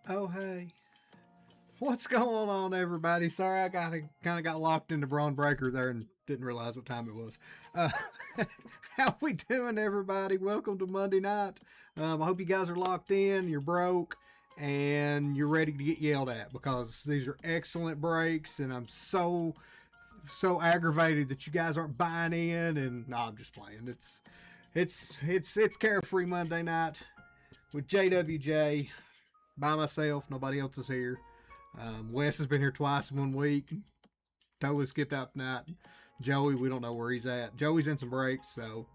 Oh, hey. What's going on, everybody? Sorry, I kind of got locked in the Braun Breaker there and didn't realize what time it was. Uh, how we doing, everybody? Welcome to Monday night. I hope you guys are locked in, you're broke, and you're ready to get yelled at because these are excellent breaks, and I'm so aggravated that you guys aren't buying in. And no, I'm just playing. It's Carefree Monday night with JWJ by myself. Nobody else is here. Wes has been here twice in 1 week. Totally skipped out tonight. Joey, we don't know where he's at. Joey's in some breaks, so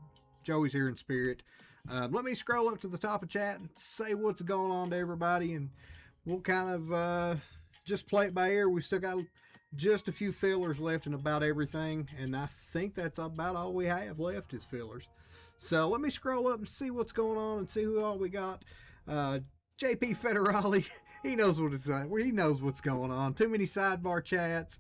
Joey's here in spirit. Let me scroll up to the top of chat and say what's going on to everybody, and we'll kind of just play it by ear. We've still got just a few fillers left in about everything, and I think that's about all we have left is fillers. So let me scroll up and see what's going on and see who all we got. JP Federale, he knows what it's like. He knows what's going on. Too many sidebar chats.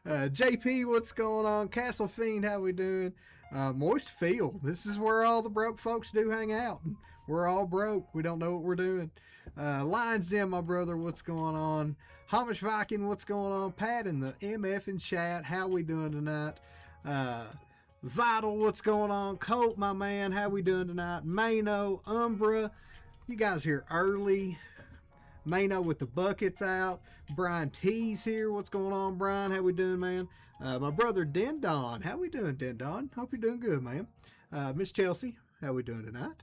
JP, what's going on? Castle Fiend, how we doing? Moist Field, this is where all the broke folks do hang out. We're all broke. We don't know what we're doing. Lions Den, my brother, what's going on? Hamish Viking, what's going on? Pat in the MF in chat, how we doing tonight? Vital, what's going on? Colt, my man, how we doing tonight? Mano, Umbra, you guys here early. Mano with the buckets out. Brian T's here. What's going on, Brian? How we doing, man? My brother Dendon. How we doing, Dendon? Hope you're doing good, man. Miss Chelsea, how we doing tonight?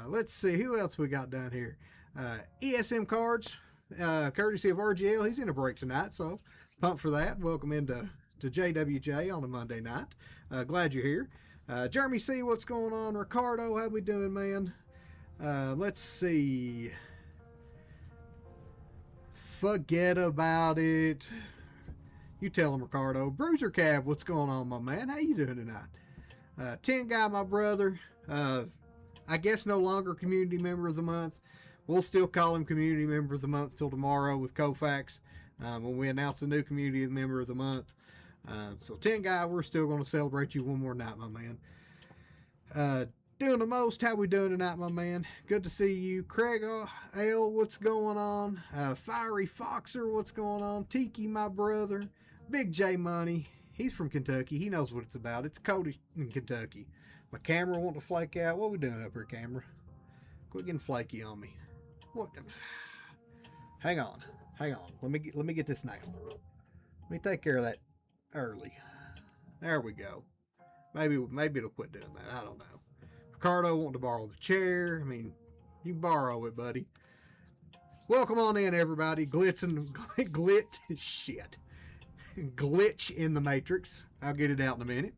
Let's see who else we got down here. ESM Cards, courtesy of RGL. He's in a break tonight, so pumped for that. Welcome into JWJ on a Monday night. Glad you're here. Jeremy C, what's going on? Ricardo, how we doing, man? Let's see. Forget about it. You tell him, Ricardo. Bruiser Cab, what's going on, my man? How you doing tonight? 10 Guy, my brother. I guess no longer community member of the month. We'll still call him community member of the month till tomorrow with Kofax when we announce the new community member of the month. So 10 Guy, we're still going to celebrate you one more night, my man. Doing the most, how we doing tonight, my man? Good to see you. Craig L, what's going on? Fiery Foxer, what's going on? Tiki, my brother. Big J Money, he's from Kentucky. He knows what it's about. It's cold in Kentucky. My camera wanting to flake out. What we doing up here, camera? Quit getting flaky on me. What? Hang on. Let me get this now. Let me take care of that early. There we go. Maybe it'll quit doing that. I don't know. Ricardo wanting to borrow the chair. I mean, you can borrow it, buddy. Welcome on in, everybody. Glitch in the Matrix. I'll get it out in a minute.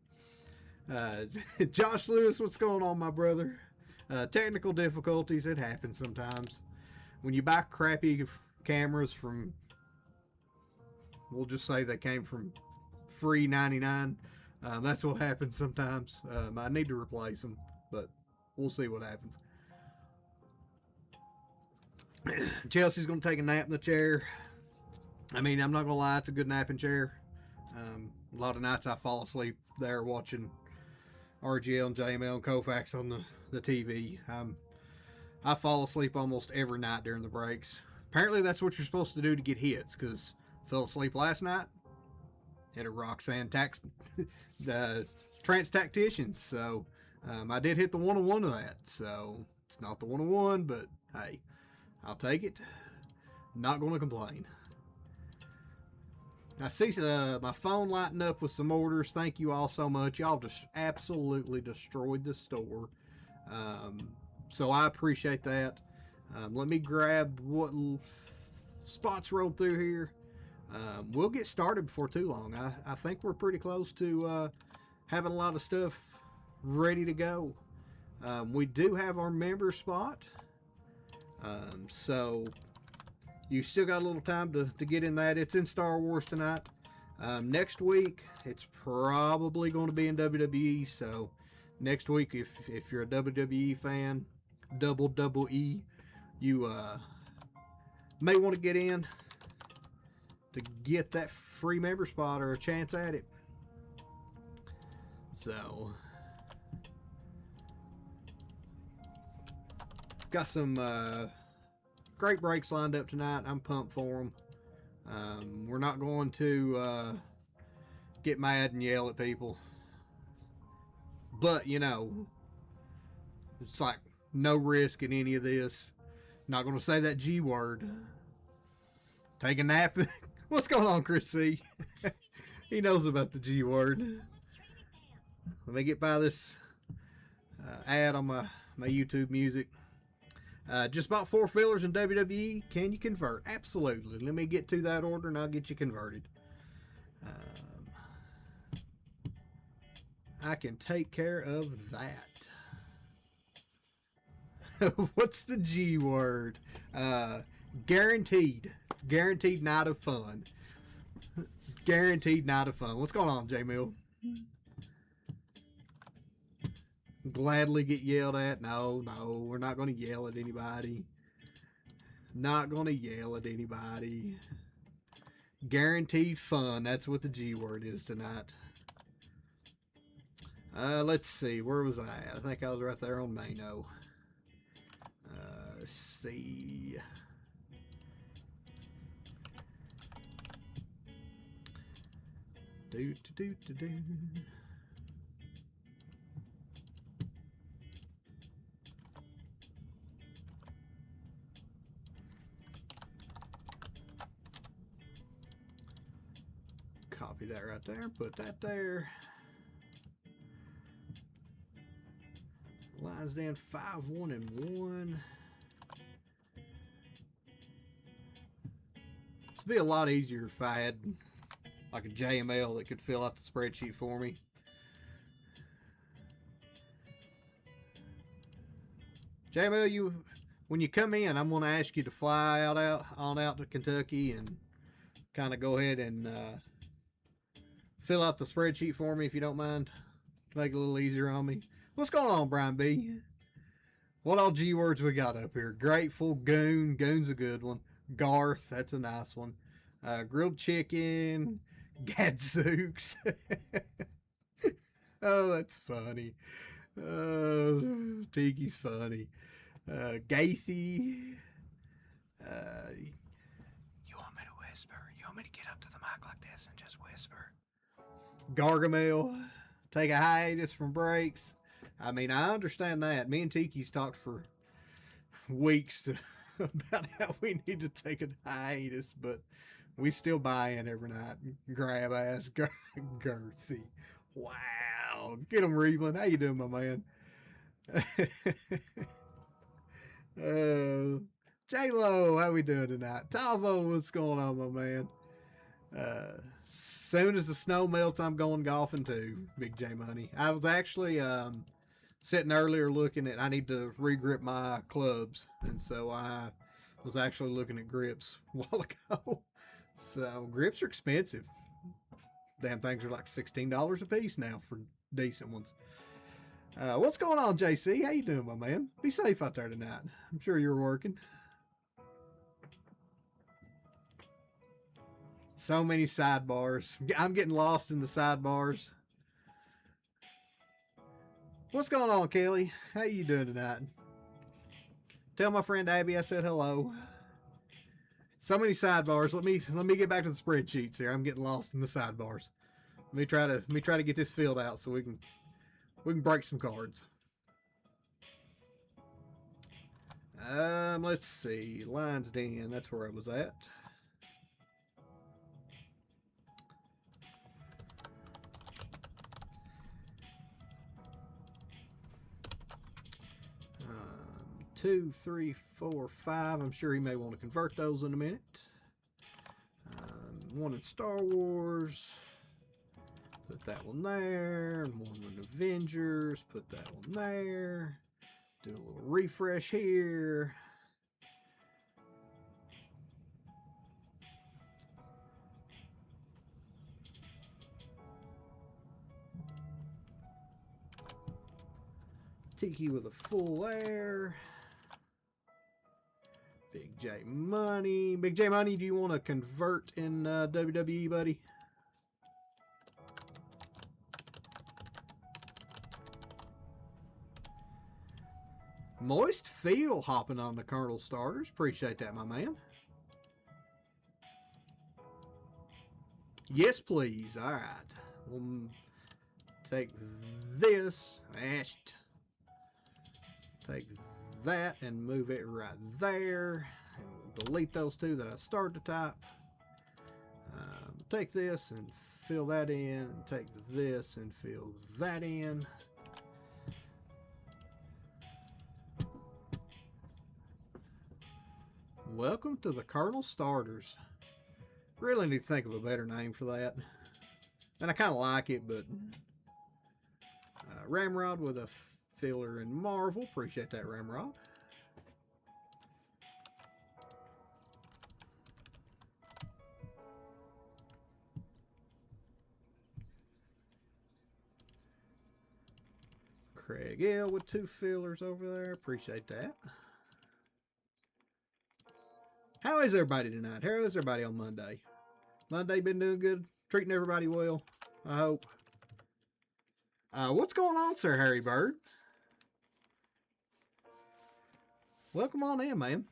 Josh Lewis, what's going on, my brother? Technical difficulties, it happens sometimes. When you buy crappy cameras from, we'll just say they came from free 99. That's what happens sometimes. I need to replace them, but we'll see what happens. Chelsea's going to take a nap in the chair. I mean, I'm not going to lie, it's a good napping chair. A lot of nights I fall asleep there watching RGL and JML and Kofax on the TV. I fall asleep almost every night during the breaks. Apparently that's what you're supposed to do to get hits, because I fell asleep last night. Hit a Roxanne the Trance Tacticians, so I did hit the 1-on-1 of that, so it's not the 1-on-1, but hey, I'll take it. Not going to complain. I see my phone lighting up with some orders. Thank you all so much. Y'all just absolutely destroyed the store, so I appreciate that. Let me grab what spots rolled through here. We'll get started before too long. I think we're pretty close to having a lot of stuff ready to go. We do have our member spot, so you still got a little time to get in that. It's in Star Wars tonight. Next week, it's probably going to be in WWE, so next week, if you're a WWE fan, double E, you may want to get in to get that free member spot or a chance at it. So got some great breaks lined up tonight. I'm pumped for them. We're not going to get mad and yell at people. But, you know, it's like no risk in any of this. Not going to say that G word. Take a nap. What's going on, Chris C? He knows about the G word. Let me get by this ad on my YouTube music. Just bought 4 fillers in WWE. Can you convert? Absolutely. Let me get to that order and I'll get you converted. I can take care of that. What's the G word? Guaranteed. Guaranteed night of fun. Guaranteed night of fun. What's going on, J Mill? Gladly get yelled at? No, we're not going to yell at anybody. Not going to yell at anybody. Guaranteed fun. That's what the G word is tonight. Let's see. Where was I at? I think I was right there on Mano. Let's see. Do. Copy that right there. Put that there. Lines down 5-1-1. This would be a lot easier if I had like a JML that could fill out the spreadsheet for me. JML, when you come in, I'm going to ask you to fly on out to Kentucky and kind of go ahead and fill out the spreadsheet for me if you don't mind, to make it a little easier on me. What's going on, Brian B? What all G words we got up here? Grateful, goon. Goon's a good one. Garth, that's a nice one. Grilled chicken. Gadzooks. Oh, that's funny. Tiki's funny. Gaithy. You want me to whisper? You want me to get up to the mic like this and just whisper? Gargamel. Take a hiatus from breaks. I mean, I understand that. Me and Tiki's talked for weeks about how we need to take a hiatus, but we still buy in every night. Grab ass, girthy. Wow. Get him, Reveland. How you doing, my man? J-Lo, how we doing tonight? Tavo, what's going on, my man? Soon as the snow melts, I'm going golfing too, Big J Money. I was actually sitting earlier looking at, I need to regrip my clubs, and so I was actually looking at grips a while ago. So grips are expensive. Damn things are like $16 a piece now for decent ones. What's going on, JC? How you doing, my man? Be safe out there tonight. I'm sure you're working. So many sidebars. I'm getting lost in the sidebars. What's going on, Kelly? How you doing tonight? Tell my friend Abby I said hello. So many sidebars. Let me get back to the spreadsheets here. I'm getting lost in the sidebars. Let me try to get this filled out so we can break some cards. Let's see. Lines down. That's where I was at. Two, three, four, five. I'm sure he may want to convert those in a minute. One in Star Wars. Put that one there. And one in Avengers. Put that one there. Do a little refresh here. Tiki with a full air. Big J Money. Big J Money, do you want to convert in WWE, buddy? Moist Feel hopping on the Colonel starters. Appreciate that, my man. Yes, please. All right. We'll take this. Take that and move it right there. And we'll delete those two that I started to type. Take this and fill that in. Take this and fill that in. Welcome to the Colonel starters. Really need to think of a better name for that. And I kind of like it, but Ramrod with a filler in Marvel. Appreciate that, Ramrod. Craig L with 2 fillers over there. Appreciate that. How is everybody tonight? How is everybody on Monday? Monday been doing good? Treating everybody well, I hope. What's going on, Sir Harry Bird? Welcome on in, man.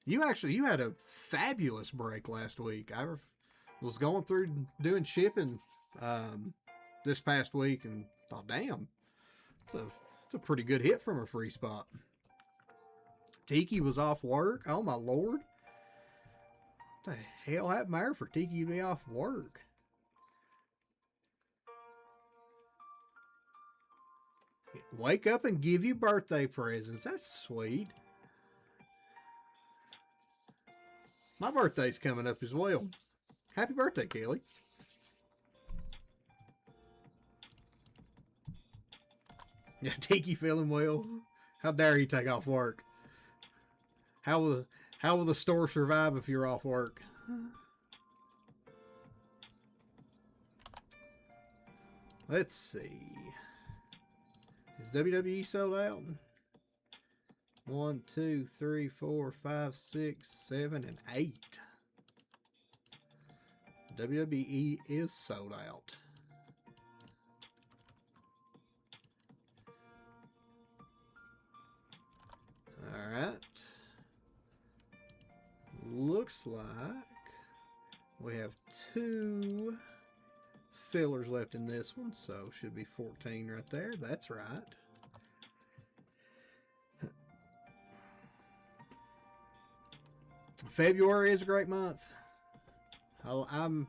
You had a fabulous break last week. I was going through doing shipping this past week and thought, damn, it's a pretty good hit from a free spot. Tiki was off work. Oh my lord. What the hell happened there for Tiki to be off work? Wake up and give you birthday presents. That's sweet. My birthday's coming up as well. Happy birthday, Kelly. Yeah, Tiki feeling well. How dare he take off work? How will the store survive if you're off work? Let's see. Is WWE sold out? 1, 2, 3, 4, 5, 6, 7, and 8. WWE is sold out. All right. Looks like we have 2 fillers left in this one, so should be 14 right there. That's right. February is a great month. I'm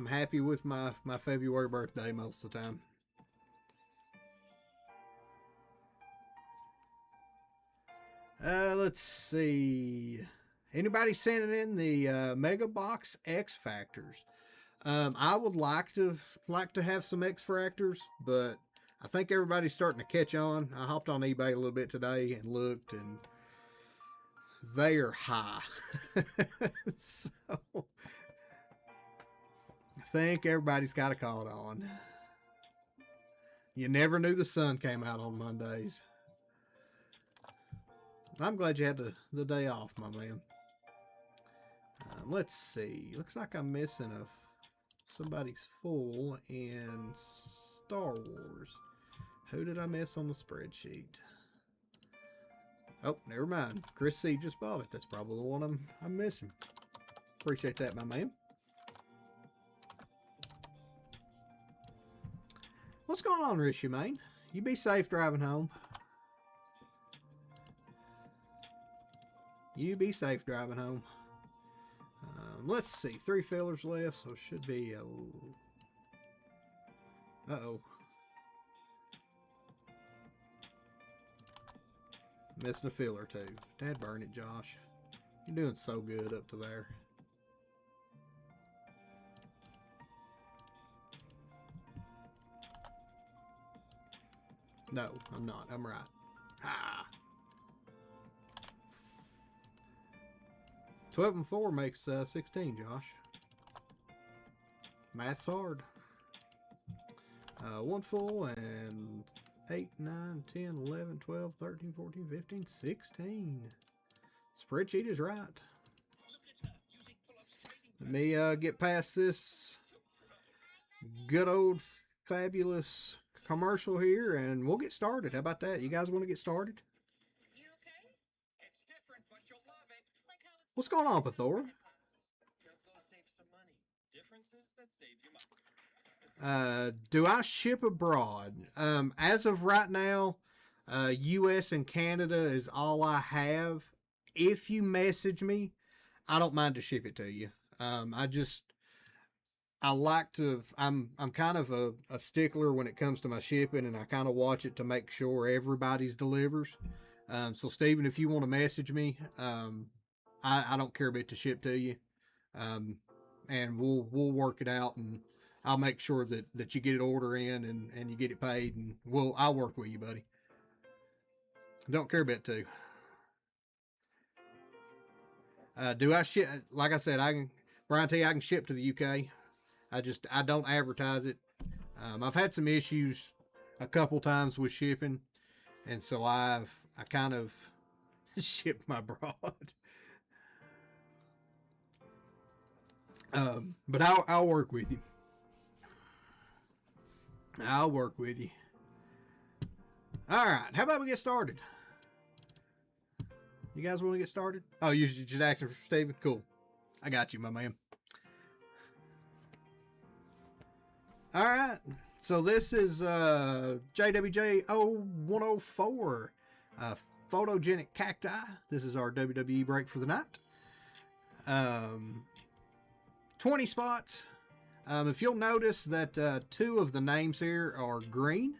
happy with my February birthday most of the time. Let's see. Anybody sending in the Mega Box X Factors? I would like to have some X Factors, but I think everybody's starting to catch on. I hopped on eBay a little bit today and looked, and they are high. So I think everybody's got a call on. You never knew the sun came out on Mondays. I'm glad you had the day off, my man. Let's see. Looks like I'm missing somebody's full in Star Wars. Who did I miss on the spreadsheet? Oh, never mind. Chris C just bought it. That's probably the one I'm missing. Appreciate that, my man. What's going on, Rich Humane? You be safe driving home. You be safe driving home. Let's see. 3 fillers left, so it should be a... Uh-oh. Missing a fill or 2. Dad burn it, Josh. You're doing so good up to there. No, I'm not. I'm right. Ha! 12 and 4 makes 16, Josh. Math's hard. 1 full and 8, 9, 10, 11, 12, 13, 14, 15, 16. Spreadsheet is right. Let me get past this good old fabulous commercial here and we'll get started. How about that? You guys want to get started? What's going on, Pathor? Do I ship abroad? As of right now, U.S. and Canada is all I have. If you message me, I don't mind to ship it to you. I like to. I'm kind of a stickler when it comes to my shipping, and I kind of watch it to make sure everybody's delivers. So Stephen, if you want to message me, I don't care about to ship to you, and we'll work it out, and I'll make sure that you get an order in and you get it paid, and I'll work with you, buddy. Don't care about to. Do I ship? Like I said, Brian T, I can ship to the UK. I don't advertise it. I've had some issues a couple times with shipping, and so I kind of shipped my broad. But I'll work with you. I'll work with you. All right, how about we get started? You guys want to get started? Oh, you're just acting for Steven? Cool. I got you, my man. All right, so this is JWJ 0104, photogenic cacti. This is our WWE break for the night. 20 spots. If you'll notice that 2 of the names here are green.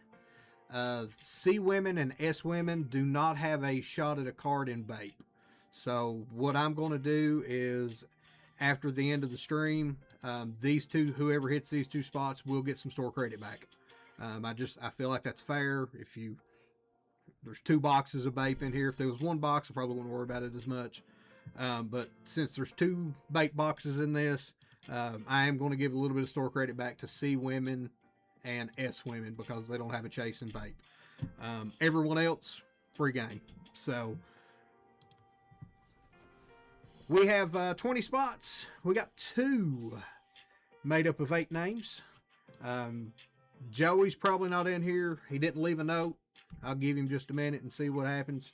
C women and S women do not have a shot at a card in BAPE. So what I'm going to do is, after the end of the stream, these 2, whoever hits these 2 spots will get some store credit back. I feel like that's fair. There's 2 boxes of BAPE in here. If there was 1 box, I probably wouldn't worry about it as much. But since there's 2 BAPE boxes in this, I am going to give a little bit of store credit back to C women and S women because they don't have a chase in BAPE. Everyone else, free game. So we have 20 spots. We got 2 made up of 8 names. Joey's probably not in here. He didn't leave a note. I'll give him just a minute and see what happens.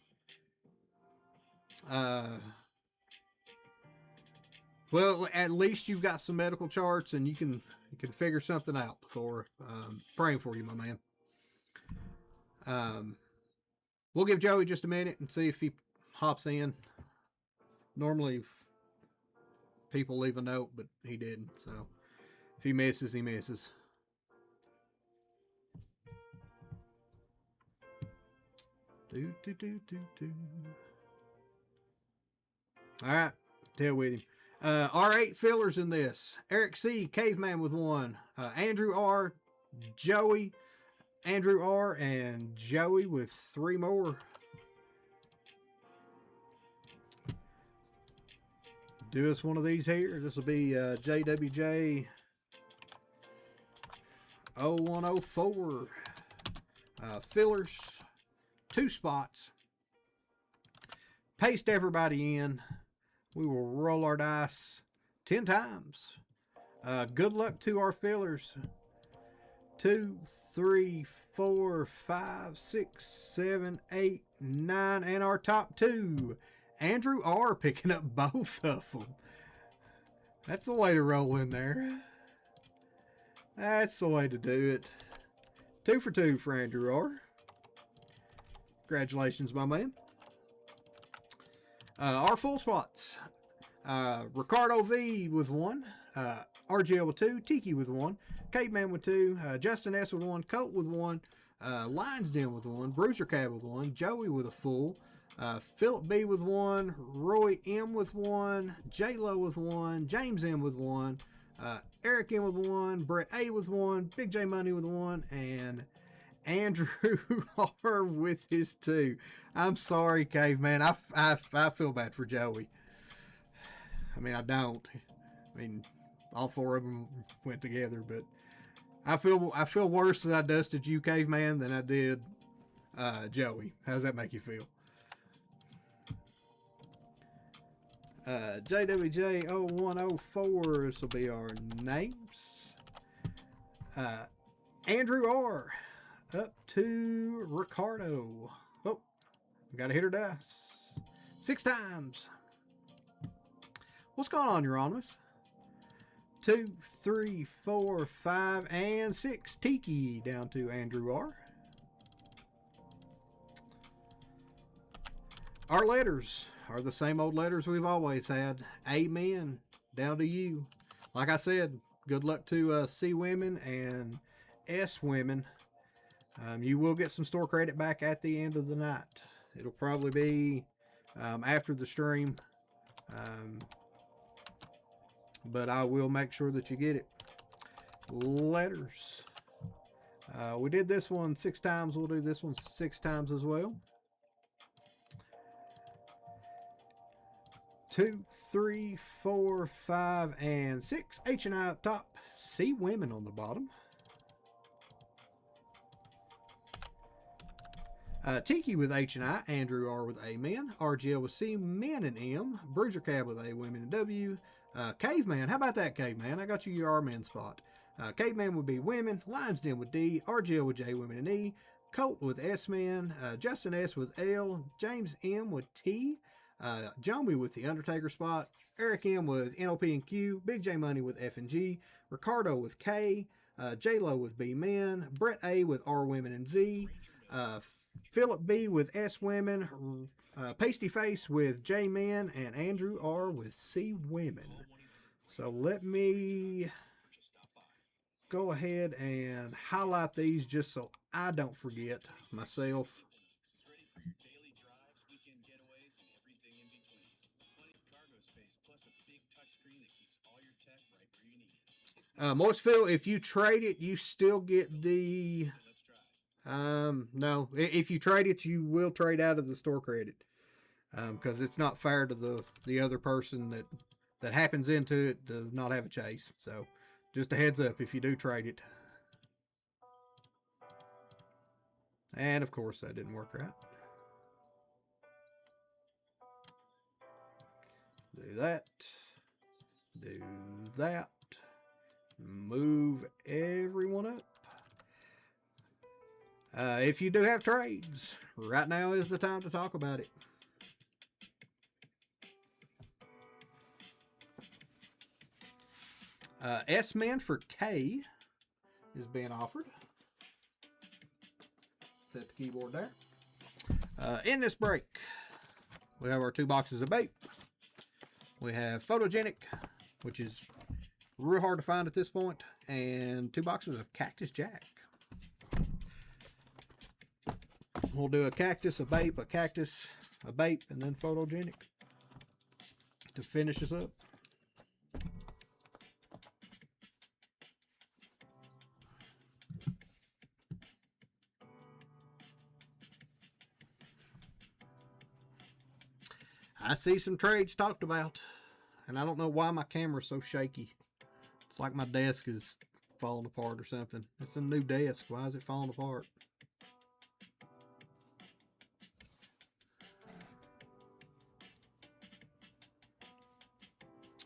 Well, at least you've got some medical charts and you can figure something out before. Praying for you, my man. We'll give Joey just a minute and see if he hops in. Normally, people leave a note, but he didn't. So, if he misses, he misses. All right, deal with him. R8 fillers in this. Eric C, Caveman with 1. Andrew R, Joey, Andrew R, and Joey with 3 more. Do us one of these here. This will be JWJ 0104. Fillers, 2 spots. Paste everybody in. We will roll our dice 10 times. Good luck to our fillers. 2, 3, 4, 5, 6, 7, 8, 9, and our top 2. Andrew R picking up both of them. That's the way to roll in there. That's the way to do it. 2 for 2 for Andrew R. Congratulations, my man. Our full spots. Ricardo V with 1. RGL with 2. Tiki with 1. Caveman with 2. Justin S with 1. Colt with 1. Lions Den with 1. Bruiser Cab with 1. Joey with a full. Philip B with 1. Roy M with 1. J-Lo with 1. James M with 1. Eric M with 1. Brett A with 1. Big J Money with 1. And Andrew R with his 2. I'm sorry, Caveman. I feel bad for Joey. I mean, I don't. I mean, all 4 of them went together, but I feel worse that I dusted you, Caveman, than I did Joey. How's that make you feel? JWJ 0104. This will be our names. Andrew R. up to Ricardo. Oh, we got to hit her dice 6 times. What's going on, Euronymous? 2, 3, 4, 5, and 6. Tiki down to Andrew R. Our letters are the same old letters we've always had. Amen. Down to you. Like I said, good luck to C women and S women. You will get some store credit back at the end of the night. It'll probably be after the stream. But I will make sure that you get it. Letters. We did this one 6 times. We'll do this one 6 times as well. 2, 3, 4, 5, and 6. H and I up top. C women on the bottom. Tiki with H and I. Andrew R with Amen. RGL with C. Men and M. Bruiser Cab with A. Women and W. Caveman. How about that, Caveman? I got you your R-Man spot. Caveman would be women. Lions Den with D. RGL with J. Women and E. Colt with S-Man. Justin S with L. James M with T. Jomi with the Undertaker spot. Eric M with NOP and Q. Big J Money with F and G. Ricardo with K. J-Lo with B Men. Brett A with R Women and Z. Philip B with S Women. Pasty Face with J Men. And Andrew R with C Women. So let me go ahead and highlight these just so I don't forget myself. Moistville, if you trade it, you still get the... no, if you trade it, you will trade out of the store credit. Because it's not fair to the other person that happens into it to not have a chase. So, just a heads up if you do trade it. And, of course, that didn't work out. Do that. Do that. Move everyone up. If you do have trades, right now is the time to talk about it. S-Man for K is being offered. Set the keyboard there. In this break, we have our 2 boxes of bait. We have Photogenic, which is real hard to find at this point, and 2 boxes of Cactus Jack. We'll do a cactus, a bait, a cactus, a bait, and then Photogenic to finish us up. I see some trades talked about, and I don't know why my camera's so shaky. It's like my desk is falling apart or something. It's a new desk. Why is it falling apart?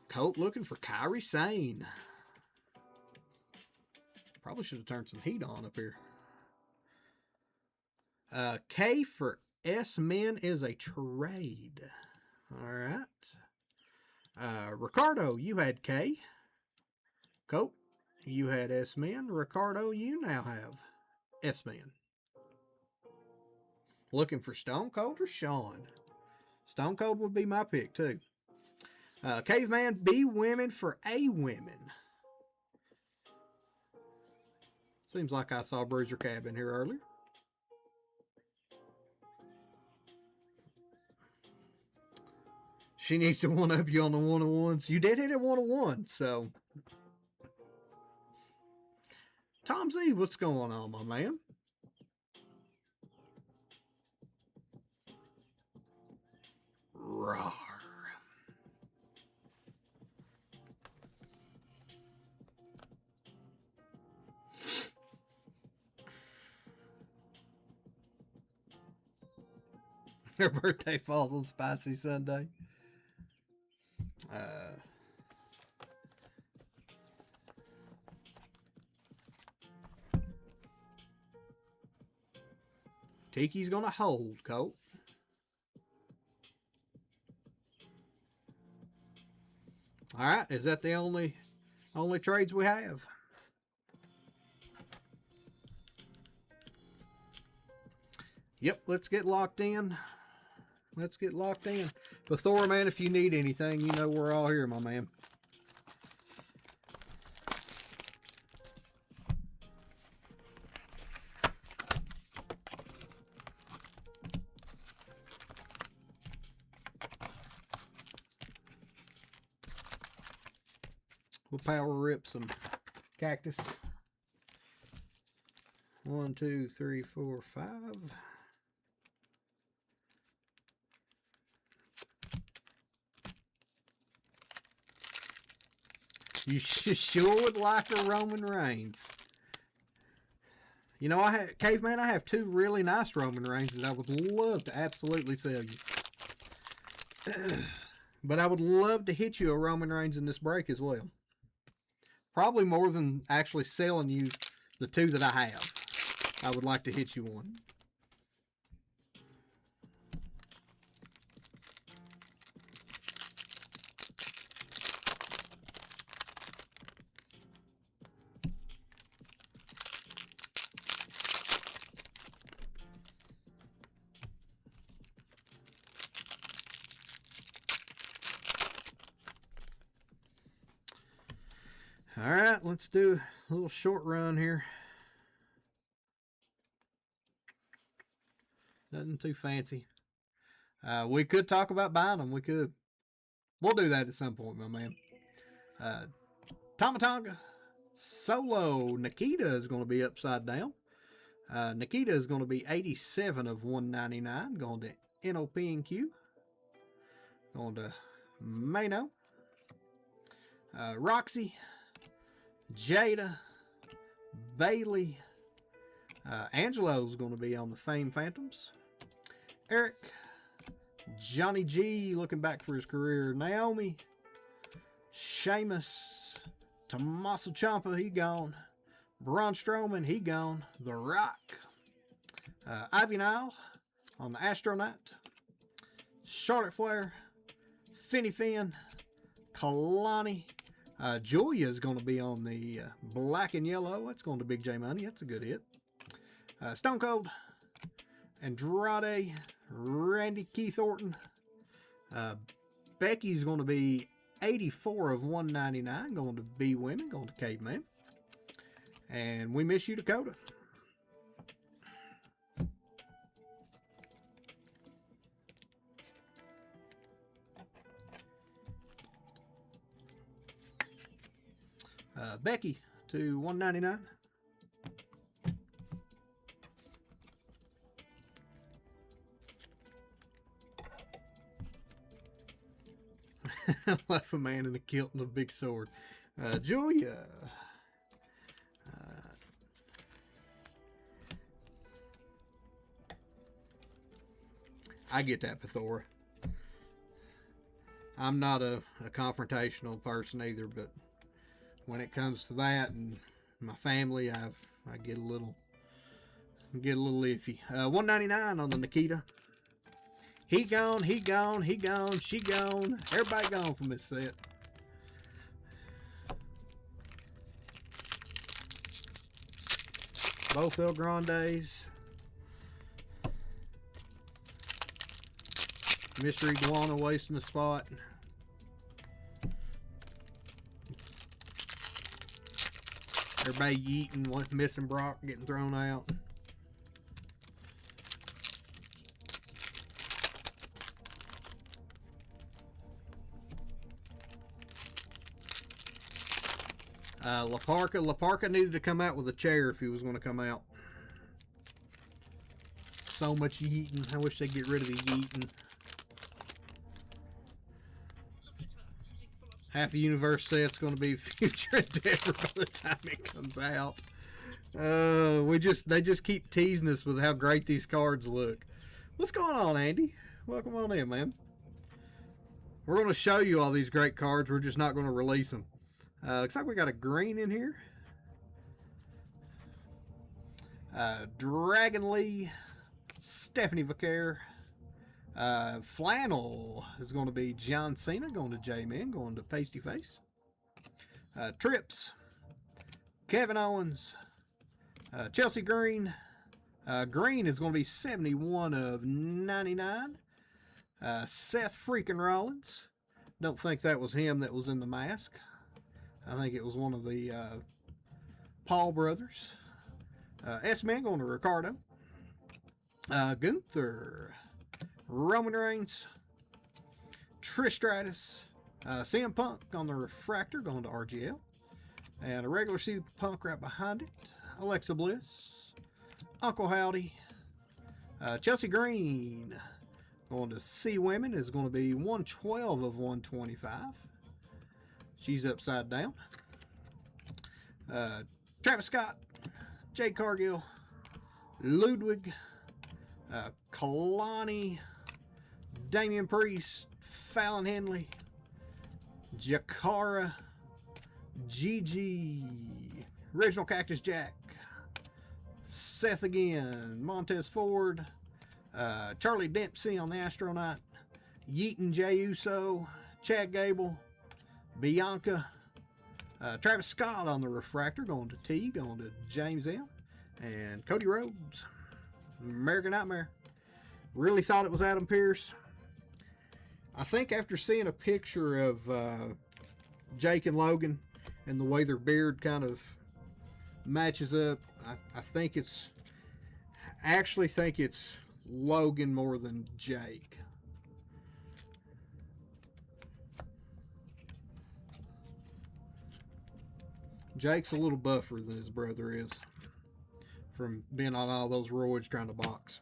Colt looking for Kyrie Sane. Probably should have turned some heat on up here. K for S-Men is a trade. All right. Ricardo, you had K. Colt, you had S-Men. Ricardo, you now have S-Men. Looking for Stone Cold or Sean? Stone Cold would be my pick, too. Caveman, B Women for A Women. Seems like I saw Bruiser Cab in here earlier. She needs to one-up you on the one-on-ones. You did hit a one-on-one, so. Tom Z, what's going on, my man? Rawr. Her birthday falls on Spicy Sunday. Tiki's going to hold, Colt. All right, is that the only trades we have? Yep, let's get locked in. Let's get locked in. But Thor, man, if you need anything, you know we're all here, my man. We'll power rip some cactus. 1, 2, 3, 4, 5. You sure would like a Roman Reigns. You know, Caveman, I have 2 really nice Roman Reigns that I would love to absolutely sell you. But I would love to hit you a Roman Reigns in this break as well. Probably more than actually selling you the 2 that I have. I would like to hit you one. All right, let's do a little short run here. Nothing too fancy. We could talk about buying them. We could. We'll do that at some point, my man. Tomatonga Solo Nikita is going to be upside down. Nikita is going to be 87 of 199. Going to NOP&Q. Going to Mano. Roxy. Jada. Bailey. Angelo's going to be on the Fame Phantoms. Eric. Johnny G looking back for his career. Naomi. Sheamus. Tommaso Ciampa, he gone. Braun Strowman, he gone. The Rock. Ivy Nile on the Astronaut. Charlotte Flair. Finny Finn. Kalani. Julia is going to be on the black and yellow. That's going to Big J Money. That's a good hit. Stone Cold. Andrade. Randy Keith Orton. Becky's going to be 84 of 199. Going to B Women. Going to Caveman. And we miss you, Dakota. Becky to 199. Left a man in a kilt and a big sword. Julia. I get that, Pathora. I'm not a confrontational person either, but when it comes to that and my family, I get a little iffy. 199 on the Nikita. He gone, he gone, he gone, she gone. Everybody gone from this set. Both El Grandes. Mystery Guana wasting the spot. Everybody yeeting, missing Brock getting thrown out. La Parka needed to come out with a chair if he was going to come out. So much yeeting. I wish they'd get rid of the yeeting. Half the universe set's going to be Future Endeavor by the time it comes out. They just keep teasing us with how great these cards look. What's going on, Andy? Welcome on in, man. We're going to show you all these great cards. We're just not going to release them. Looks like we got a green in here. Dragon Lee, Stephanie Vaquer. Flannel is going to be John Cena, going to J-Man, going to Pasty Face. Trips, Kevin Owens. Chelsea Green. Green is going to be 71 of 99. Seth freaking Rollins. Don't think that was him that was in the mask. I think it was one of the Paul brothers. S-Man going to Ricardo. Gunther. Roman Reigns. Trish Stratus. CM Punk on the Refractor going to RGL. And a regular CM Punk right behind it. Alexa Bliss. Uncle Howdy. Chelsea Green going to C Women is going to be 112 of 125. She's upside down. Travis Scott. Jade Cargill. Ludwig. Kalani. Damian Priest. Fallon Henley. Jakara. Gigi. Original Cactus Jack. Seth again. Montez Ford. Charlie Dempsey on the Astronaut. Yeaton J. Uso. Chad Gable. Bianca. Travis Scott on the Refractor. Going to T. Going to James M. And Cody Rhodes. American Nightmare. Really thought it was Adam Pearce. I think after seeing a picture of Jake and Logan and the way their beard kind of matches up, I think it's... I actually think it's Logan more than Jake. Jake's a little buffer than his brother is from being on all those roids trying to box.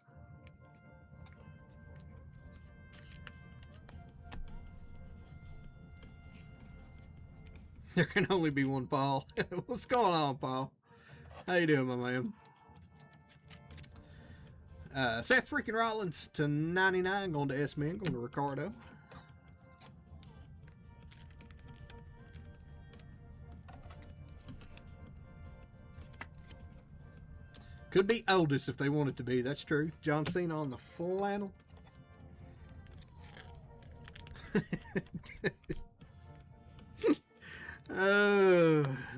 There can only be one Paul. What's going on, Paul? How you doing, my man? Seth freaking Rollins to 99, going to S-Man, going to Ricardo. Could be Oldest if they want it to be. That's true. John Cena on the flannel.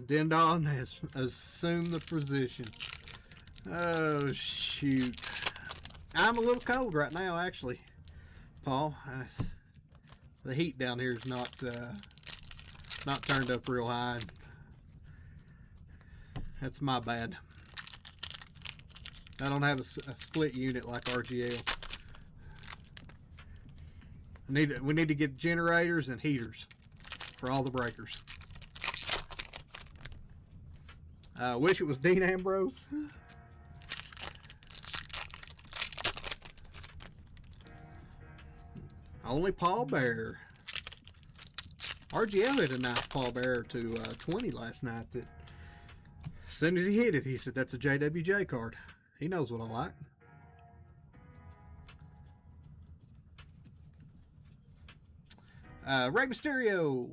Dindon has assumed the position. Oh, shoot. I'm a little cold right now, actually, Paul. The heat down here is not turned up real high. That's my bad. I don't have a split unit like RGL. We need to get generators and heaters for all the breakers. I wish it was Dean Ambrose. Only Paul Bear. RGL hit a nice Paul Bear to 20 last night. That as soon as he hit it, he said, "That's a JWJ card." He knows what I like. Rey Mysterio.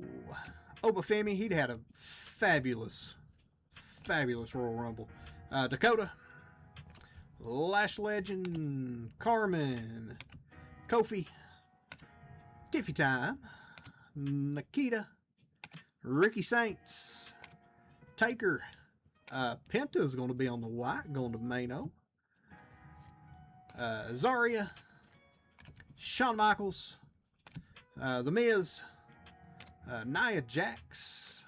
Obafemi. He'd had a fabulous Royal Rumble. Dakota. Lash Legend. Carmen. Kofi. Tiffy Time. Nikita. Ricky Saints. Taker. Penta's going to be on the white, going to Mano. Zarya. Shawn Michaels. The Miz. Nia Jax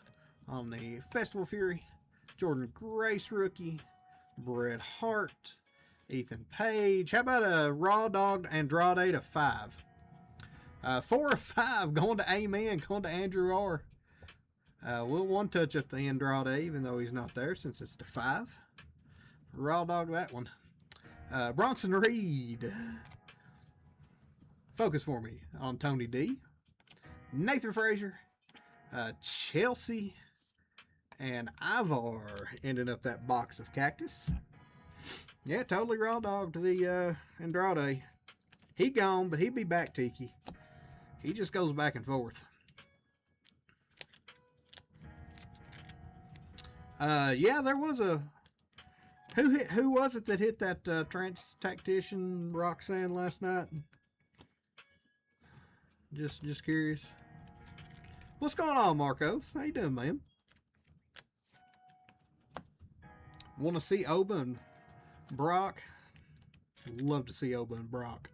on the Festival Fury. Jordan Grace rookie. Bret Hart. Ethan Page. How about a Raw Dog Andrade to 5? 4 of 5 going to Amen, going to Andrew R. We'll one touch up the Andrade, even though he's not there since it's to 5. Raw Dog that one. Bronson Reed. Focus for me on Tony D. Nathan Frazier. Chelsea. And Ivar ending up that box of Cactus. Yeah, totally Raw Dog to the Andrade. He gone, but he'll be back, Tiki. He just goes back and forth. Yeah, there was a Who was it that hit that trance tactician Roxanne last night? Just curious. What's going on, Marcos? How you doing, man? Want to see Oba and Brock? Love to see Oba and Brock.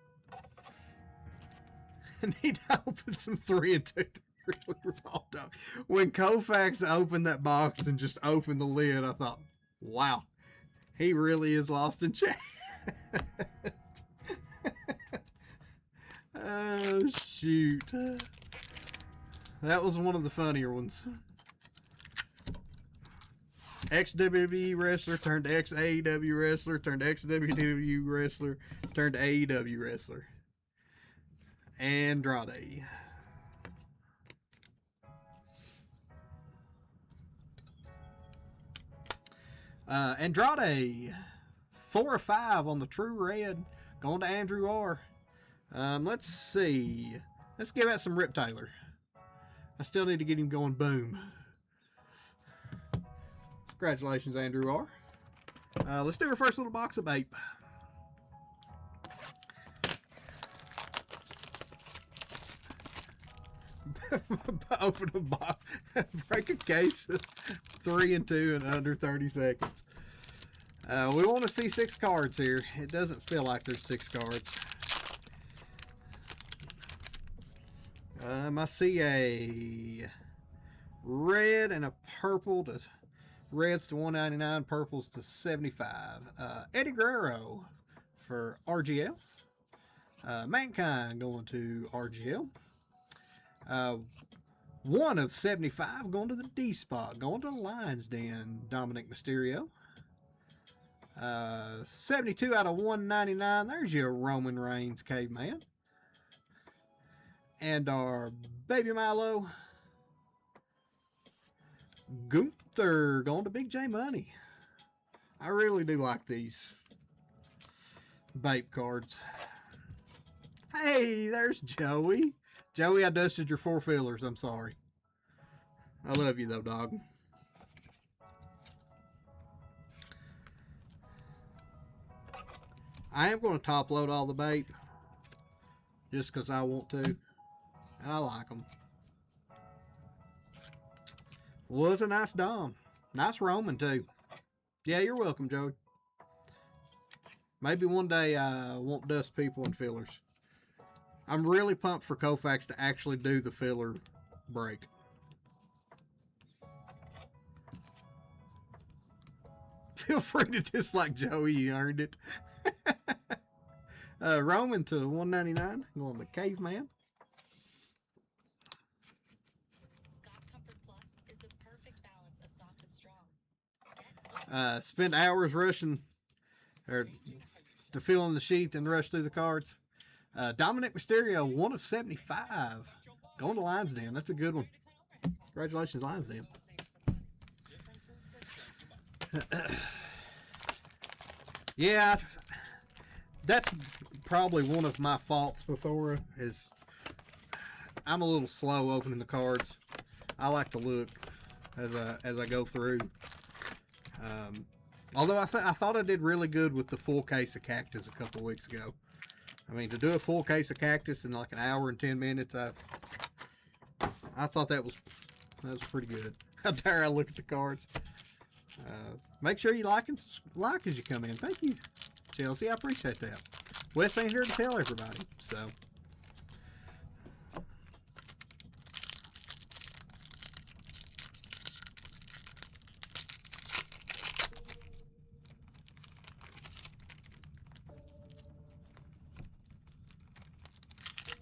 I need to open some 3 and 2 really raw dog. When Koufax opened that box and just opened the lid, I thought, wow, he really is lost in chat. Oh, shoot. That was one of the funnier ones. Ex-WWE wrestler turned ex-AEW wrestler, turned ex-WWE wrestler, turned AEW wrestler. Andrade. Andrade. 4 of 5 on the True Red. Going to Andrew R. Let's see. Let's give that some Rip Taylor. I still need to get him going. Boom. Congratulations, Andrew R. Let's do our first little box of Bape. Open a box. Break a case. 3 and 2 in under 30 seconds. We want to see 6 cards here. It doesn't feel like there's 6 cards. I see a red and a purple to reds to 199, purples to 75. Eddie Guerrero for RGL. Mankind going to RGL. 1 of 75 going to the D spot, going to the Lions Den. Dominic Mysterio. 72 out of 199. There's your Roman Reigns caveman. And our Baby Milo. Gunther going to Big J Money. I really do like these Bape cards. Hey, there's Joey. Joey, I dusted your 4 fillers. I'm sorry. I love you though, dog. I am going to top load all the Bape just because I want to. And I like them. Was a nice Dom. Nice Roman, too. Yeah, you're welcome, Joey. Maybe one day I won't dust people in fillers. I'm really pumped for Koufax to actually do the filler break. Feel free to dislike Joey. You earned it. Roman to 199. Going to Caveman. Spend hours rushing or to fill in the sheath and rush through the cards. Dominic Mysterio, 1 of 75. Going to Lions Den. That's a good one. Congratulations, Lions Den. Yeah, that's probably one of my faults with Thora is I'm a little slow opening the cards. I like to look as I go through. Although I thought I did really good with the full case of Cactus a couple weeks ago. I mean, to do a full case of Cactus in like an hour and 10 minutes, I thought that was pretty good. How dare I look at the cards. Make sure you like as you come in. Thank you, Chelsea. I appreciate that. Wes ain't here to tell everybody, so.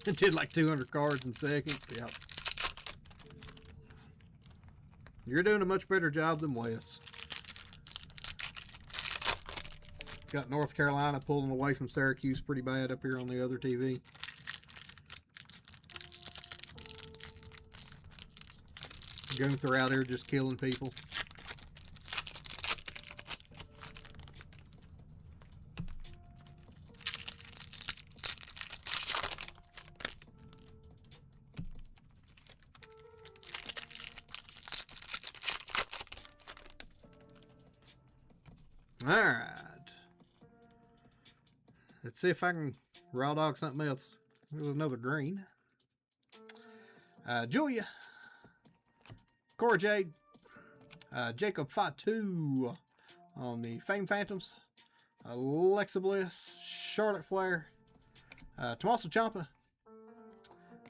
It did like 200 cards in seconds. Yep. You're doing a much better job than Wes. Got North Carolina pulling away from Syracuse pretty bad up here on the other TV. Gunther out here just killing people. All right. Let's see if I can raw dog something else. There's another green. Julia. Cora Jade. Jacob Fatu on the Fame Phantoms. Alexa Bliss. Charlotte Flair. Tommaso Ciampa.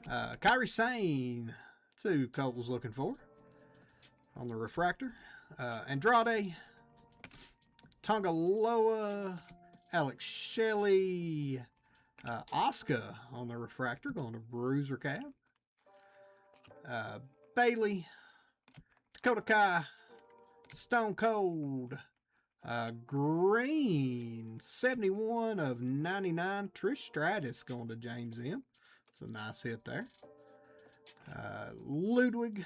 Kairi Sane. That's who Cole was looking for on the refractor. Andrade. Tongaloa. Alex Shelley. Asuka on the refractor, going to Bruiser Cab. Bailey. Dakota Kai. Stone Cold. Green. 71 of 99. Trish Stratus going to James M. It's a nice hit there. Ludwig.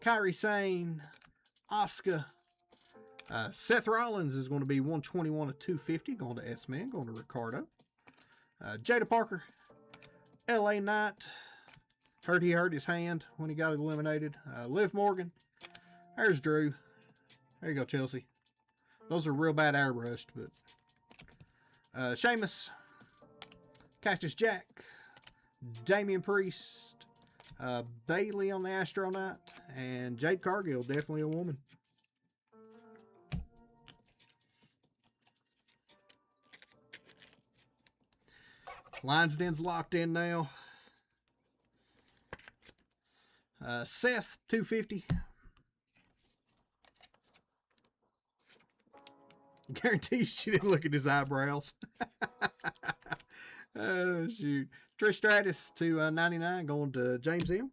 Kairi Sane. Asuka. Seth Rollins is going to be 121 of 250. Going to S-Man. Going to Ricardo. Jada Parker. L.A. Knight. Heard he hurt his hand when he got eliminated. Liv Morgan. There's Drew. There you go, Chelsea. Those are real bad airbrushed, but Sheamus. Cactus Jack. Damian Priest. Bailey on the Astronaut. And Jade Cargill, definitely a woman. Lions Den's locked in now. Seth, 250. Guarantee she didn't look at his eyebrows. Oh, shoot. Trish Stratus to 99, going to James M.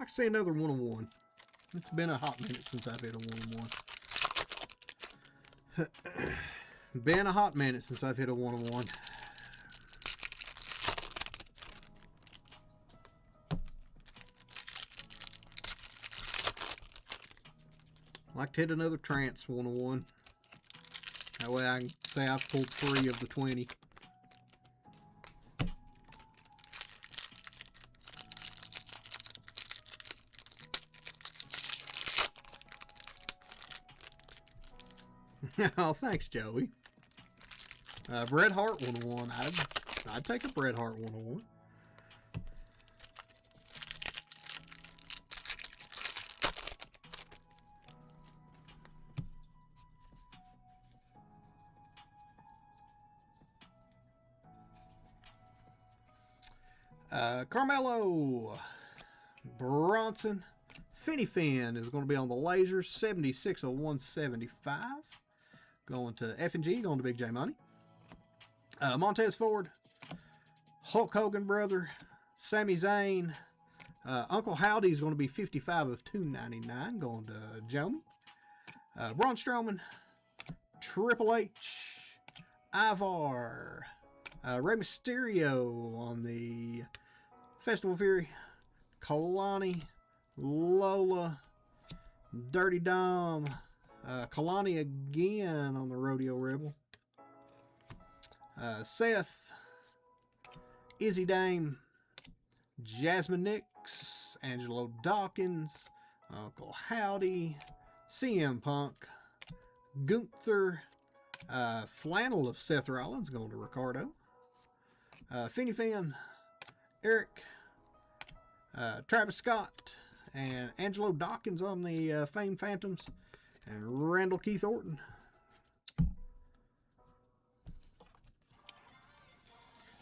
I can see another one-on-one. It's been a hot minute since I've hit a one-on-one. Been a hot minute since I've hit a one-on-one. I'd like to hit another trance one-on-one. That way I can say I've pulled 3 of the 20. Oh, thanks, Joey. Bret Hart 101. I'd take a Bret Hart 101. Carmelo. Bronson. Finny Finn is going to be on the lasers. 76 of 175. Going to F&G, going to Big J Money. Montez Ford. Hulk Hogan brother. Sami Zayn. Uncle Howdy is going to be 55 of 299. Going to Jomi. Braun Strowman. Triple H. Ivar. Rey Mysterio on the Festival of Fury. Kalani. Lola. Dirty Dom. Kalani again on the Rodeo Rebel. Seth. Izzy Dame. Jasmine Nix. Angelo Dawkins. Uncle Howdy. CM Punk. Gunther. Flannel of Seth Rollins going to Ricardo. Finny Finn. Eric. Travis Scott. And Angelo Dawkins on the Fame Phantoms. And Randall Keith Orton. I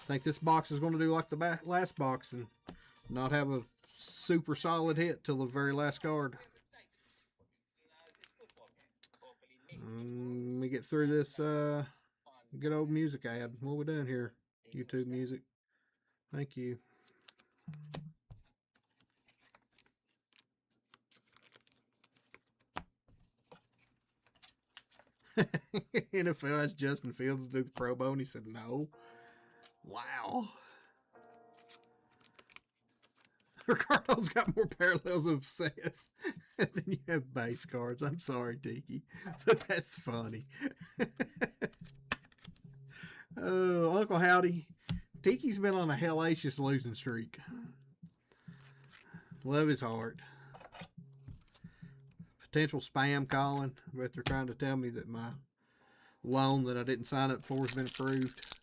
think this box is going to do like the last box and not have a super solid hit till the very last card. Let me get through this good old music ad. What are we doing here? YouTube music. Thank you. NFL asked Justin Fields to do the Pro Bowl, and he said no. Wow. Ricardo's got more parallels of Seth than you have base cards. I'm sorry, Tiki, but that's funny. Oh, Uncle Howdy. Tiki's been on a hellacious losing streak. Love his heart. Potential spam calling, but they're trying to tell me that my loan that I didn't sign up for has been approved.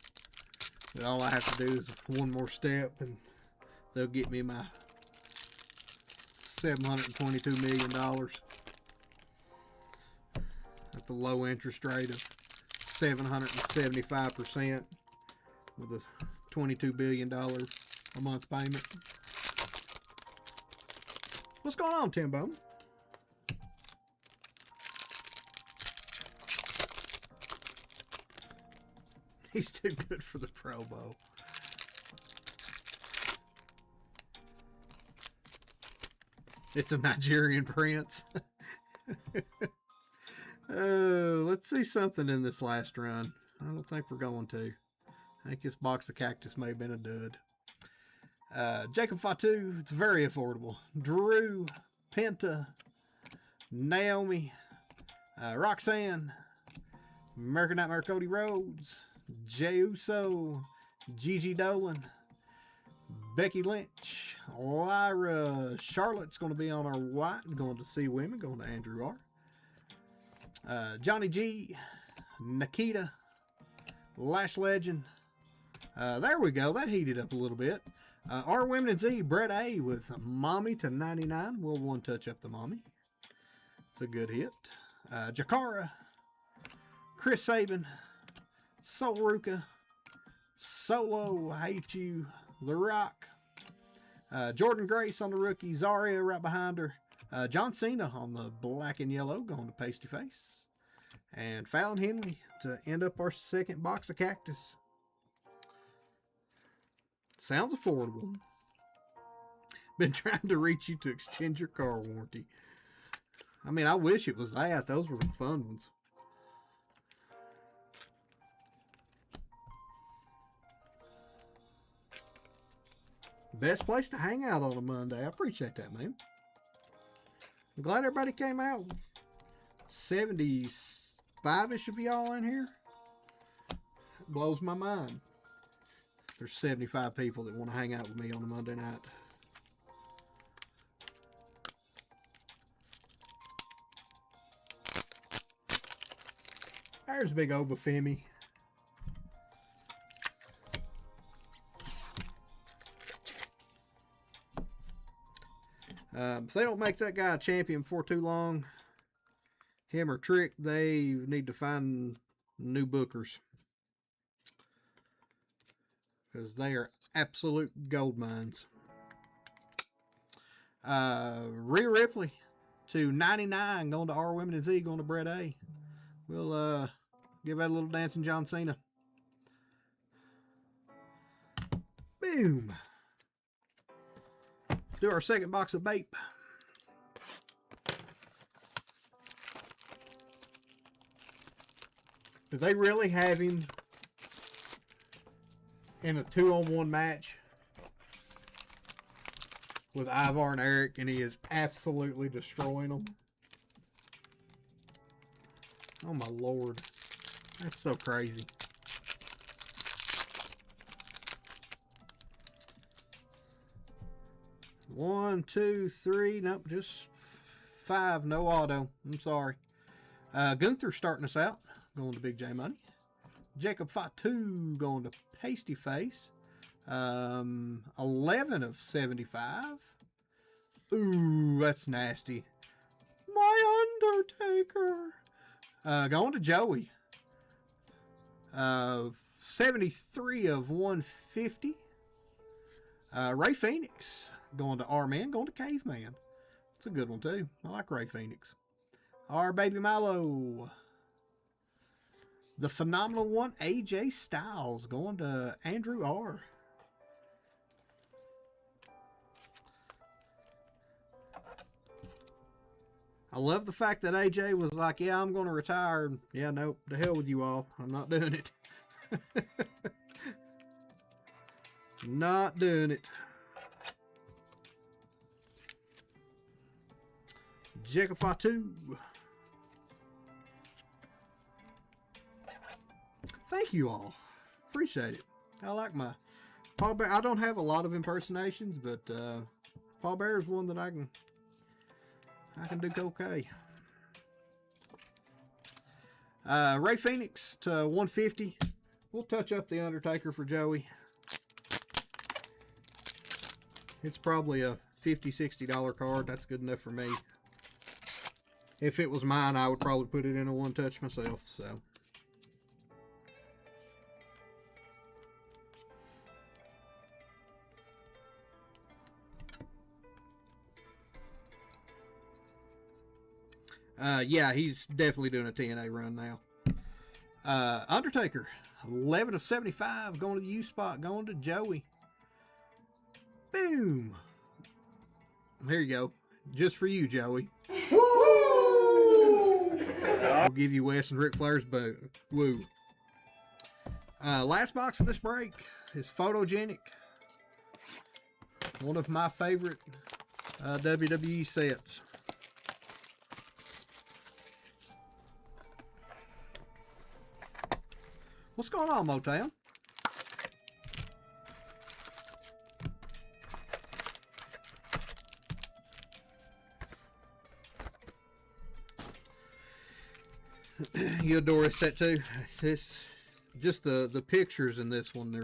That all I have to do is one more step and they'll get me my $722 million at the low interest rate of 775% with a $22 billion a month payment. What's going on, Timbo? He's too good for the Pro Bowl. It's a Nigerian prince. Let's see something in this last run. I don't think we're going to. I think this box of cactus may have been a dud. Jacob Fatu, it's very affordable. Drew, Penta, Naomi, Roxanne, American Nightmare Cody Rhodes, Jey Uso, Gigi Dolan, Becky Lynch, Lyra, Charlotte's going to be on our white, going to See Women, going to Andrew R. Johnny G, Nikita, Lash Legend. There we go. That heated up a little bit. Our Women and Z, Brett A with Mommy to 99. We'll one touch up the Mommy. It's a good hit. Jakara, Chris Sabin, Soul Ruka, Solo, I Hate You, The Rock, Jordan Grace on the rookie, Zarya right behind her, John Cena on the black and yellow going to Pasty Face, and Fallon Henley to end up our second box of cactus. Sounds affordable. Been trying to reach you to extend your car warranty. I mean, I wish it was that. Those were the fun ones. Best place to hang out on a Monday. I appreciate that, man. I'm glad everybody came out. 75-ish of y'all in here. It blows my mind. There's 75 people that want to hang out with me on a Monday night. There's big Obafemi. If they don't make that guy a champion for too long, him or Trick, they need to find new bookers. Because they are absolute gold mines. Rhea Ripley to 99, going to R Women and Z, going to Brett A. We'll give that a little dancing John Cena. Boom. Do our second box of Bape. Do they really have him in a 2-on-1 match with Ivar and Eric, and he is absolutely destroying them? Oh my Lord. That's so crazy. One, two, three. Nope, just 5. No auto. I'm sorry. Gunther starting us out. Going to Big J Money. Jacob Fatu going to Pasty Face. 11 of 75. Ooh, that's nasty. My Undertaker. Going to Joey. 73 of 150. Ray Phoenix. Going to R-Man, going to Caveman. It's a good one, too. I like Ray Phoenix. Our Baby Milo. The phenomenal one, AJ Styles, going to Andrew R. I love the fact that AJ was like, yeah, I'm going to retire. Yeah, nope, to hell with you all. I'm not doing it. Not doing it. JWJ. Thank you all. Appreciate it. I like my Paul Bear. I don't have a lot of impersonations, but Paul Bear is one that I can do okay. Ray Phoenix to 150. We'll touch up the Undertaker for Joey. It's probably a $50, $60 card. That's good enough for me. If it was mine, I would probably put it in a one-touch myself. So. Yeah, he's definitely doing a TNA run now. Undertaker, 11 of 75, going to the U spot, going to Joey. Boom. Here you go. Just for you, Joey. Woo! We'll give you Wes and Ric Flair's boo. Woo. Last box of this break is Photogenic. One of my favorite WWE sets. What's going on, Motown? You adore this set too. It's just the pictures in this one.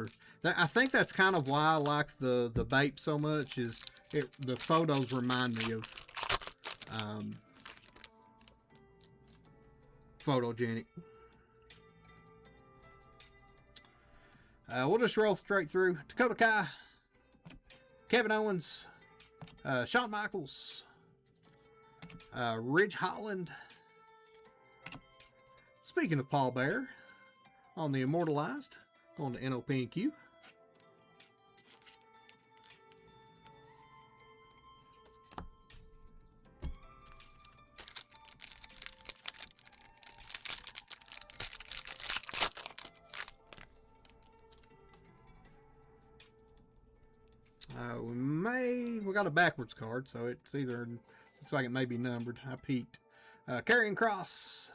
I think that's kind of why I like the Bape so much. Is the photos remind me of Photogenic. We'll just roll straight through. Dakota Kai, Kevin Owens, Shawn Michaels, Ridge Holland. Speaking of Paul Bear, on the Immortalized, going to NOP and Q. We got a backwards card, so it's either, looks like it may be numbered. I peeked. Karrion Kross,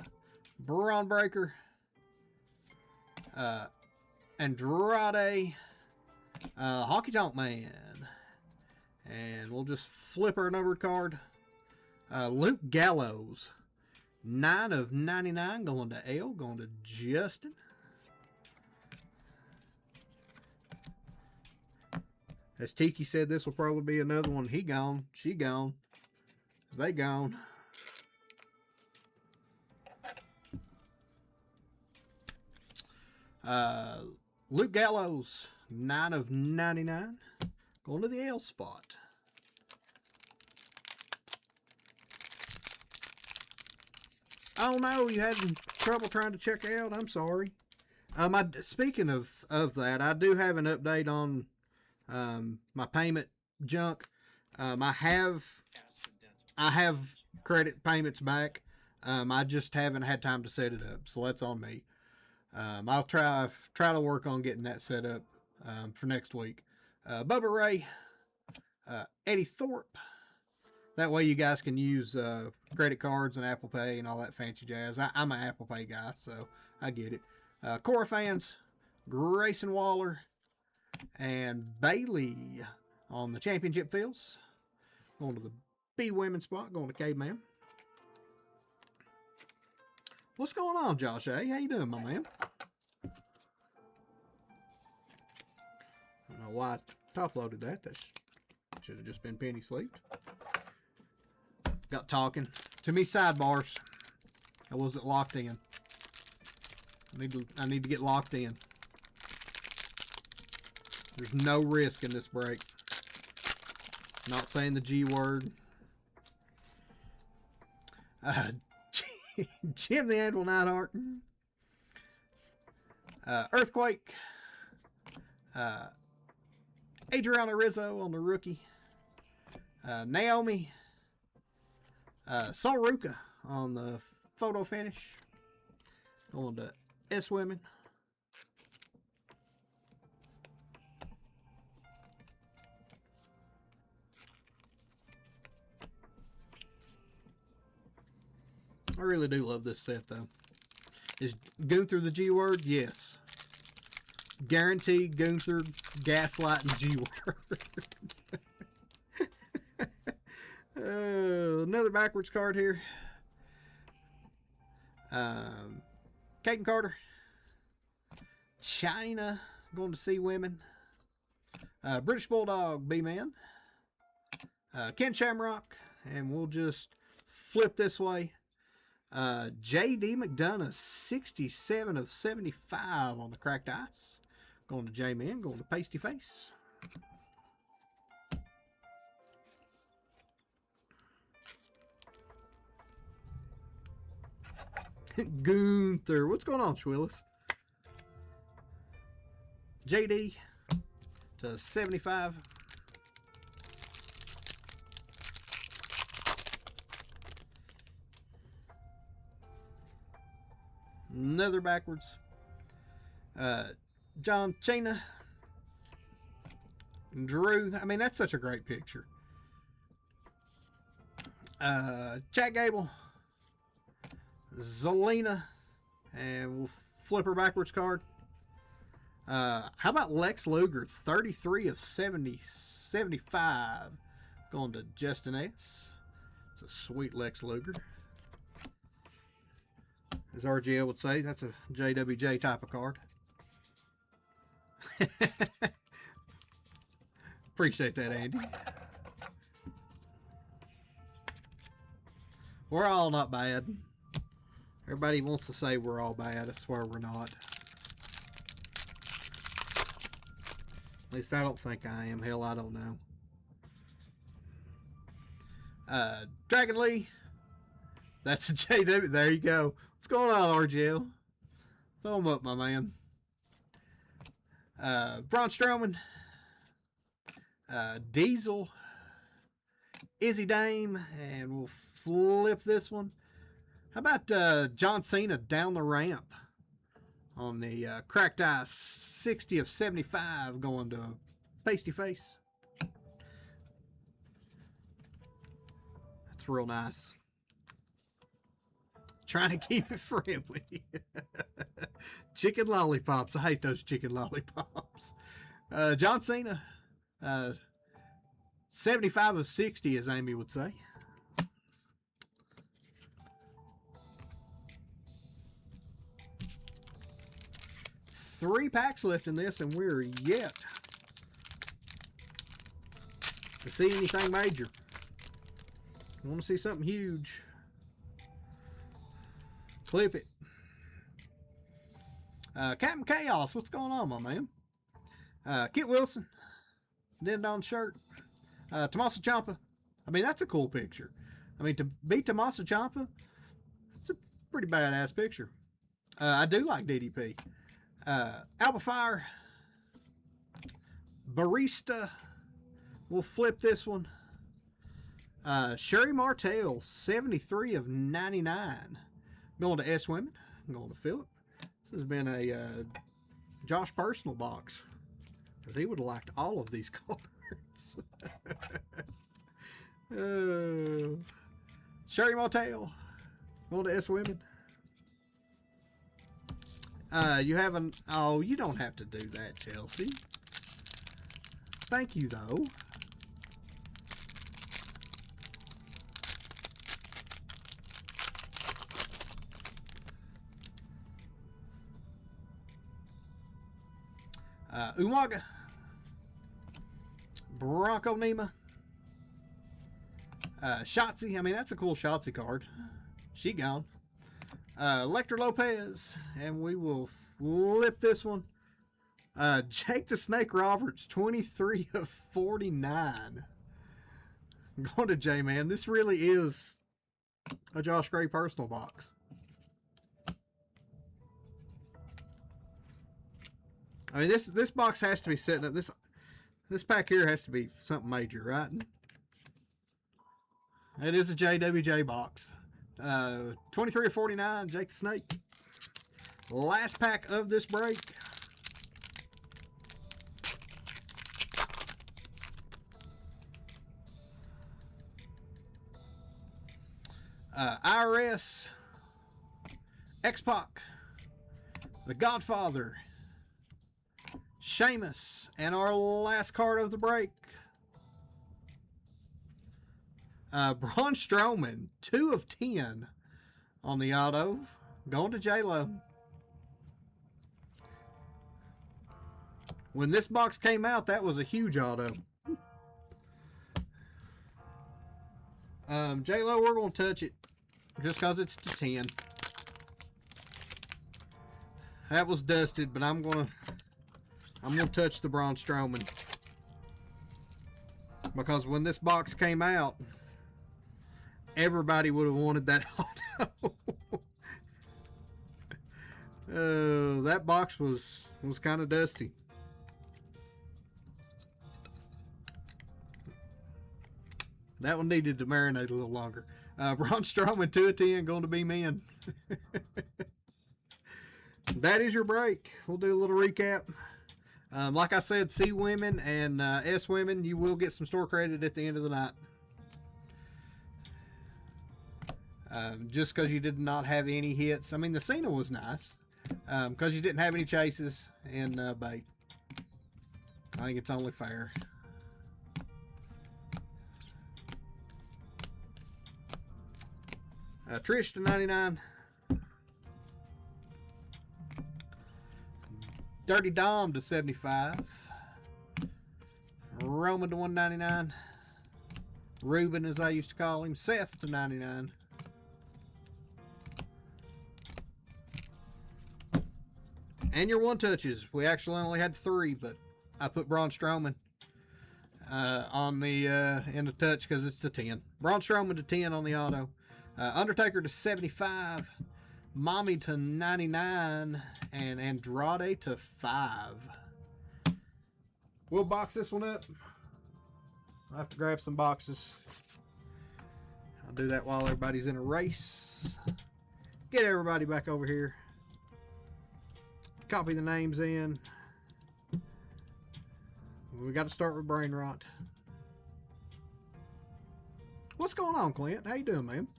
Braun Breaker, Andrade, Honky Tonk Man, and we'll just flip our numbered card. Luke Gallows, 9 of 99, going to L, going to Justin. As Tiki said, this will probably be another one. He gone, she gone, they gone. Luke Gallows, 9 of 99, going to the L spot. Oh no, you had trouble trying to check out. I'm sorry. Speaking of that, I do have an update on my payment junk. I have credit payments back. I just haven't had time to set it up, so that's on me. I'll try to work on getting that set up for next week. Bubba Ray, Eddie Thorpe. That way you guys can use credit cards and Apple Pay and all that fancy jazz. I'm an Apple Pay guy, so I get it. Cora fans, Grayson Waller, and Bailey on the championship fields. Going to the B women's spot, going to Caveman. What's going on, Josh A? How you doing, my man? I don't know why I top-loaded that. That should have just been penny sleeved. Got talking. Too many sidebars. I wasn't locked in. I need to get locked in. There's no risk in this break. Not saying the G word. Jim the Anvil Neidhart. Earthquake. Adriana Rizzo on the rookie. Naomi. Sol Ruka on the photo finish. Going to S Women. I really do love this set, though. Is Gunther the G word? Yes. Guaranteed Gunther gaslighting G word. Another backwards card here. Kate and Carter. China going to see women. British Bulldog B-Man. Ken Shamrock. And we'll just flip this way. J.D. McDonough, 67 of 75 on the cracked ice. Going to J-Man, going to Pasty Face. Gunther. What's going on, Schwillis? JD to 75. Another backwards. John Cena. Drew. I mean, that's such a great picture. Chad Gable. Zelina. And we'll flip her backwards card. How about Lex Luger? 33 of 75. Going to Justin S. It's a sweet Lex Luger. As RGL would say, that's a JWJ type of card. Appreciate that, Andy. We're all not bad. Everybody wants to say we're all bad. I swear we're not. At least I don't think I am. Hell, I don't know. Dragon Lee. That's a JW. There you go. What's going on, RGL? Throw him up, my man. Braun Strowman. Diesel. Izzy Dame. And we'll flip this one. How about John Cena down the ramp on the cracked ice? 60 of 75 going to Pasty Face. That's real nice. Trying to keep it friendly. Chicken lollipops. I hate those chicken lollipops. John Cena. 75 of 60, as Amy would say. Three packs left in this, and we're yet to see anything major. I want to see something huge. Clip it. Captain Chaos, what's going on, my man? Kit Wilson, Den on shirt. Tommaso Ciampa. I mean, that's a cool picture. I mean, to beat Tommaso Ciampa, it's a pretty badass picture. I do like DDP. Alba Fire. Barista. We'll flip this one. Sherry Martel, 73 of 99. Going to S Women. Going to Phillip. This has been a Josh Personal box. Because he would have liked all of these cards. Sherry Martel. Going to S Women. You haven't... Oh, you don't have to do that, Chelsea. Thank you, though. Umaga. Bronco Nima. Shotzi. I mean, that's a cool Shotzi card. She gone. Lecter Lopez. And we will flip this one. Jake the Snake Roberts. 23 of 49. Going to J-Man. This really is a Josh Gray personal box. I mean, this box has to be setting up. This pack here has to be something major, right? It is a JWJ box. 23 of 49, Jake the Snake. Last pack of this break. IRS. X-Pac, The Godfather, Sheamus, and our last card of the break, Braun Strowman, 2 of 10 on the auto, going to J-Lo. When this box came out, that was a huge auto. J-Lo, we're going to touch it just because it's to 10. That was dusted, but I'm gonna touch the Braun Strowman, because when this box came out, everybody would have wanted that auto. That box was kind of dusty. That one needed to marinate a little longer. Braun Strowman, 2 of 10, going to be men. That is your break. We'll do a little recap. Like I said, C women and S women, you will get some store credit at the end of the night. Just because you did not have any hits. I mean, the Cena was nice. Because you didn't have any chases and bait. I think it's only fair. Trish to 99. Dirty Dom to 75. Roman to 199. Ruben, as I used to call him. Seth to 99. And your one touches. We actually only had 3, but I put Braun Strowman on the in the touch because it's to 10. Braun Strowman to 10 on the auto. Undertaker to 75. Mommy to 99. And Andrade to 5. We'll box this one up. I have to grab some boxes. I'll do that while everybody's in a race. Get everybody back over here. Copy the names in. We got to start with brain rot. What's going on, Clint? How you doing, man?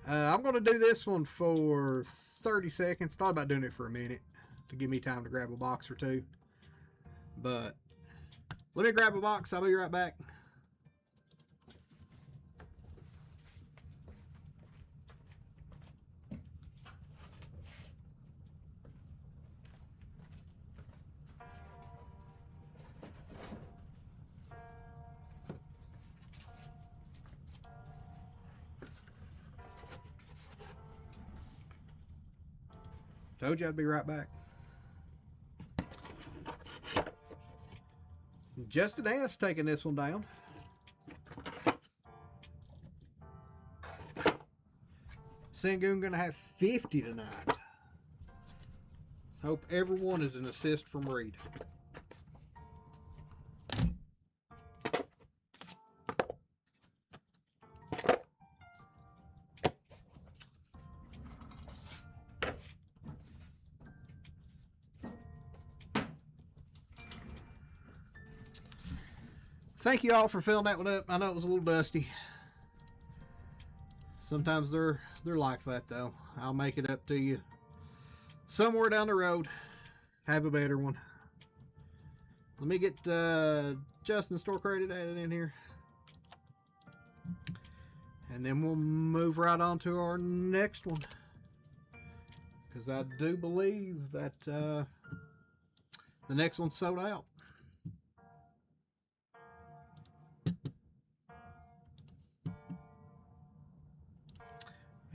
I'm going to do this one for 30 seconds. Thought about doing it for a minute to give me time to grab a box or two. But let me grab a box. I'll be right back. Told you I'd be right back. Justin S. taking this one down. Sengun gonna have 50 tonight. Hope everyone is an assist from Reed. Thank you all for filling that one up. I know it was a little dusty. Sometimes they're like that though. I'll make it up to you somewhere down the road. Have a better one. Let me get Justin's store credit added in here. And then we'll move right on to our next one. Because I do believe that the next one's sold out.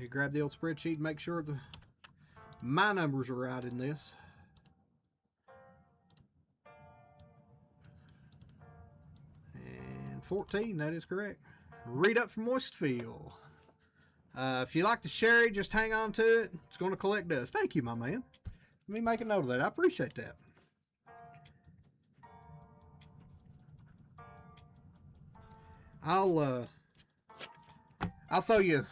You grab the old spreadsheet and make sure my numbers are right in this. And 14, that is correct. Read up from Moistfield. If you like the sherry, just hang on to it. It's going to collect dust. Thank you, my man. Let me make a note of that. I appreciate that. I'll throw you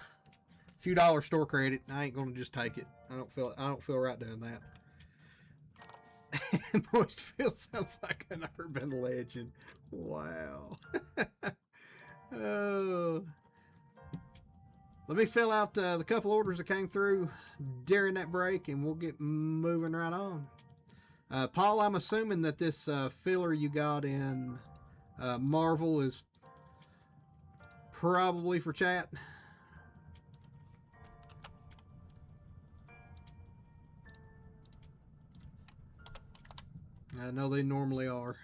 few dollar store credit. I ain't gonna just take it. I don't feel right doing that. Moistfield sounds like an urban legend. Wow. Oh. Let me fill out the couple orders that came through during that break, and we'll get moving right on. Paul, I'm assuming that this filler you got in Marvel is probably for chat. I know they normally are.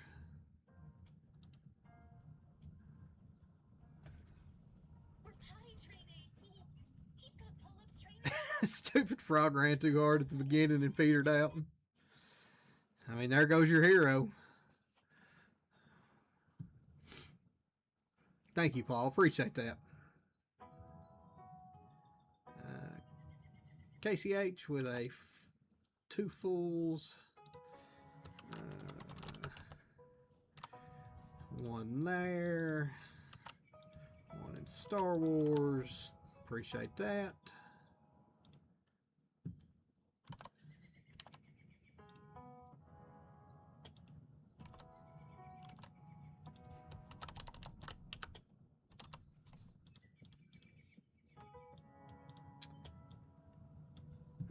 We're potty training. He's got pull-ups training. Stupid frog ran too hard at the beginning and petered out. I mean, there goes your hero. Thank you, Paul. Appreciate that. KCH with a 2 fulls. One there. One in Star Wars. Appreciate that.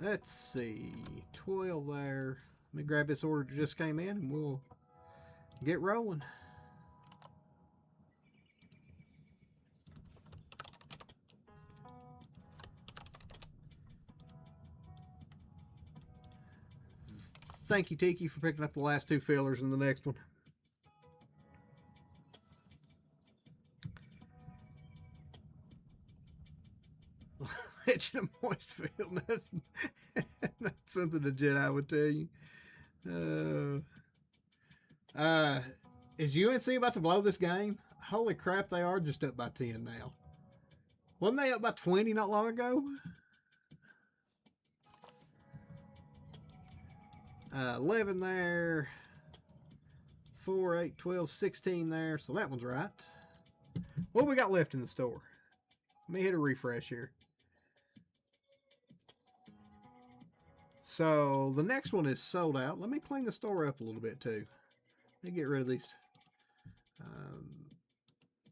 Let's see. 12 there. Let me grab this order that just came in and we'll get rolling. Thank you, Tiki, for picking up the last 2 fillers in the next one. Legend of Moistfield. That's something a Jedi would tell you. Is UNC about to blow this game? Holy crap, they are just up by 10 now. Wasn't they up by 20 not long ago? 11 there. 4, 8, 12, 16 there. So that one's right. What we got left in the store? Let me hit a refresh here. So the next one is sold out. Let me clean the store up a little bit too. Let me get rid of these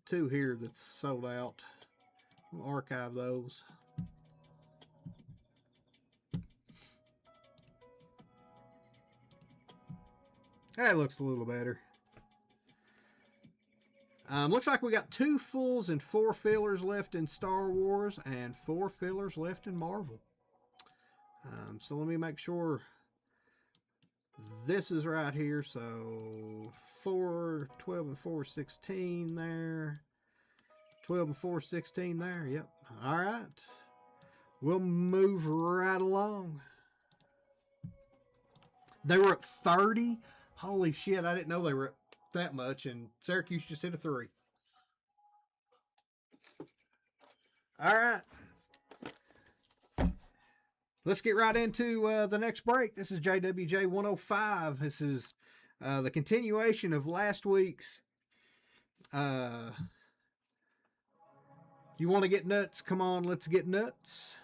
2 here that's sold out. We'll archive those. That looks a little better. Looks like we got 2 fulls and 4 fillers left in Star Wars and 4 fillers left in Marvel. So let me make sure this is right here. So 4, 12 and 4, 16 there. 12 and 4, 16 there. Yep. All right. We'll move right along. They were at 30. Holy shit, I didn't know they were at that much, and Syracuse just hit a 3. All right. Let's get right into the next break. This is JWJ 105. This is the continuation of last week's. You want to get nuts? Come on, let's get nuts.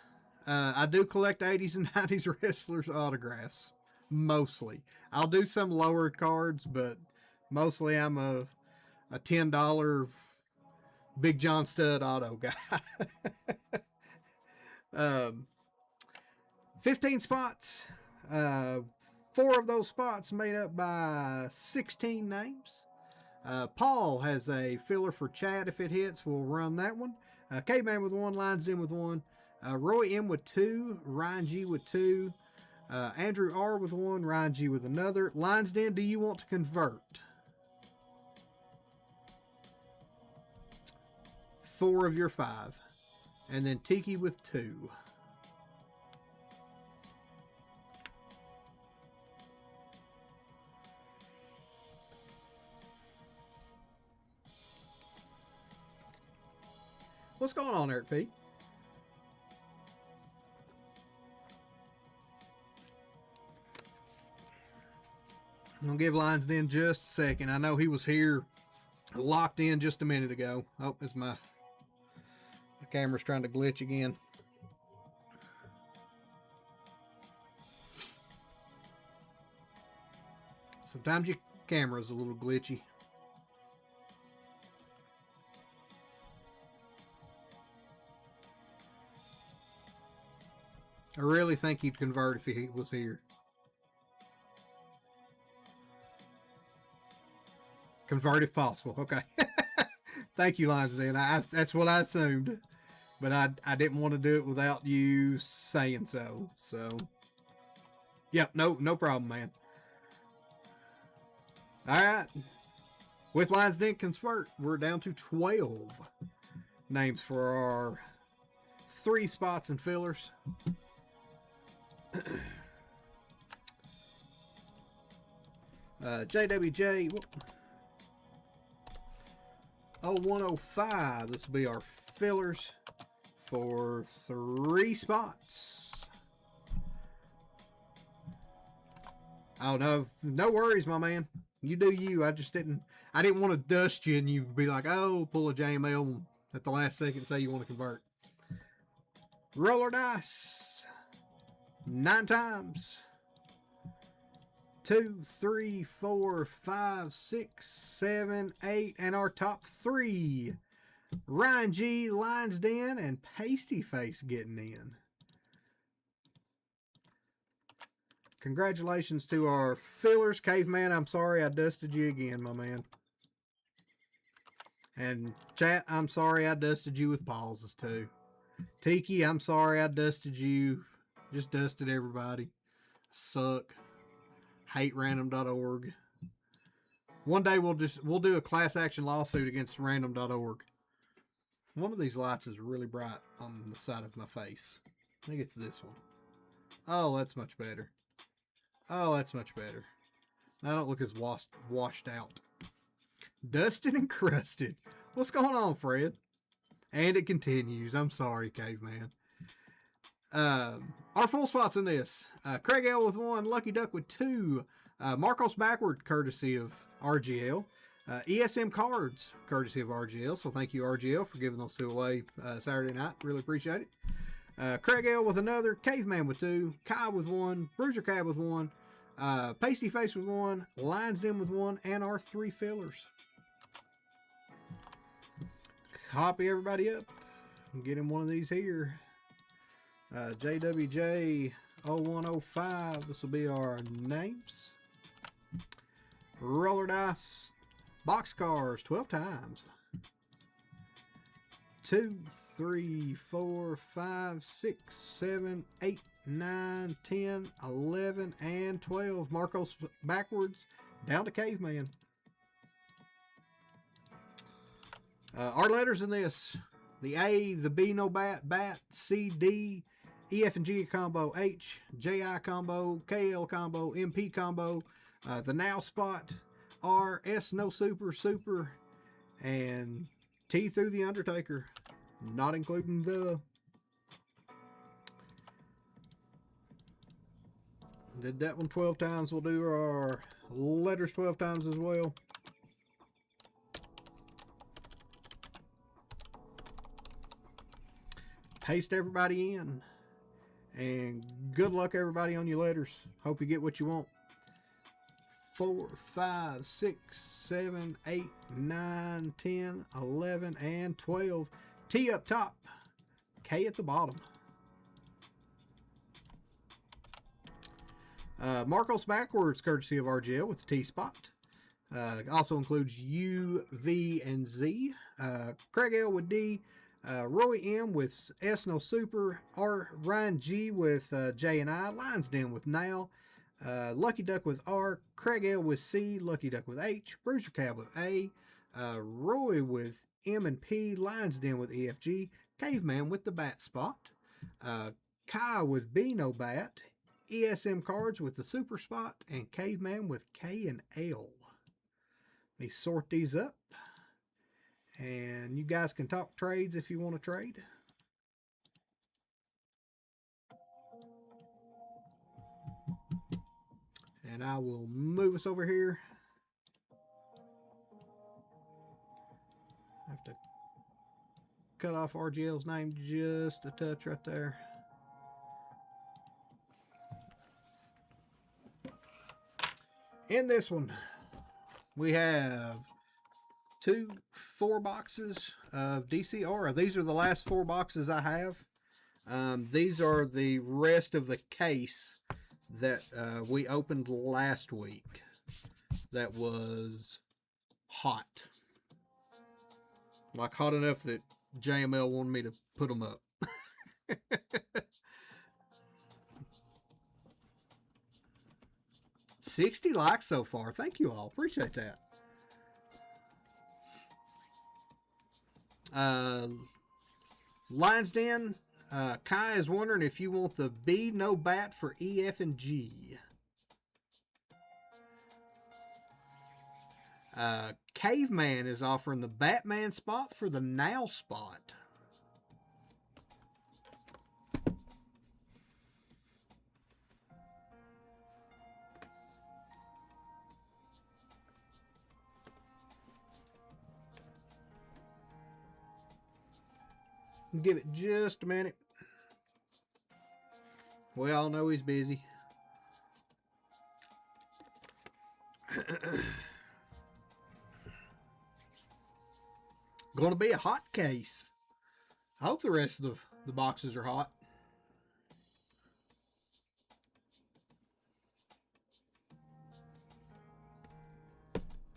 I do collect 80s and 90s wrestlers autographs. Mostly. I'll do some lower cards, but mostly I'm a $10 Big John Stud auto guy. 15 spots. 4 of those spots made up by 16 names. Paul has a filler for Chad. If it hits, we'll run that one. K-Man with 1, Lines in with 1. Roy M with 2, Ryan G with 2. Andrew R with 1, Ryan G with another. Lines in, do you want to convert? 4 of your 5. And then Tiki with 2. What's going on, Eric P? I'm going to give Lines in just a second. I know he was here locked in just a minute ago. Oh, it's my camera's trying to glitch again. Sometimes your camera's a little glitchy. I really think he'd convert if he was here. Convert if possible. Okay. Thank you, Lionsden. That's what I assumed. But I didn't want to do it without you saying so. So, yep, no problem, man. All right. With Lionsden convert, we're down to 12 names for our 3 spots and fillers. JWJ 0105. This will be our fillers for 3 spots. Oh, no worries, my man. You do you. I didn't want to dust you and you be like, oh, pull a JML at the last second and say you want to convert. Roller dice. 9 times. 2, 3, 4, 5, 6, 7, 8, and our top 3. Ryan G, Lionsden, and Pasty Face getting in. Congratulations to our fillers. Caveman, I'm sorry I dusted you again, my man. And chat, I'm sorry I dusted you with pauses too. Tiki, I'm sorry I dusted you. Just dusted everybody. Suck. Hate random.org. One day we'll do a class action lawsuit against random.org. One of these lights is really bright on the side of my face. I think it's this one. Oh, that's much better. Oh, that's much better. I don't look as washed out. Dusted and crusted. What's going on, Fred? And it continues. I'm sorry, Caveman. Our full spots in this. Craig L with 1, Lucky Duck with 2, Marcos Backward, courtesy of RGL, ESM Cards, courtesy of RGL, so thank you, RGL, for giving those 2 away Saturday night. Really appreciate it. Craig L with another, Caveman with 2, Kai with 1, Bruiser Cab with 1, Pasty Face with 1, Lionsden with 1, and our 3 fillers. Copy everybody up and get him one of these here. JWJ 0105. This will be our names. Roller dice. Boxcars 12 times. 2, 3, 4, 5, 6, 7, 8, 9, 10, 11, and 12. Marcos backwards down to Caveman. Our letters in this: the A, the B, no bat, bat, C, D, E, F, and G combo, H, J, I combo, K, L combo, M, P combo, the now spot, R, S, no super, super, and T through the Undertaker, not including the. Did that one 12 times. We'll do our letters 12 times as well. Paste everybody in. And good luck, everybody, on your letters. Hope you get what you want. 4, 5, 6, 7, 8, 9, 10, 11, and 12. T up top. K at the bottom. Marcos backwards, courtesy of RGL with the T spot. Also includes U, V, and Z. Craig L with D. Roy M with S, no super. Ryan G with J and I. Lionsden with now. Lucky Duck with R. Craig L with C. Lucky Duck with H. Bruiser Cab with A. Roy with M and P. Lionsden with EFG. Caveman with the bat spot. Kai with B, no bat. ESM Cards with the super spot. And Caveman with K and L. Let me sort these up. And you guys can talk trades if you want to trade. And I will move us over here. I have to cut off RGL's name just a touch right there. In this one, we have 4 boxes of DC Aura. These are the last 4 boxes I have. These are the rest of the case that we opened last week. That was hot. Like hot enough that JML wanted me to put them up. 60 likes so far. Thank you all. Appreciate that. Lions Den. Kai is wondering if you want the B no bat for E, F, and G. Caveman is offering the Batman spot for the Now spot. Give it just a minute. We all know he's busy. Going to be a hot case. I hope the rest of the boxes are hot.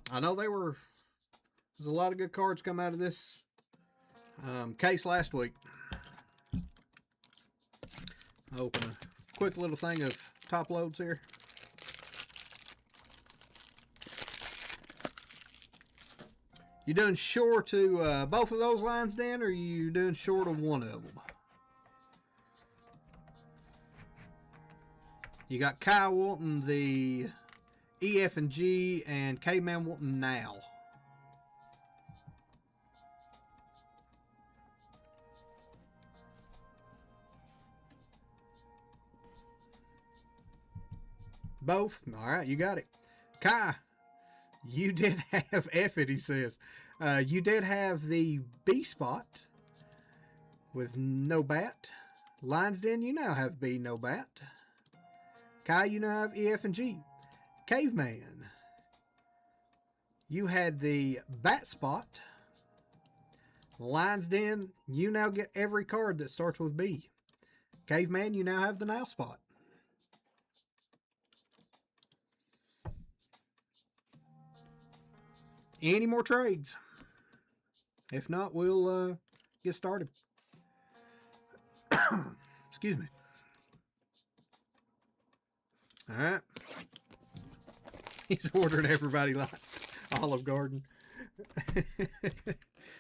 I know there's a lot of good cards come out of this case last week. I'll open a quick little thing of top loads here. You doing sure to both of those lines, Dan, or are you doing short of one of them? You got Kyle wanting the E, F, and G, and K-Man wanting Now. Both? All right, you got it. Kai, you did have F it, he says. You did have the B spot with no bat. Lions Den, you now have B, no bat. Kai, you now have E, F, and G. Caveman, you had the bat spot. Lions Den, you now get every card that starts with B. Caveman, you now have the Now spot. Any more trades? If not, we'll get started. Excuse me. All right. He's ordering everybody like Olive Garden.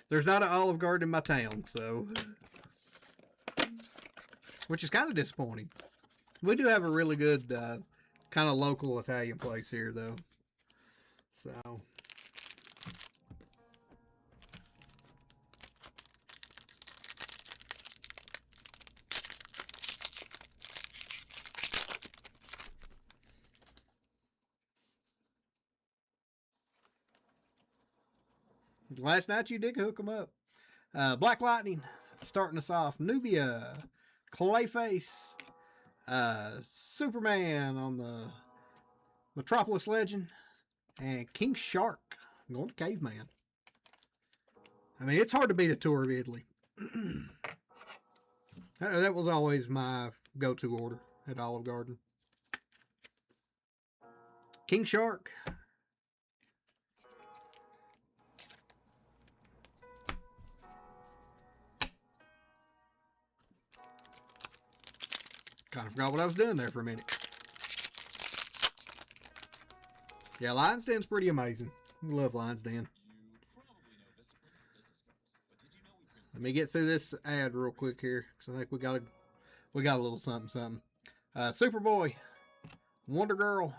There's not an Olive Garden in my town, so. Which is kind of disappointing. We do have a really good kind of local Italian place here, though. So. Last night you did hook them up. Black Lightning starting us off. Nubia, Clayface, Superman on the Metropolis Legend, and King Shark going to Caveman. I mean, it's hard to beat a tour of Italy. That was always my go-to order at Olive Garden. King Shark. Kind of forgot what I was doing there for a minute. Yeah, Lions Den's pretty amazing. We love Lions Den. Let me get through this ad real quick here, because I think we got a little something. Superboy, Wonder Girl,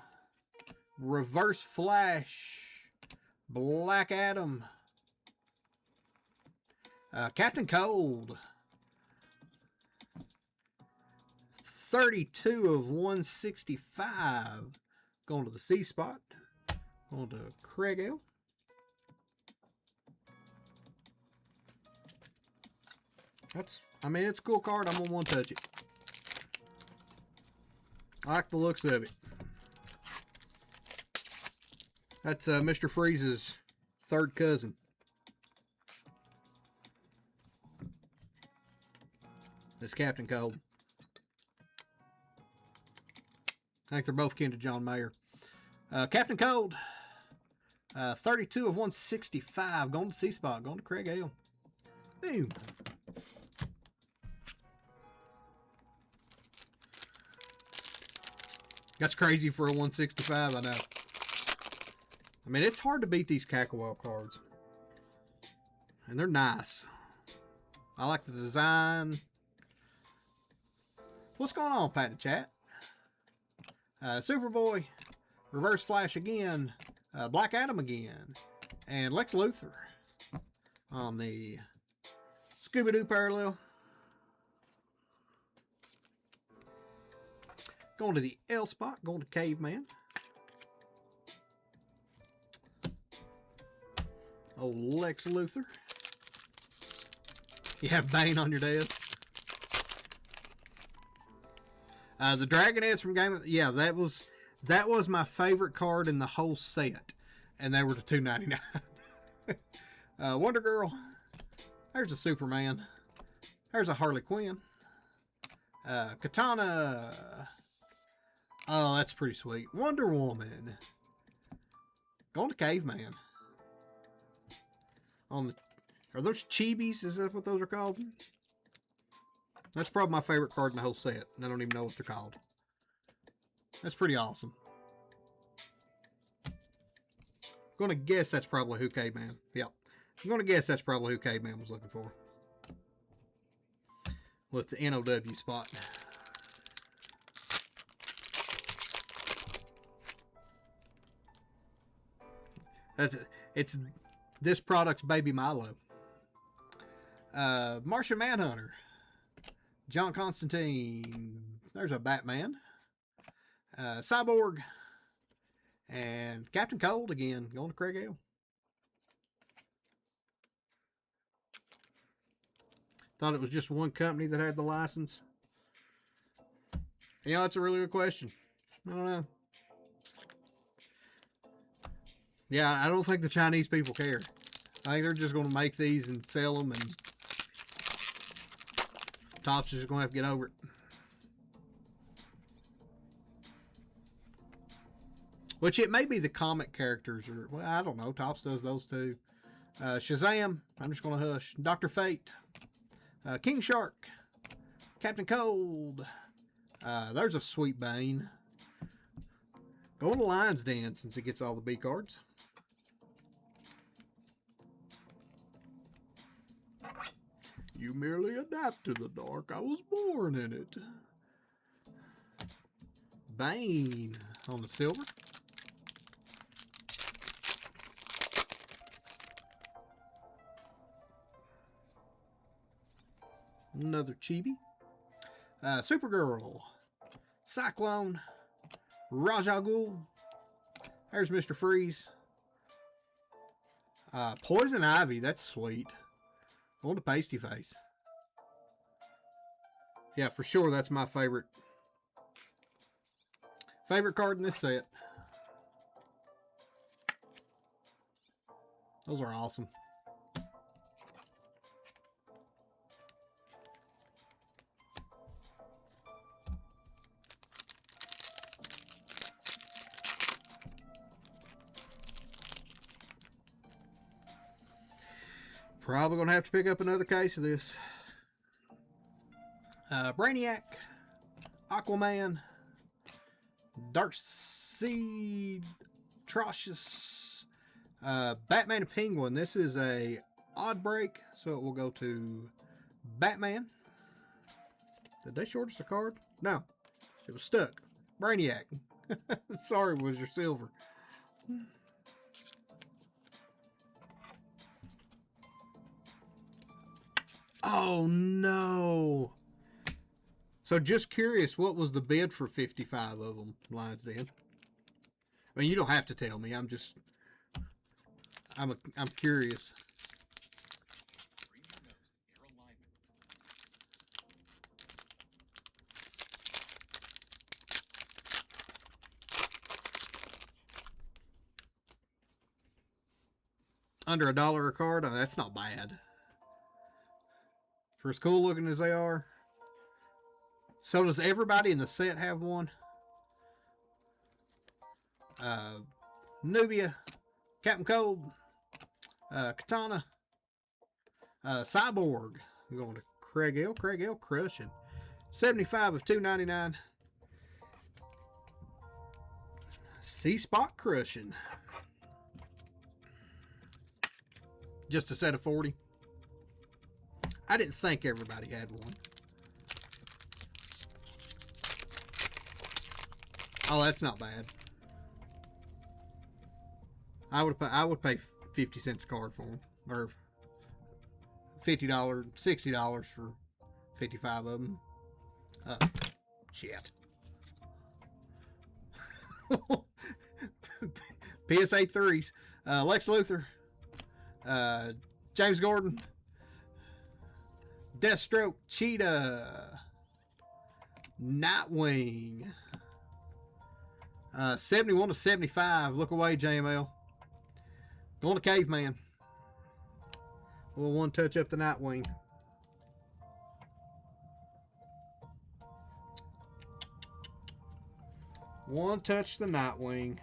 Reverse Flash, Black Adam, Captain Cold. 32 of 165. Going to the C spot. Going to Craig L. It's a cool card. I'm going to want to touch it. I like the looks of it. That's Mr. Freeze's third cousin. It's Captain Cold. I think they're both kin to John Mayer. Captain Cold. 32 of 165. Going to C-Spot. Going to Craig Hale. Boom. That's crazy for a 165, I know. I mean, it's hard to beat these Cacawell cards. And they're nice. I like the design. What's going on, Pat in the chat? Superboy. Reverse Flash again. Black Adam again. And Lex Luthor on the Scooby-Doo parallel. Going to the L spot. Going to Caveman. Old Lex Luthor. You have Bane on your desk. The Dragonets from Game of... Yeah, that was my favorite card in the whole set. And they were the $2.99. Wonder Girl. There's a Superman. There's a Harley Quinn. Katana. Oh, that's pretty sweet. Wonder Woman. Going to Caveman. Are those chibis? Is that what those are called? That's probably my favorite card in the whole set. And I don't even know what they're called. That's pretty awesome. I'm going to guess that's probably who Caveman. Yep. I'm going to guess that's probably who Caveman was looking for. With the NOW spot. It's this product's Baby Milo. Martian Manhunter. John Constantine. There's a Batman. Cyborg. And Captain Cold again. Going to Craig Hale. Thought it was just one company that had the license. You know, that's a really good question. I don't know. Yeah, I don't think the Chinese people care. I think they're just going to make these and sell them, and Topps is just going to have to get over it. Which it may be the comic characters, or, well, I don't know. Topps does those too. Shazam. I'm just going to hush. Dr. Fate. King Shark. Captain Cold. There's a sweet Bane. Going to Lion's Den since it gets all the B cards. You merely adapt to the dark. I was born in it. Bane on the silver. Another chibi. Supergirl. Cyclone. Raja Ghul. There's Mr. Freeze. Poison Ivy. That's sweet. Going to Pasty Face. Yeah, for sure that's my favorite card in this set. Those are awesome. Probably going to have to pick up another case of this. Brainiac. Aquaman. Darkseid. Atrocious. Batman and Penguin. This is a odd break, so it will go to Batman. Did they short us a card? No. It was stuck. Brainiac. Sorry, was your silver. Oh, no. So just curious, what was the bid for 55 of them, Lions Den? I mean, you don't have to tell me. I'm curious. Under $1 a card? Oh, that's not bad. For as cool looking as they are, So does everybody in the set have one? Nubia, Captain Cold, Katana, Cyborg. I'm going to Craig L. Craig L. crushing. 75 of 299. C-Spot crushing. Just a set of 40. I didn't think everybody had one. Oh, that's not bad. I would pay 50 cents a card for them, or $50, $60 for 55 of them. Shit. PSA 3s. Lex Luthor. James Gordon. Deathstroke. Cheetah. Nightwing. 71 to 75. Look away, JML. Going to Caveman. We'll one touch up the Nightwing. One touch the Nightwing.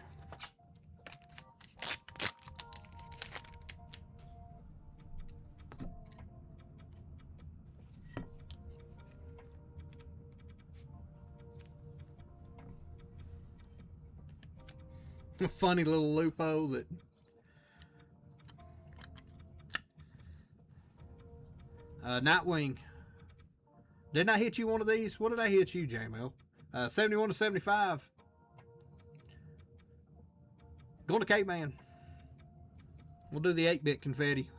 A funny little Lupo that Nightwing. Didn't I hit you one of these? What did I hit you, JML? 71 to 75. Going to Caveman. We'll do the 8-bit confetti.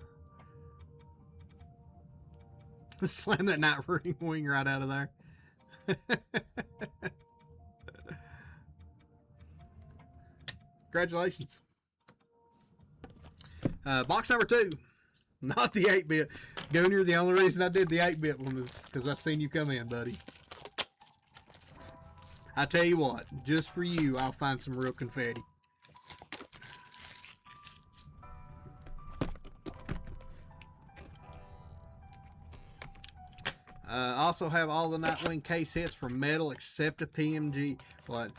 Slam that Nightwing right out of there. Congratulations. Box number 2. Not the 8-bit. Gooner, the only reason I did the 8-bit one was because I seen you come in, buddy. I tell you what, just for you, I'll find some real confetti. Also have all the Nightwing case hits from metal except a PMG. Well, it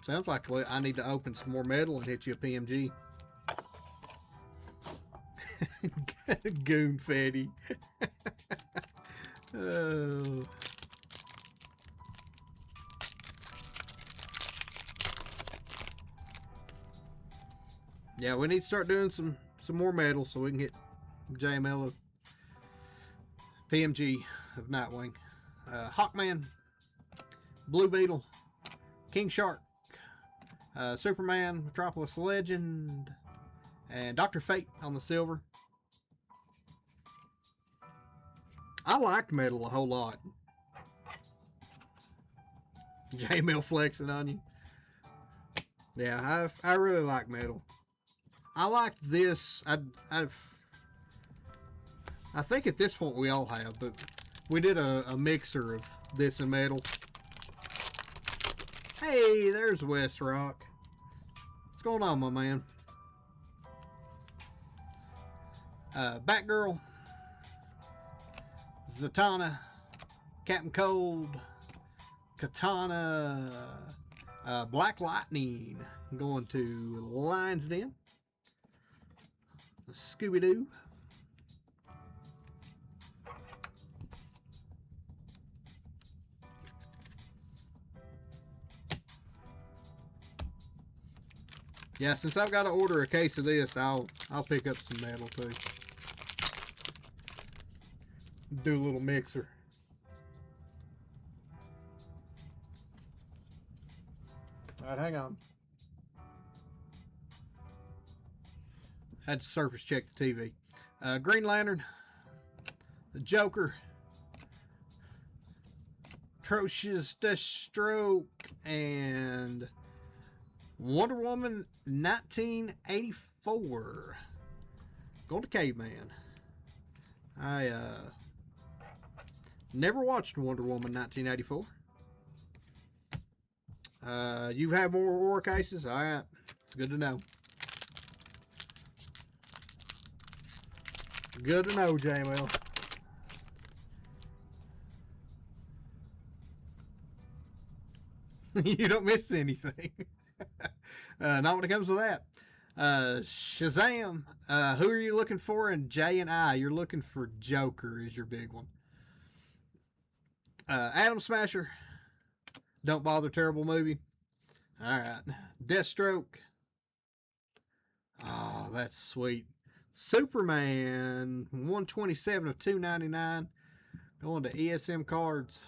sounds like I need to open some more metal and hit you a PMG. Goonfetti. Oh. Yeah, we need to start doing some more metal so we can get JML a PMG of Nightwing. Hawkman, Blue Beetle, King Shark, Superman, Metropolis Legend, and Dr. Fate on the silver. I liked metal a whole lot. JML flexing on you. Yeah, I really like metal. I like this. I think at this point we all have, but we did a mixer of this and metal. Hey, there's West Rock. What's going on, my man? Batgirl, Zatanna, Captain Cold, Katana, Black Lightning. Going to Lion's Den. Scooby-Doo. Yeah, since I've got to order a case of this, I'll pick up some metal too. Do a little mixer. All right, hang on. Had to surface check the TV. Green Lantern, the Joker, Atrocious Deathstroke, and Wonder Woman 1984. Going to Caveman. I never watched Wonder Woman 1984. You've had more war cases? Alright. It's good to know. Good to know, JML. You don't miss anything. Not when it comes to that. Shazam. Who are you looking for in J and I? You're looking for Joker is your big one. Atom Smasher. Don't bother. Terrible movie. All right. Deathstroke. Oh, that's sweet. Superman. 127 of 299. Going to ESM cards.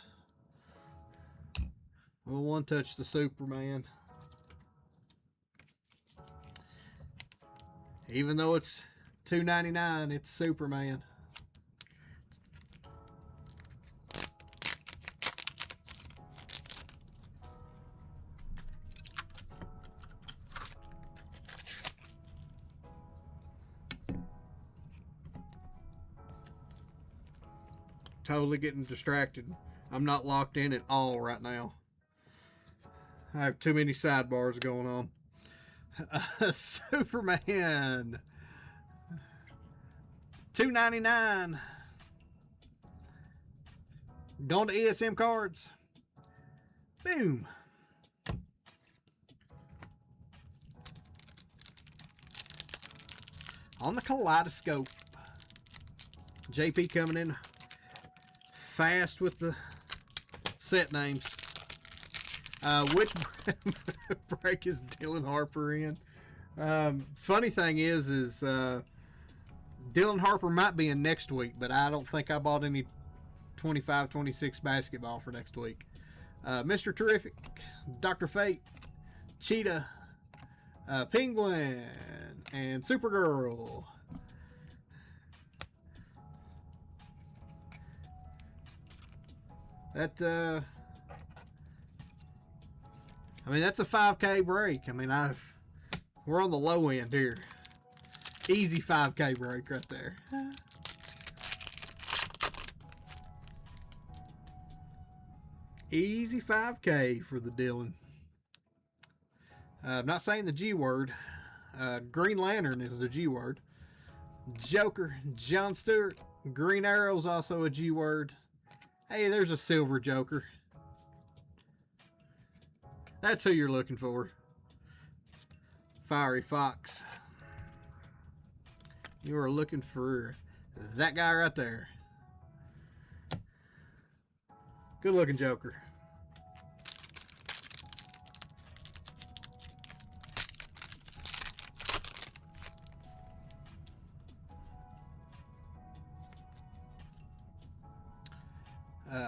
We'll one touch the Superman. Even though it's $2.99, it's Superman. Totally getting distracted. I'm not locked in at all right now. I have too many sidebars going on. Superman. $2.99. Going to ESM cards. Boom. On the kaleidoscope. JP coming in fast with the set names. Which break is Dylan Harper in? Funny thing is Dylan Harper might be in next week, but I don't think I bought any 25-26 basketball for next week. Mr. Terrific, Dr. Fate, Cheetah, Penguin, and Supergirl. That I mean, that's a 5K break. I mean, we're on the low end here. Easy 5K break right there. Easy 5K for the Dylan. I'm not saying the G word. Green Lantern is the G word. Joker, John Stewart. Green Arrow's also a G word. Hey, there's a silver Joker. That's who you're looking for. Fiery Fox. You are looking for that guy right there. Good looking Joker.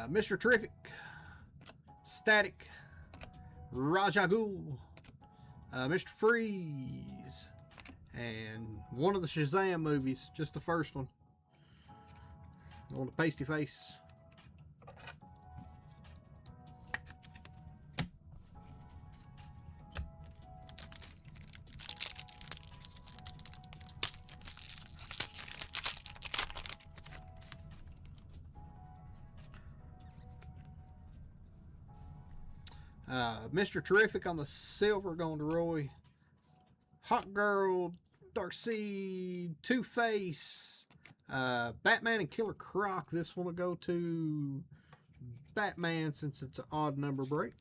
Mr. Terrific. Static. Raja Ghul. Mr. Freeze. And one of the Shazam movies. Just the first one. On the pasty face. Mr. Terrific on the silver going to Roy. Hawk Girl, Darkseid, Two-Face, Batman and Killer Croc. This one will go to Batman since it's an odd number break.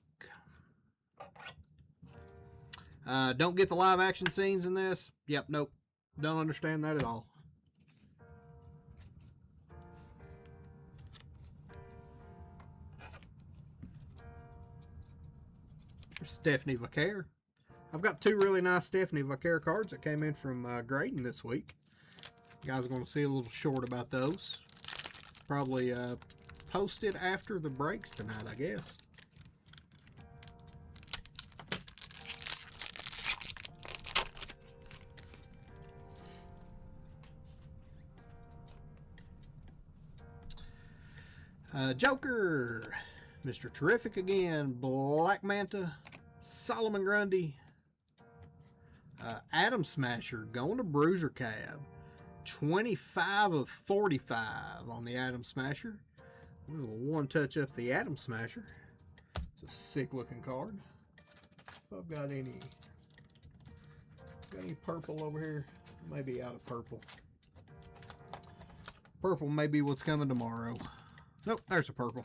Don't get the live action scenes in this. Yep, nope. Don't understand that at all. Stephanie Vaquer. I've got two really nice Stephanie Vaquer cards that came in from Graydon this week. You guys are going to see a little short about those. Probably posted after the breaks tonight, I guess. Joker. Mr. Terrific again. Black Manta. Solomon Grundy. Atom Smasher going to Bruiser Cab. 25 of 45 on the Atom Smasher. We'll one touch up the Atom Smasher. It's a sick looking card. If I've got any purple over here, maybe out of purple. Purple may be what's coming tomorrow. Nope, there's a purple.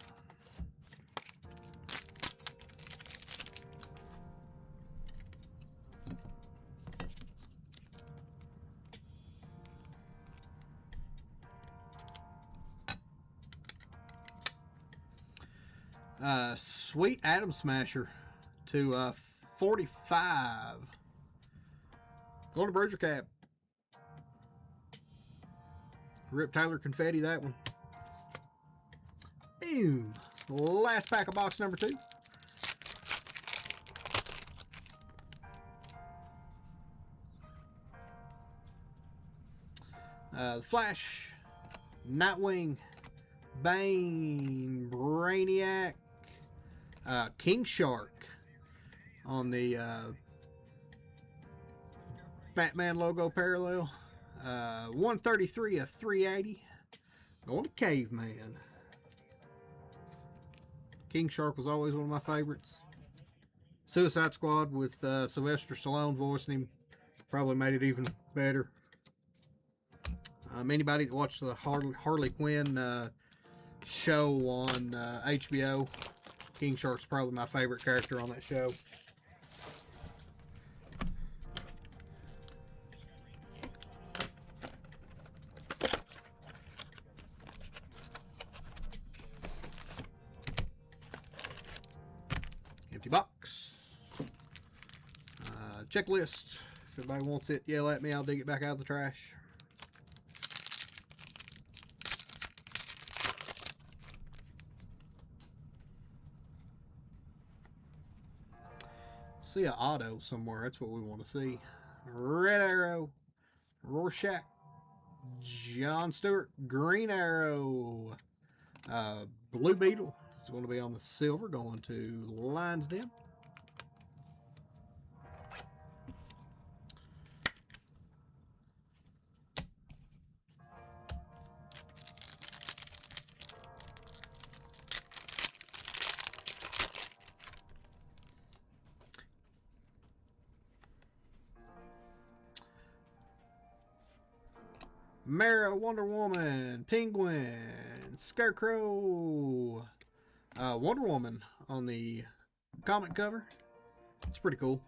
Sweet Atom Smasher to 45. Going to Bridger Cap. Rip Taylor confetti, that one. Boom. Last pack of box number 2. The Flash, Nightwing, Bane, Brainiac, King Shark on the Batman logo parallel. 133 of 380. Going to Caveman. King Shark was always one of my favorites. Suicide Squad with Sylvester Stallone voicing him probably made it even better. Anybody that watched the Harley Quinn show on HBO, King Shark's probably my favorite character on that show. Empty box. Checklist. If anybody wants it, yell at me. I'll dig it back out of the trash. See an auto somewhere. That's what we want to see. Red Arrow, Rorschach, John Stewart, Green Arrow, Blue Beetle is going to be on the silver, going to Lions Den. Mara, Wonder Woman, Penguin, Scarecrow, Wonder Woman on the comic cover. It's pretty cool.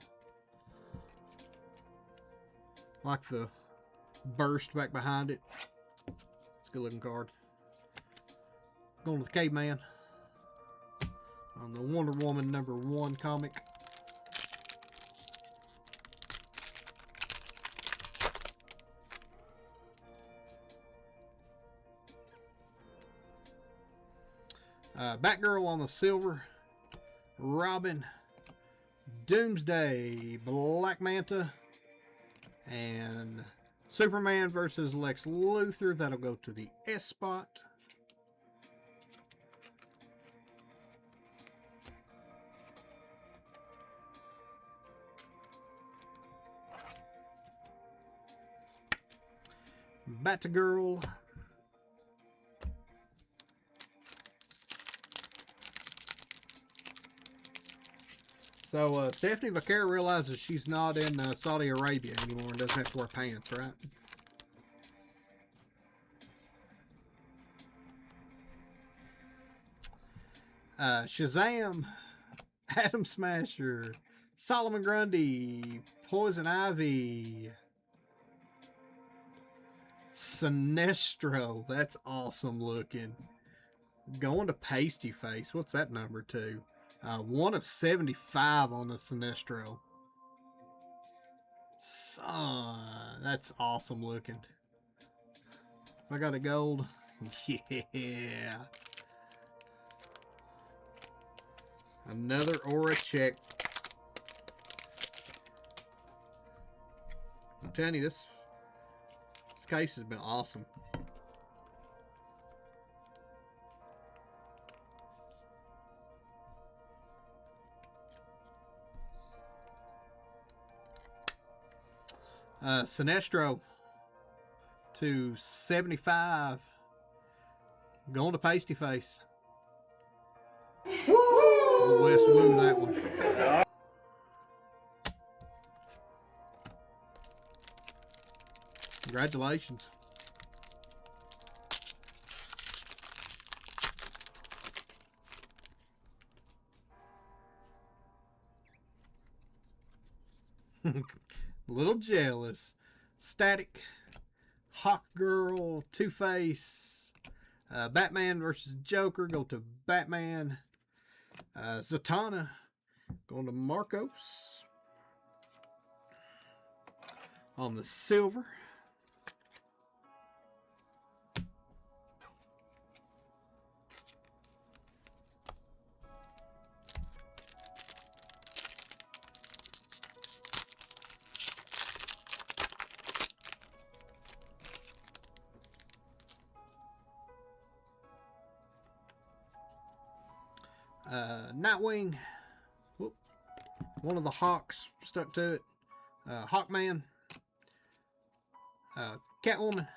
Like the burst back behind it. It's a good looking card. Going to the Caveman on the Wonder Woman #1 comic. Batgirl on the silver, Robin, Doomsday, Black Manta, and Superman versus Lex Luthor. That'll go to the S spot. Batgirl. So, Stephanie Vaquera realizes she's not in Saudi Arabia anymore and doesn't have to wear pants, right? Shazam, Atom Smasher, Solomon Grundy, Poison Ivy, Sinestro. That's awesome looking. Going to Pasty Face. What's that number 2? 1 of 75 on the Sinestro. Son, that's awesome looking. If I got a gold, yeah. Another Aura check. I'm telling you, this case has been awesome. Sinestro to 75. Going to Pasty Face. Woo! West Woo, that one. Congratulations. A little jealous. Static, Hawk Girl, Two-Face, Batman versus Joker. Go to Batman. Zatanna going to Marcos on the silver. Nightwing. Whoop. One of the Hawks stuck to it. Hawkman. Catwoman.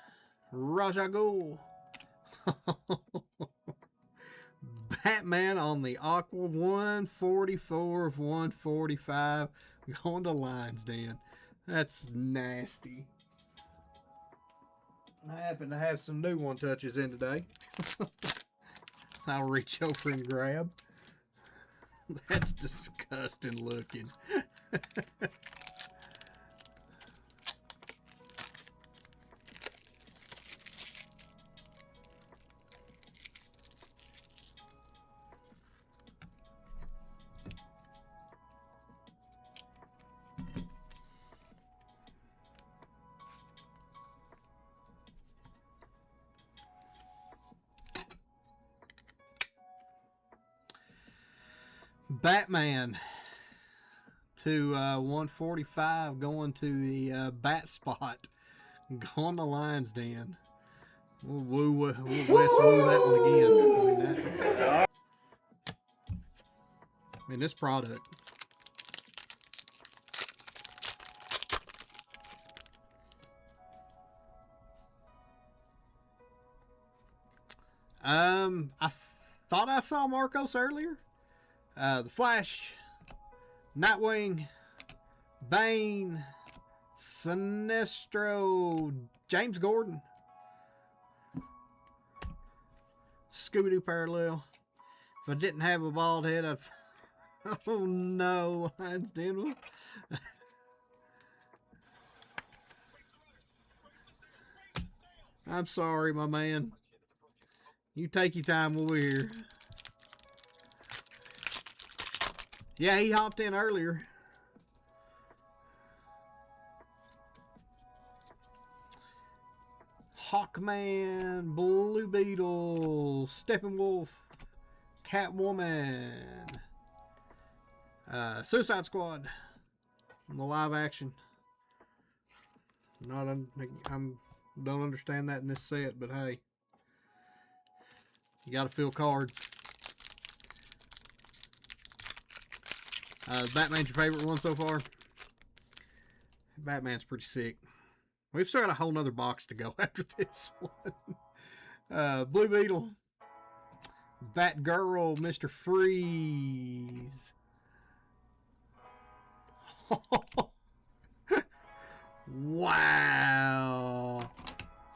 Raja Ghul. Batman on the Aqua 144 of 145. Going to Lions Den. That's nasty. I happen to have some new one touches in today. I'll reach over and grab. That's disgusting looking. Batman to 145 going to the bat spot. Going to Lions Den. We'll West woo that one again. I mean, this product. I thought I saw Marcos earlier. The Flash, Nightwing, Bane, Sinestro, James Gordon, Scooby-Doo parallel. If I didn't have a bald head, I'd... Oh no, Lions Den. I'm sorry, my man. You take your time while we're here. Yeah, he hopped in earlier. Hawkman, Blue Beetle, Steppenwolf, Catwoman, Suicide Squad on the live action. I don't understand that in this set, but hey, you got to fill cards. Batman's your favorite one so far? Batman's pretty sick. We've still got a whole nother box to go after this one. Blue Beetle. Batgirl, Mr. Freeze. Wow.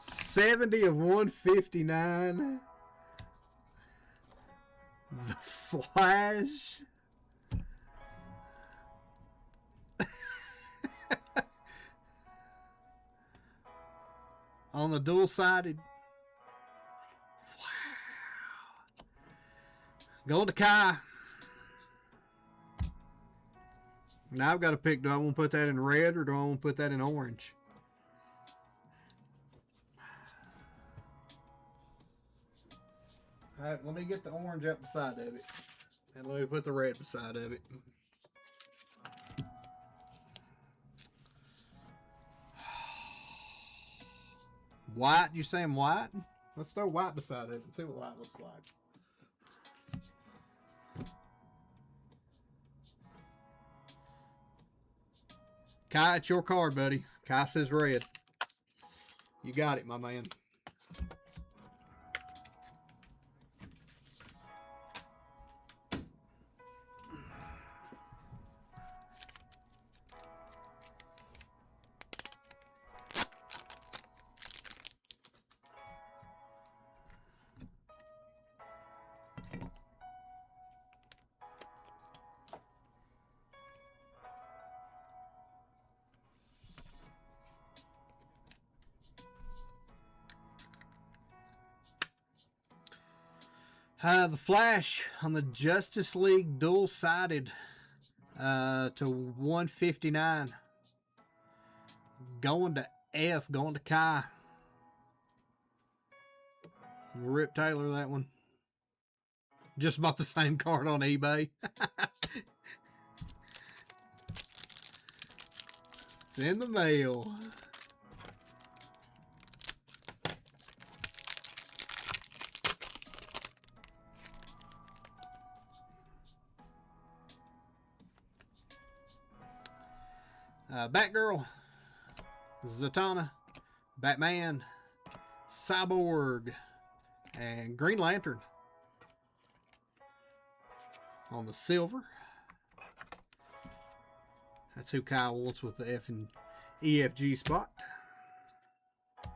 70 of 159. The Flash. On the dual-sided. Wow. Going to Kai. Now I've got to pick, do I want to put that in red or do I want to put that in orange? Alright, let me get the orange up beside of it. And let me put the red beside of it. White? You saying white? Let's throw white beside it and see what white looks like. Kai, it's your card, buddy. Kai says red. You got it, my man. The Flash on the Justice League dual-sided to 159. Going to F, going to Kai. Rip Taylor, that one. Just bought the same card on eBay. It's in the mail. Batgirl, Zatanna, Batman, Cyborg, and Green Lantern on the silver. That's who Kyle wants with the F and EFG spot. I'm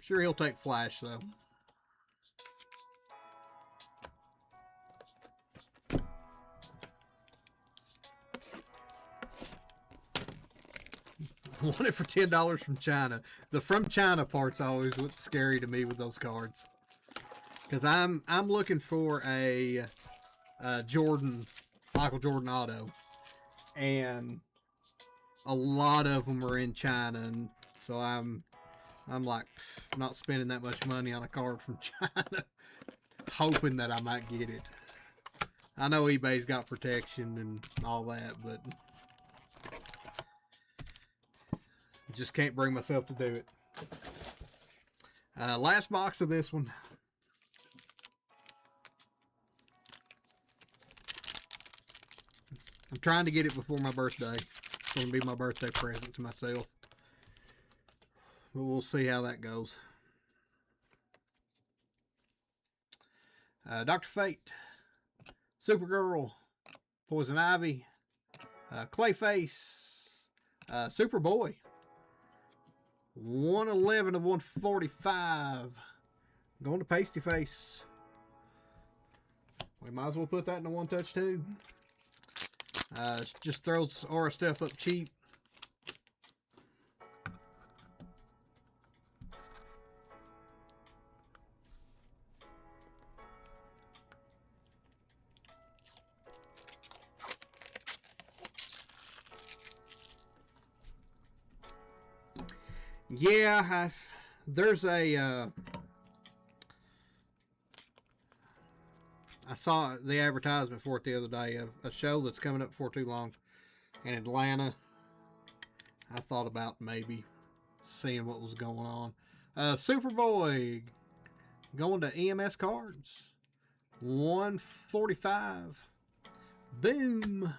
sure he'll take Flash though. Want it for $10 from China. The from China part's always what's scary to me with those cards. Because I'm looking for a Michael Jordan auto, and a lot of them are in China, and so I'm like not spending that much money on a card from China, hoping that I might get it. I know eBay's got protection and all that, but just can't bring myself to do it. Last box of this one. I'm trying to get it before my birthday. It's going to be my birthday present to myself. But we'll see how that goes. Dr. Fate, Supergirl, Poison Ivy, Clayface, Superboy. 111 of 145. Going to Pasty Face. We might as well put that in a one touch too. Just throws aura stuff up cheap. Yeah, there's a I saw the advertisement for it the other day, a show that's coming up before too long in Atlanta. I thought about maybe seeing what was going on. Superboy going to EMS cards. 145. Boom.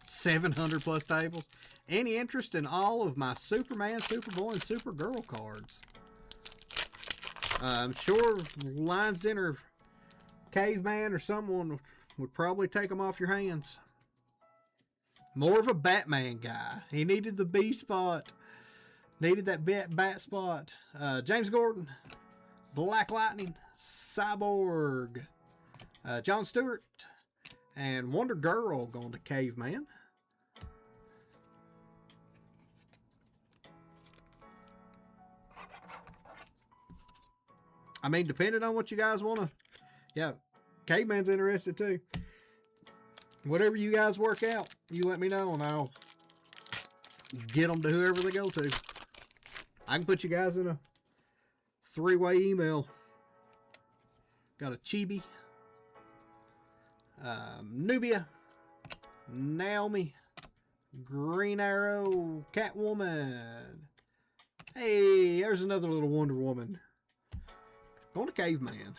$700 plus tables. Any interest in all of my Superman, Superboy, and Supergirl cards? I'm sure Lions Den or Caveman or someone would probably take them off your hands. More of a Batman guy. He needed the B spot. Needed that bat spot. James Gordon, Black Lightning, Cyborg, John Stewart, and Wonder Girl going to Caveman. I mean, depending on what you guys want to... Yeah, Caveman's interested too. Whatever you guys work out, you let me know and I'll get them to whoever they go to. I can put you guys in a three-way email. Got a Chibi, Nubia, Naomi, Green Arrow, Catwoman. Hey, there's another little Wonder Woman. Going to Caveman.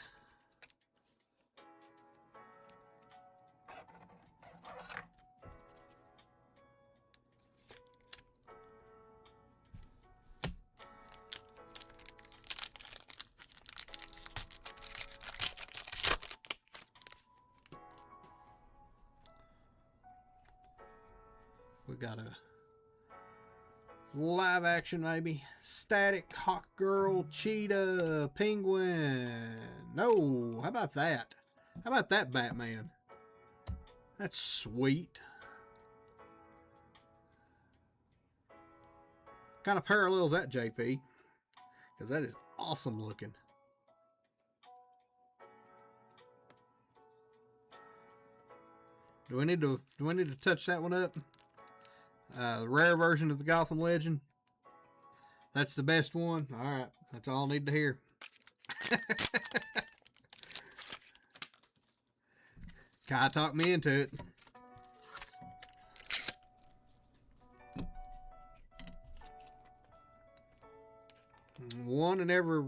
We got a live action maybe. Static, Hawk Girl, Cheetah, Penguin. No, how about that? How about that Batman? That's sweet. kind of parallels that JP, because that is awesome looking. Do we need to touch that one up? The rare version of the Gotham Legend. That's the best one. All right, that's all I need to hear. Kai talked me into it. One in every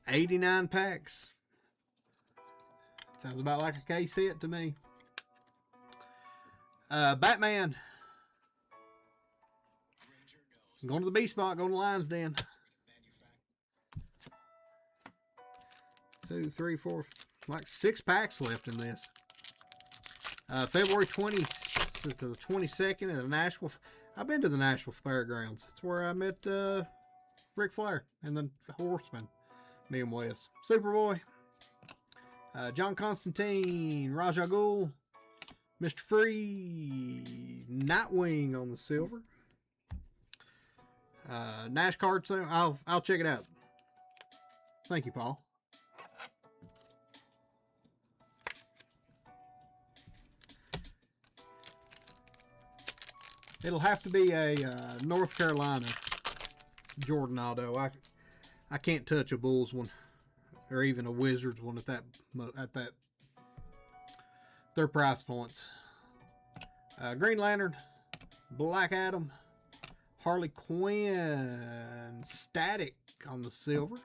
89 packs. Sounds about like a case hit to me. Batman. Going to the B spot, going to Lion's Den. 2, 3, 4, like 6 packs left in this. February 20th to the 22nd at the Nashville. I've been to the Nashville Fairgrounds. It's where I met Ric Flair and the Horseman, me and Wes. Superboy. John Constantine, Raja Ghul, Mr. Free, Nightwing on the silver. Nash card sale. I'll check it out. Thank you, Paul. It'll have to be a North Carolina Jordan Aldo. I can't touch a Bulls one or even a Wizards one at that their price points. Green Lantern, Black Adam, Harley Quinn, Static on the silver,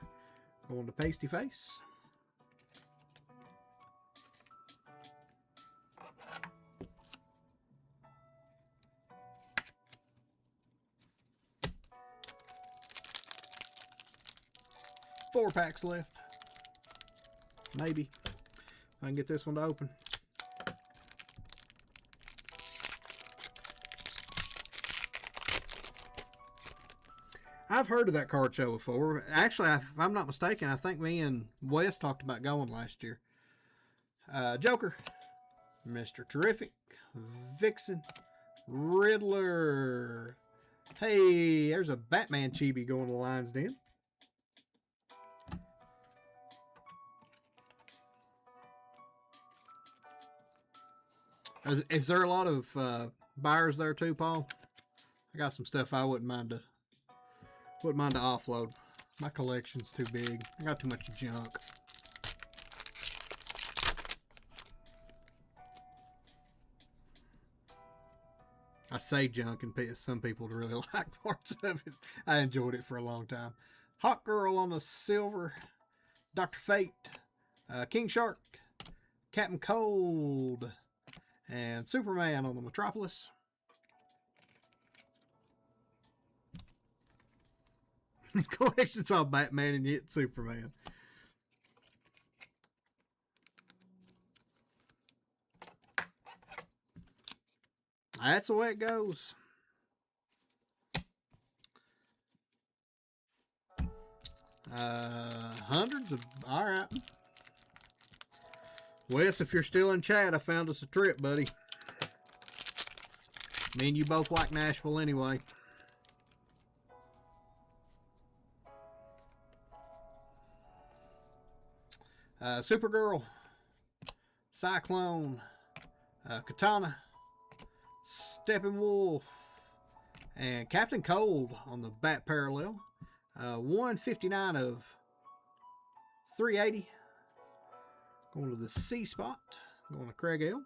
going to Pasty Face. Four packs left. Maybe. If I can get this one to open. I've heard of that card show before. Actually, if I'm not mistaken, I think me and Wes talked about going last year. Joker, Mr. Terrific, Vixen, Riddler. Hey, there's a Batman chibi going to Lion's Den. Is there a lot of buyers there too, Paul? I got some stuff I wouldn't mind to offload. My collection's too big. I got too much junk. I say junk, and some people really like parts of it. I enjoyed it for a long time. Hawk Girl on the silver. Dr. Fate. King Shark. Captain Cold. And Superman on the Metropolis. Collection's all Batman and yet Superman. That's the way it goes. Hundreds of, all right. Wes, if you're still in chat, I found us a trip, buddy. Me and you both like Nashville anyway. Supergirl, Cyclone, Katana, Steppenwolf, and Captain Cold on the Bat Parallel. 159 of 380. Going to the C spot. Going to Craig L.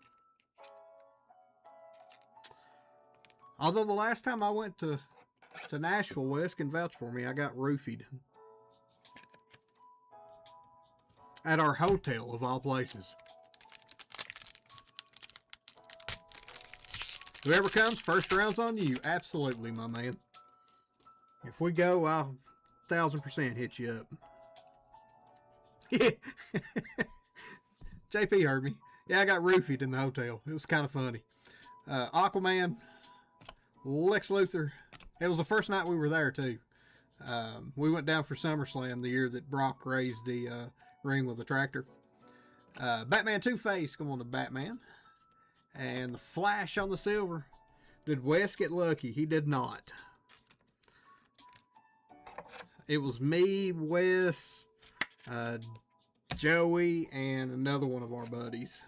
Although the last time I went to Nashville, Wes can vouch for me, I got roofied. At our hotel, of all places. Whoever comes, first round's on you. Absolutely, my man. If we go, I'll 1000% hit you up. Yeah. JP heard me. Yeah, I got roofied in the hotel. It was kind of funny. Aquaman, Lex Luthor. It was the first night we were there, too. We went down for SummerSlam the year that Brock raised the ring with the tractor. Batman Two-Face, come on to Batman. And the Flash on the silver. Did Wes get lucky? He did not. it was me, Wes, Joey, and another one of our buddies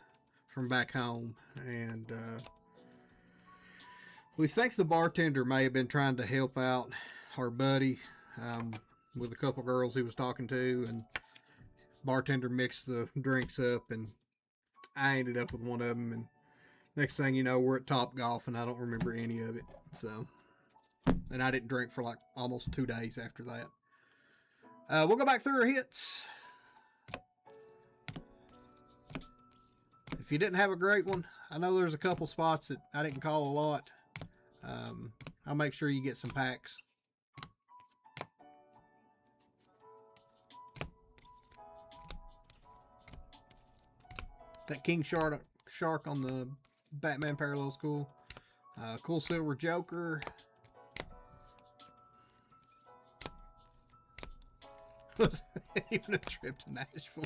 from back home. And we think the bartender may have been trying to help out our buddy with a couple girls he was talking to, and bartender mixed the drinks up, and I ended up with one of them. And next thing you know, we're at Top Golf, and I don't remember any of it. So, and I didn't drink for like almost 2 days after that. We'll go back through our hits. If you didn't have a great one, I know there's a couple spots that I didn't call a lot. I'll make sure you get some packs. That King Shark on the Batman parallel is cool. Cool Silver Joker. Even a trip to Nashville.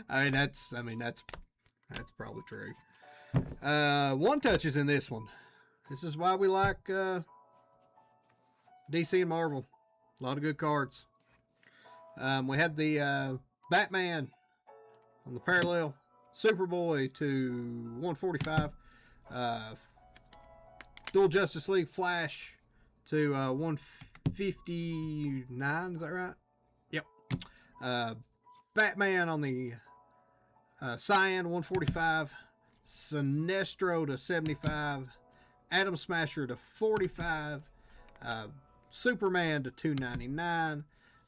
I mean, that's probably true. One touch is in this one. This is why we like DC and Marvel. A lot of good cards. We had the Batman on the parallel. Superboy to 145. Dual Justice League Flash to 159. Is that right? Yep. Batman on the Cyan 145. Sinestro to 75. Atom Smasher to 45. Superman to 299.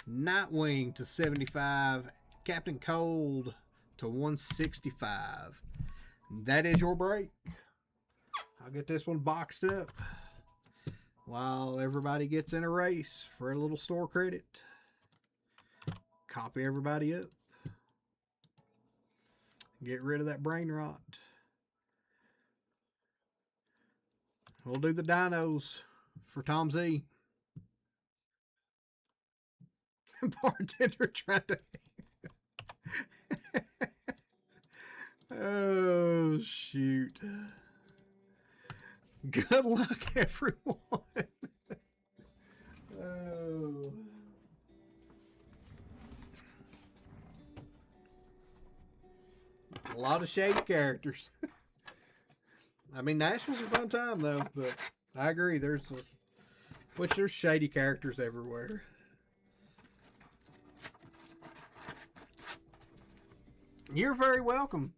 Nightwing to 75. Captain Cold to 165. That is your break. I'll get this one boxed up while everybody gets in a race for a little store credit. Copy everybody up. Get rid of that brain rot. We'll do the dinos for Tom Z. Bartender trying to... Oh, shoot. Good luck, everyone. Oh. A lot of shady characters. I mean, Nashville's a fun time, though, but I agree. There's shady characters everywhere. You're very welcome.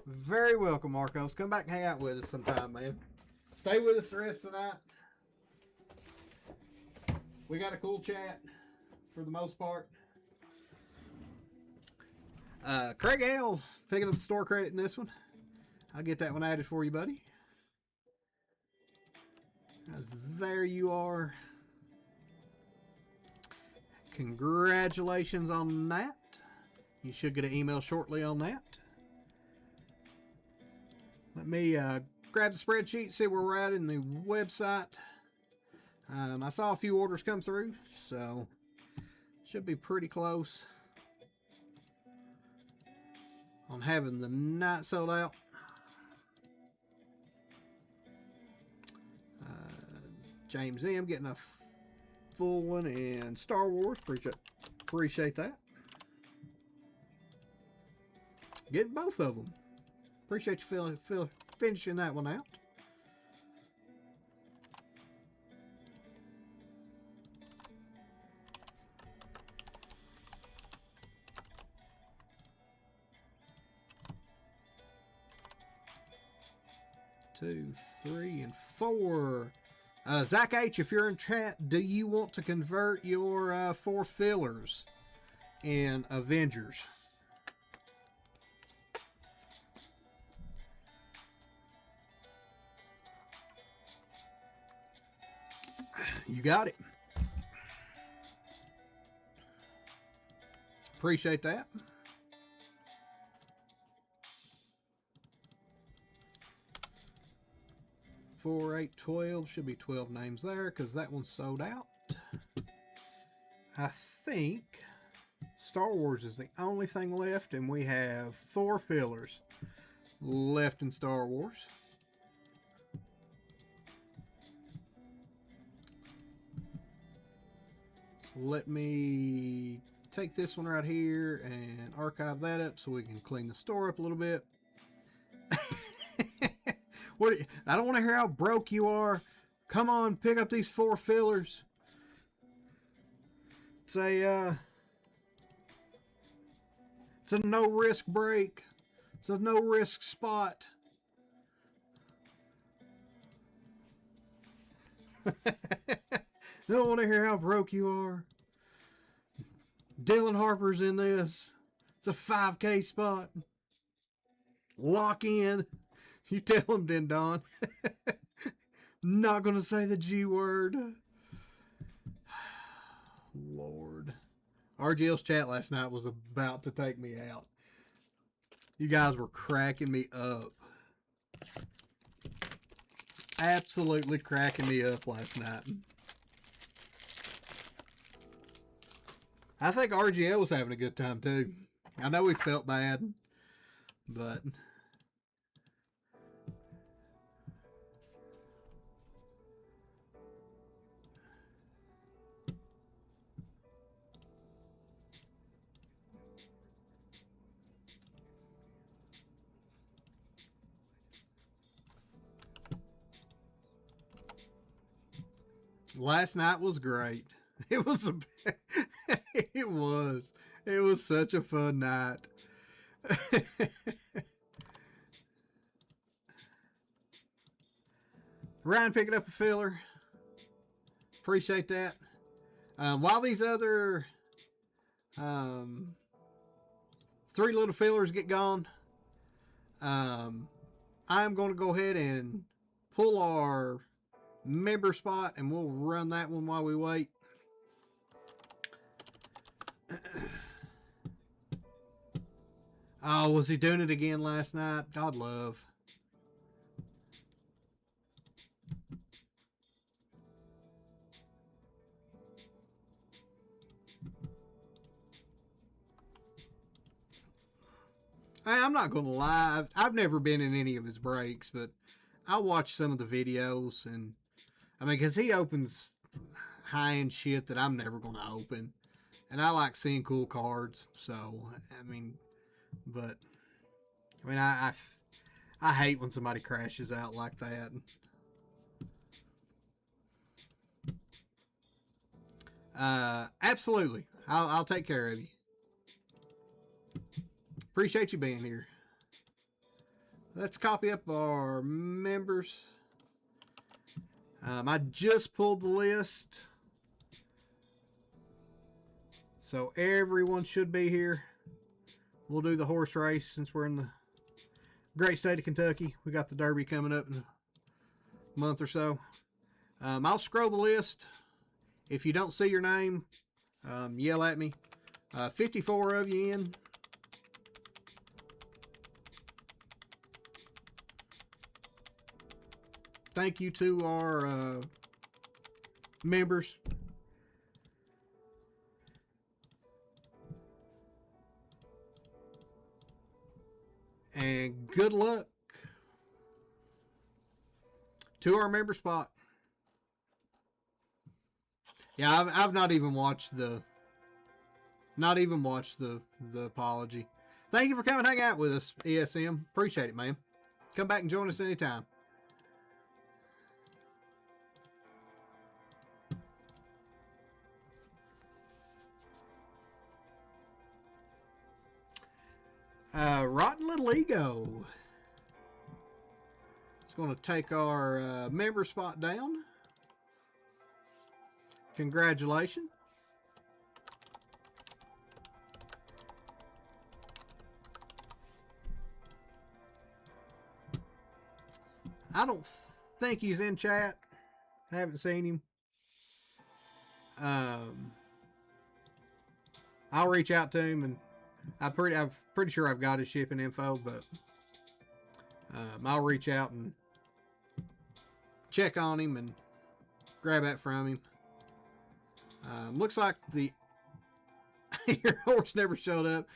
Very welcome, Marcos. Come back and hang out with us sometime, man. Stay with us the rest of the night. We got a cool chat for the most part. Craig L. picking up the store credit in this one. I'll get that one added for you, buddy. There you are. Congratulations on that. You should get an email shortly on that. Let me grab the spreadsheet, see where we're at in the website. I saw a few orders come through, so should be pretty close on having the night sold out. James M. getting a full one, and Star Wars. Appreciate that. Getting both of them. Appreciate you finishing that one out. Two, three, and four. Zach H., if you're in chat, do you want to convert your 4 fillers in Avengers? You got it. Appreciate that. Four, 8, 12. Should be 12 names there because that one's sold out. I think Star Wars is the only thing left, and we have 4 fillers left in Star Wars. let me take this one right here and archive that up so we can clean the store up a little bit. I don't want to hear how broke you are. Come on, pick up these 4 fillers. It's a no risk break. It's a no risk spot. Don't want to hear how broke you are. Dylan Harper's in this. It's a 5K spot. Lock in. You tell him, then, Don. Not going to say the G word. Lord. RGL's chat last night was about to take me out. You guys were cracking me up. Absolutely cracking me up last night. I think RGL was having a good time too. I know he felt bad, but last night was great. It was it was such a fun night. Ryan picking up a filler. Appreciate that. While these other 3 little fillers get gone, I'm going to go ahead and pull our member spot, and we'll run that one while we wait. Oh, was he doing it again last night? God love. I'm not going to lie. I've never been in any of his breaks, but I watch some of the videos, and I mean, because he opens high-end shit that I'm never going to open. And I like seeing cool cards, so, I mean, but, I mean, I hate when somebody crashes out like that. Absolutely. I'll take care of you. Appreciate you being here. Let's copy up our members. I just pulled the list, so everyone should be here. We'll do the horse race since we're in the great state of Kentucky. We got the Derby coming up in a month or so. I'll scroll the list. If you don't see your name, yell at me. 54 of you in. Thank you to our members. And good luck to our member spot. Yeah, I've not even watched the apology. Thank you for coming hang out with us, ESM. Appreciate it, man. Come back and join us anytime. Rotten Little Ego. It's going to take our member spot down. Congratulations. I don't think he's in chat. I haven't seen him. I'll reach out to him, and I'm pretty sure I've got his shipping info, but I'll reach out and check on him and grab that from him. Looks like your horse never showed up.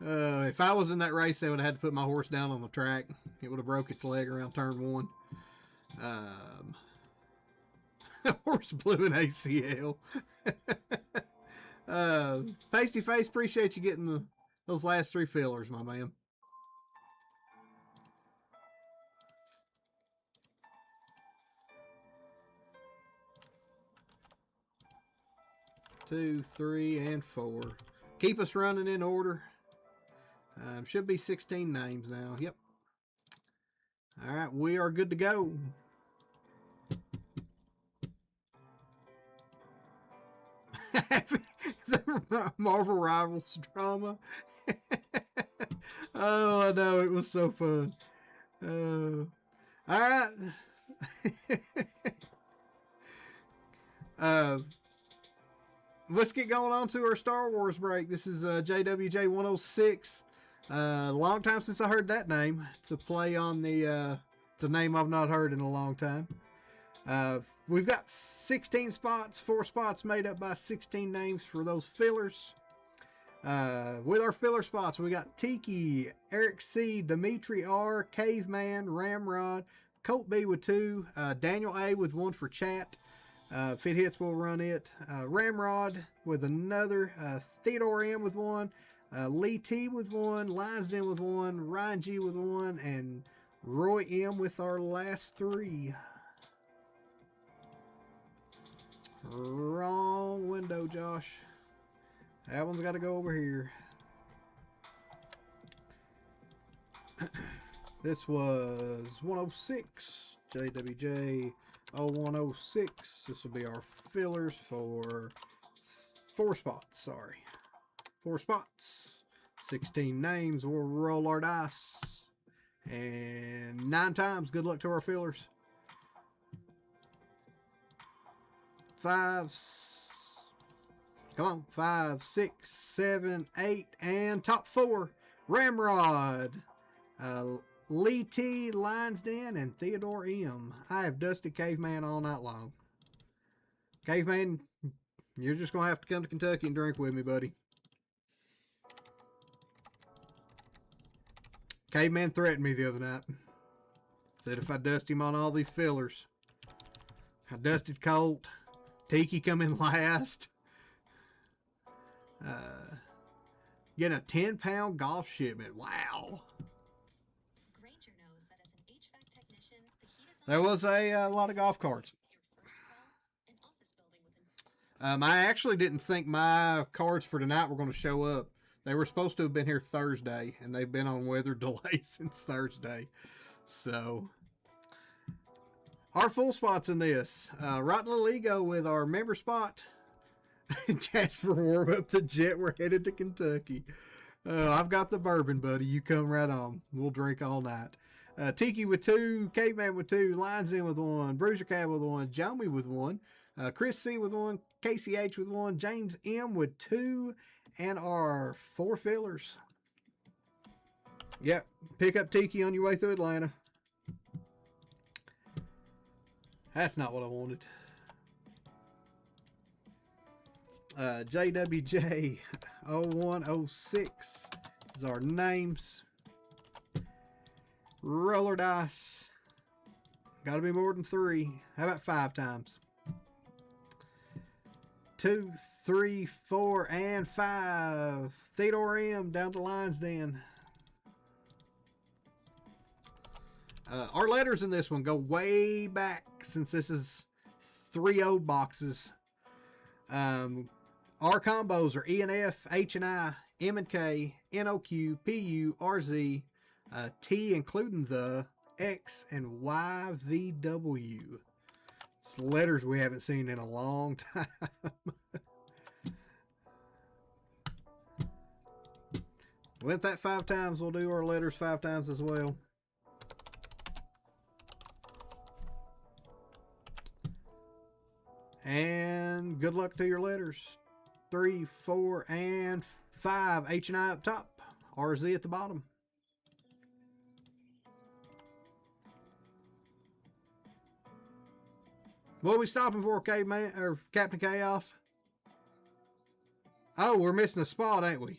If I was in that race, they would have had to put my horse down on the track. It would have broke its leg around turn 1. Horse blew an ACL. Pasty Face, appreciate you getting those last 3 fillers, my man. Two, 3, and 4. Keep us running in order. Should be 16 names now. Yep. All right, we are good to go. The Marvel Rivals drama. Oh, I know. It was so fun. All right. Let's get going on to our Star Wars break. This is JWJ 106. Long time since I heard that name. It's a play on the... it's a name I've not heard in a long time. We've got 16 spots, 4 spots made up by 16 names for those fillers. With our filler spots, we got Tiki, Eric C, Dimitri R, Caveman, Ramrod, Colt B with 2, Daniel A with 1 for chat. If it hits, we'll run it. Ramrod with another, Theodore M with 1, Lee T with 1, Lions Den with 1, Ryan G with 1, and Roy M with our last 3. Wrong window, Josh. That one's got to go over here. This was 106. JWJ 0106. This will be our fillers for 4 spots. Sorry. 4 spots. 16 names. We'll roll our dice. And 9 times. Good luck to our fillers. 5, come on, 5, 6, 7, 8, and top 4. Ramrod, Lee T, Lions Den, and Theodore M. I have dusted Caveman all night long. Caveman, you're just going to have to come to Kentucky and drink with me, buddy. Caveman threatened me the other night. Said if I dust him on all these fillers. I dusted Colt. Tiki come in last. Getting a 10-pound golf shipment. Wow. Granger knows that as an HVAC technician, the heat is on. There was a lot of golf carts. Your first call, an office building within. I actually didn't think my cards for tonight were going to show up. They were supposed to have been here Thursday, and they've been on weather delay since Thursday. So, our full spots in this. Rotten Little Ego with our member spot. Jasper, warm up the jet. We're headed to Kentucky. I've got the bourbon, buddy. You come right on. We'll drink all night. Tiki with 2. Caveman with 2. Lions In with 1. Bruiser Cab with 1. Jomi with 1. Chris C with 1. Casey H with 1. James M with 2. And our 4 fillers. Yep. Pick up Tiki on your way through Atlanta. That's not what I wanted. JWJ 0106 is our names. Roller dice. Got to be more than 3. How about 5 times? 2, 3, 4, and 5. Theodore M down to Lions Den. Our letters in this one go way back, since this is 3 old boxes. Our combos are E and F, H and I, M and K, NOQ, PU, RZ, T including the, X, and YVW. It's letters we haven't seen in a long time. Went that 5 times, we'll do our letters 5 times as well. And good luck to your letters. 3, 4, and 5. H and I up top. RZ at the bottom. What are we stopping for, Caveman or Captain Chaos? Oh, we're missing a spot, ain't we?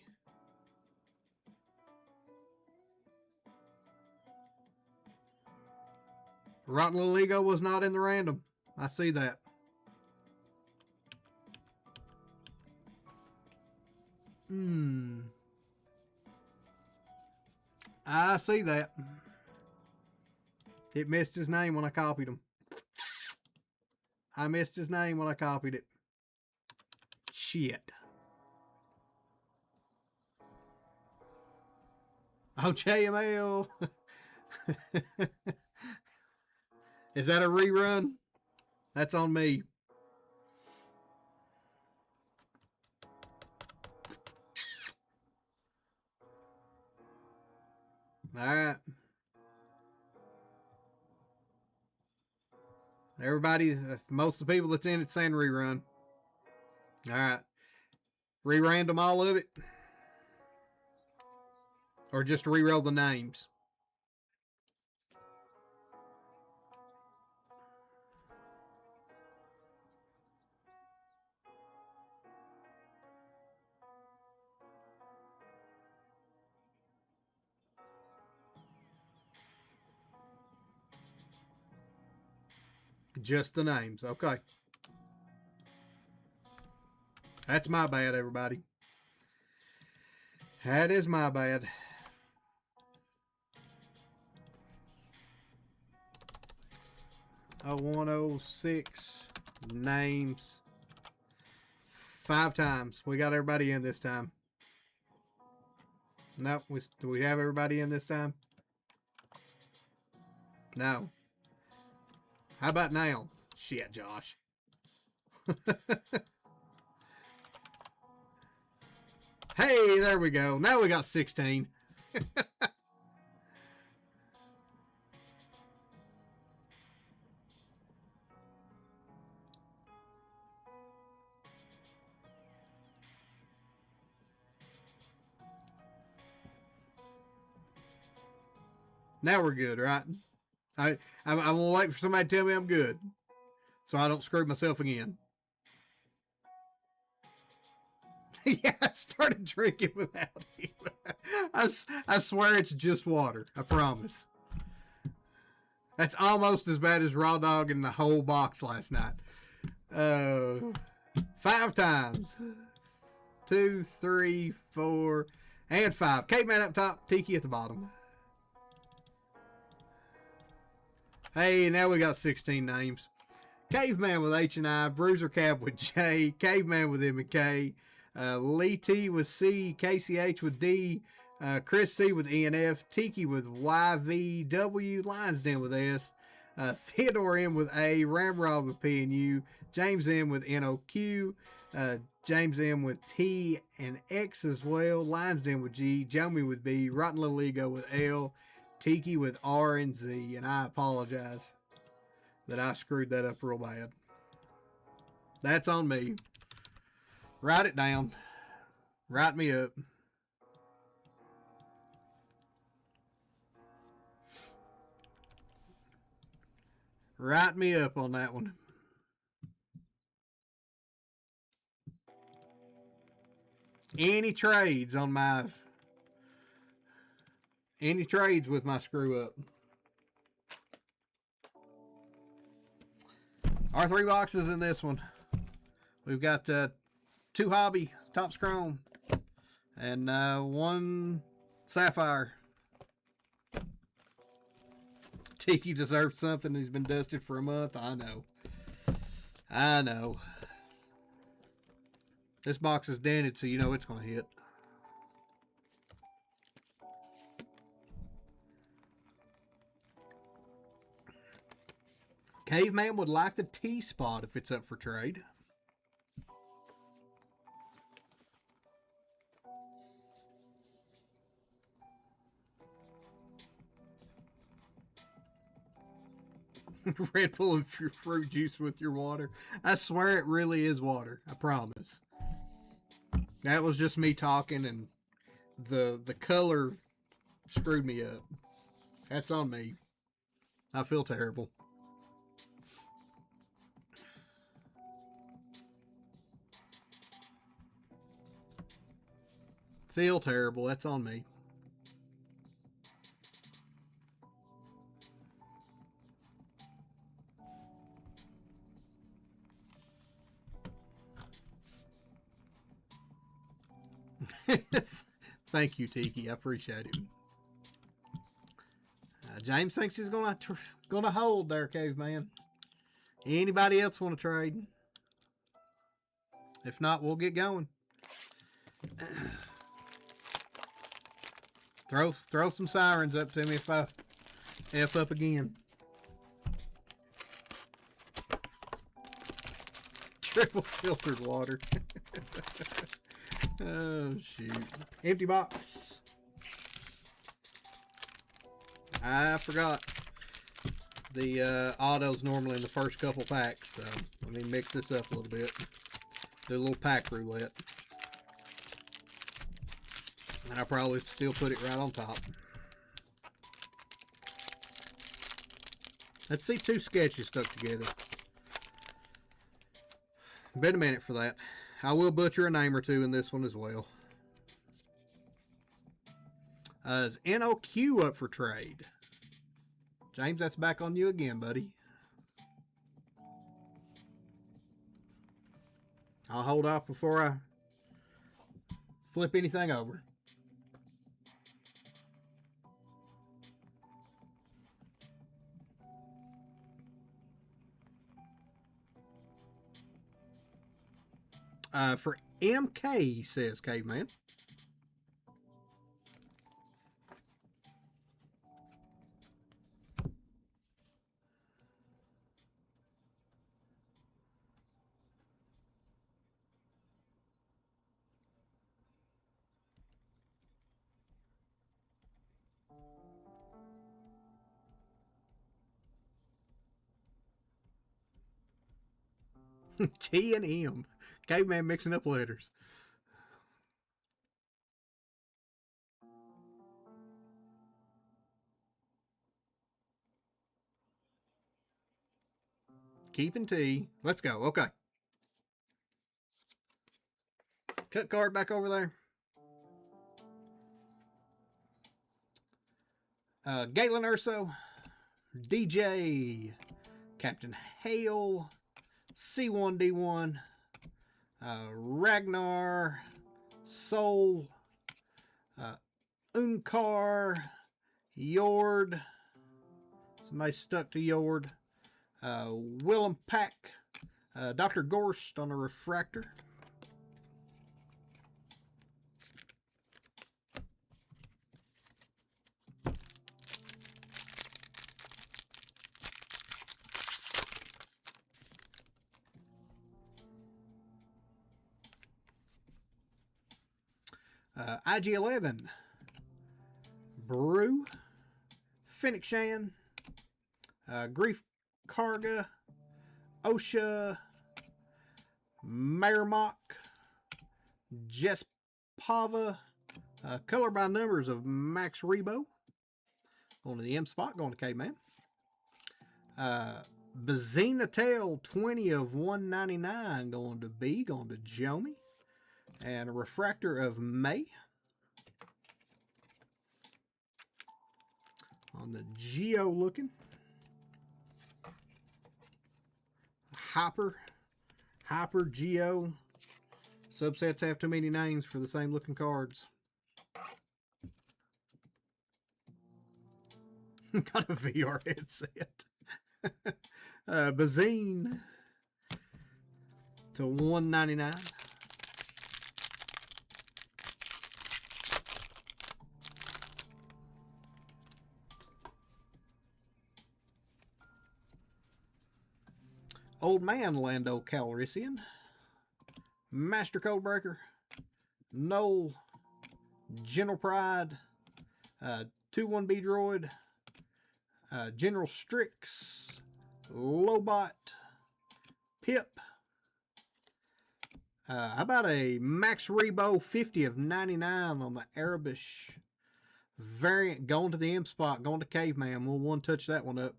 Rotten Little Ego was not in the random. I see that. I see that. It missed his name when I copied him. I missed his name when I copied it. Shit. Oh, JML. Is that a rerun? That's on me. All right. Everybody, most of the people that's in it saying rerun. All right. Re-random all of it? Or just re-roll the names? Just the names. Okay. That's my bad, everybody. That is my bad. Oh, 106 names. 5 times. We got everybody in this time. Nope. Do we have everybody in this time? No. How about now? Shit, Josh. Hey, there we go. Now we got 16. Now we're good, right? I'm going to wait for somebody to tell me I'm good so I don't screw myself again. Yeah, I started drinking without him. I swear it's just water. I promise. That's almost as bad as raw dog in the whole box last night. 5 times. 2, 3, 4, and 5. Caveman up top, Tiki at the bottom. Hey, now we got 16 names. Caveman with H and I, Bruiser Cab with J, Caveman with M and K, Lee T with C, KCH with D, Chris C with E and F, Tiki with YVW, Lions Den with S, Theodore M with A, Ramrod with P and U, James M with NOQ, James M with T and X as well, Lions Den with G, Jomi with B, Rotten Little Ego with L, Tiki with R and Z, and I apologize that I screwed that up real bad. That's on me. Write it down. Write me up. Write me up on that one. Any trades with my screw up. Our 3 boxes in this one. We've got 2 Hobby Topps Chrome and 1 Sapphire. Tiki deserves something. He's been dusted for a month. I know. This box is dented, so you know it's going to hit. Caveman would like the T-spot if it's up for trade. Red Bull and fruit juice with your water. I swear it really is water. I promise. That was just me talking, and the color screwed me up. That's on me. I feel terrible. Feel terrible. That's on me. Thank you, Tiki. I appreciate it. James thinks he's gonna hold there, caveman. Anybody else want to trade? If not, we'll get going. Throw some sirens up to me if I F up again. Triple filtered water. Oh, shoot. Empty box. I forgot. The auto's normally in the first couple packs, so let me mix this up a little bit. Do a little pack roulette. And I'll probably still put it right on top. Let's see 2 sketches stuck together. Been a minute for that. I will butcher a name or 2 in this one as well. Is NOQ up for trade? James, that's back on you again, buddy. I'll hold off before I flip anything over. For MK, says Caveman. T and M. Caveman mixing up letters. Keeping T. Let's go. Okay. Cut card back over there. Galen Urso. DJ. Captain Hale. C1D1. Ragnar. Soul. Unkar. Yord. Somebody stuck to Yord. Willem Pack. Dr. Gorst on a refractor. IG11. Brew. Phoenix Shan. Grief Karga. OSHA. Merrimack. Jess Pava. Color by numbers of Max Rebo. Going to the M spot. Going to Caveman. Bazina Tail 20 of 199. Going to B. Going to Jomi. And a refractor of May. On the Geo looking. Hyper Geo. Subsets have too many names for the same looking cards. Got a VR headset. Bazine to 199. Old Man Lando Calrissian. Master Codebreaker. Noel. General Pride. 2-1B Droid. General Strix. Lobot. Pip. How about a Max Rebo 50 of 99 on the Arabish variant? Going to the M spot. Going to Caveman. We'll one touch that one up.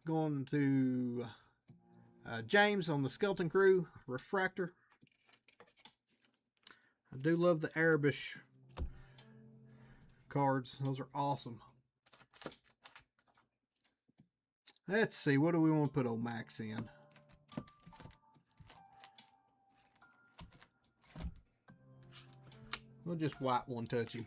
Going to James on the Skeleton Crew refractor. I do love the Arabish cards. Those are awesome. Let's see. What do we want to put old Max in? We'll just white one touch him.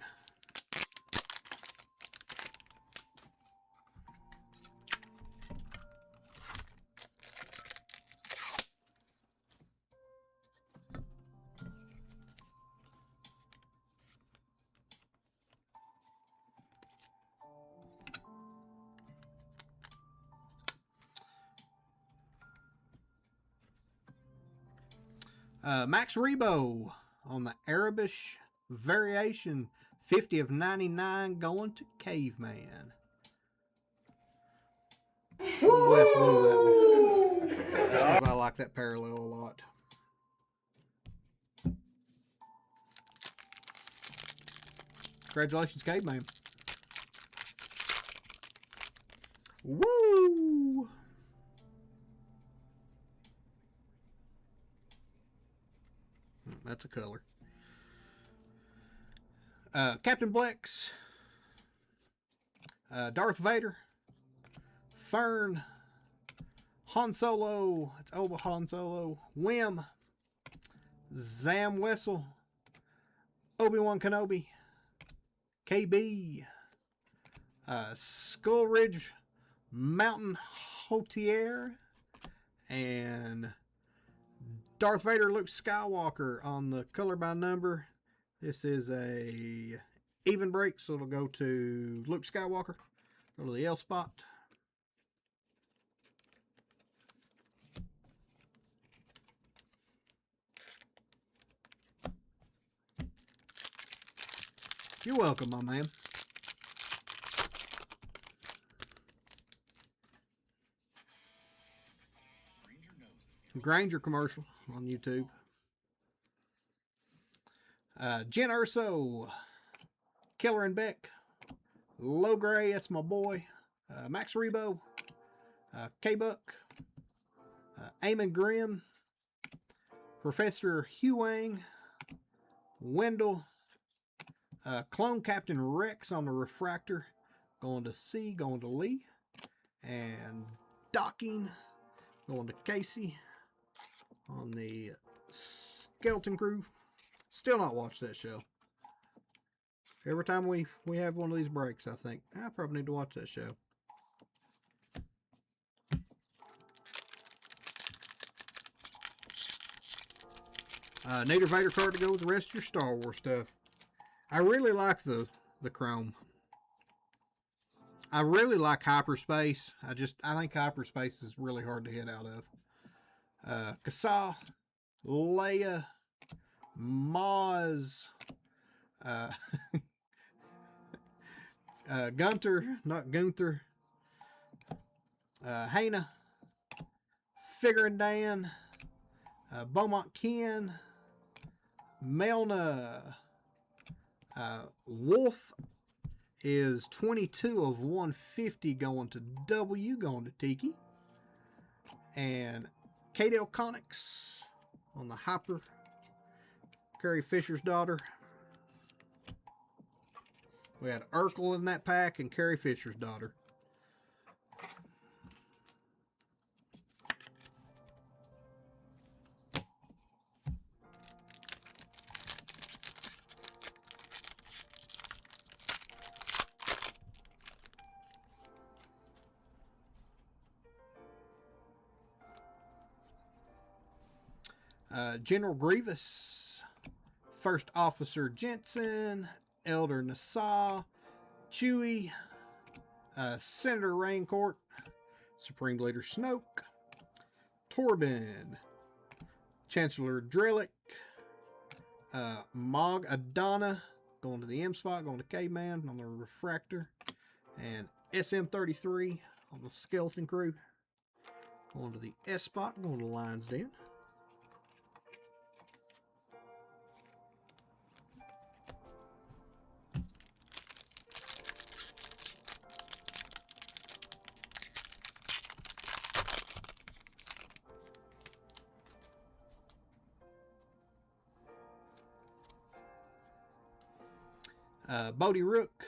Max Rebo on the Arabish variation, 50 of 99, going to Caveman. Wes won that one. Because I like that parallel a lot. Congratulations, Caveman. Woo! That's a color. Captain Blex, Darth Vader, Fern, Han Solo, it's Oba Han Solo, Wim, Zam Wessel, Obi-Wan Kenobi, KB, Skull Ridge Mountain Hotier, and Darth Vader Luke Skywalker on the color by number. This is a even break, so it'll go to Luke Skywalker. Go to the L spot. You're welcome, my man. Granger commercial on YouTube. Jen Urso, Killer and Beck, Low Gray, that's my boy. Max Rebo, K-Buck, Eamon Grimm, Professor Huang, Wendell, Clone Captain Rex on the refractor, going to C, going to Lee, and Docking, going to Casey on the Skeleton Crew. Still not watched that show. Every time we have one of these breaks, I think, I probably need to watch that show. Need a Vader card to go with the rest of your Star Wars stuff. I really like the Chrome. I really like Hyperspace. I think Hyperspace is really hard to hit out of. Kasa, Leia, Maz, Gunter, not Gunther, Hana, Figure and Dan, Beaumont Ken, Melna, Wolf is 22 of 150 going to W, going to Tiki. And Kadale Connix on the Hyper, Carrie Fisher's daughter. We had Urkel in that pack and Carrie Fisher's daughter. General Grievous, First Officer Jensen, Elder Nassau, Chewie, Senator Raincourt, Supreme Leader Snoke, Torben, Chancellor Drellick, Mog Adana, going to the M spot, going to K-Man on the Refractor, and SM-33 on the Skeleton Crew, going to the S spot, going to Lions Den. Bodie Rook,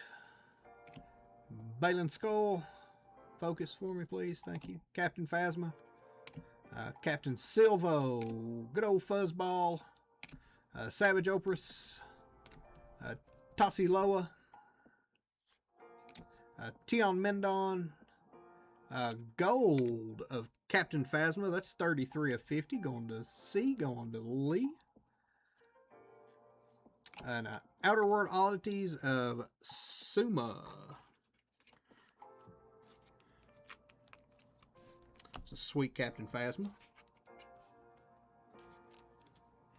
Balin Skull, focus for me please, thank you. Captain Phasma, Captain Silvo, good old Fuzzball, Savage Opress, Loa, Tion Mendon, gold of Captain Phasma. That's 33 of 50. Going to C, going to Lee. And Outer World Oddities of Suma. It's a sweet Captain Phasma.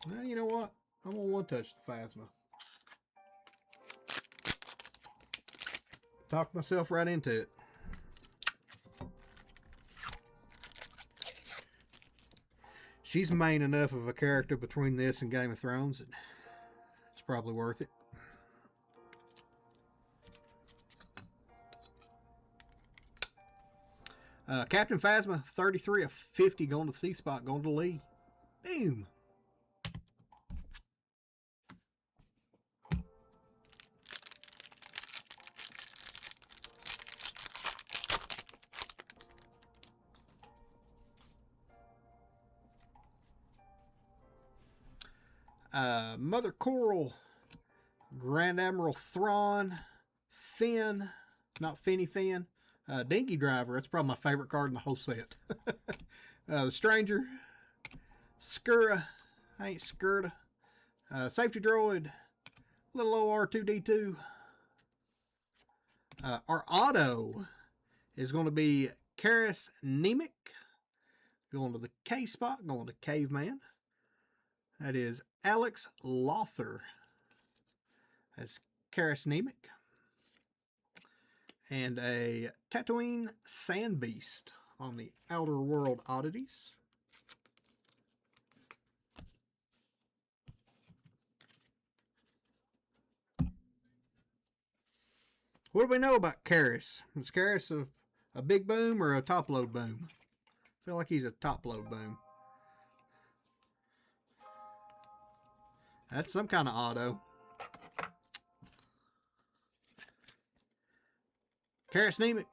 Well, you know what? I'm going to one-touch the Phasma. Talked myself right into it. She's main enough of a character between this and Game of Thrones that it's probably worth it. Captain Phasma, 33 of 50, going to the C spot, going to Lee. Boom. Mother Coral, Grand Admiral Thrawn, Finn, not Finny Finn, Dinky Driver. That's probably my favorite card in the whole set. The Stranger, Skura, I ain't Skirta, Safety Droid, little old R2D2. Our auto is going to be Karis Nemec, going to the K spot, going to Caveman. That is Alex Lothar. That's Karis Nemec. And a Tatooine Sand Beast on the Outer World Oddities. What do we know about Karis? Is Karis a big boom or a top load boom? I feel like he's a top load boom. That's some kind of auto. Karis Nemec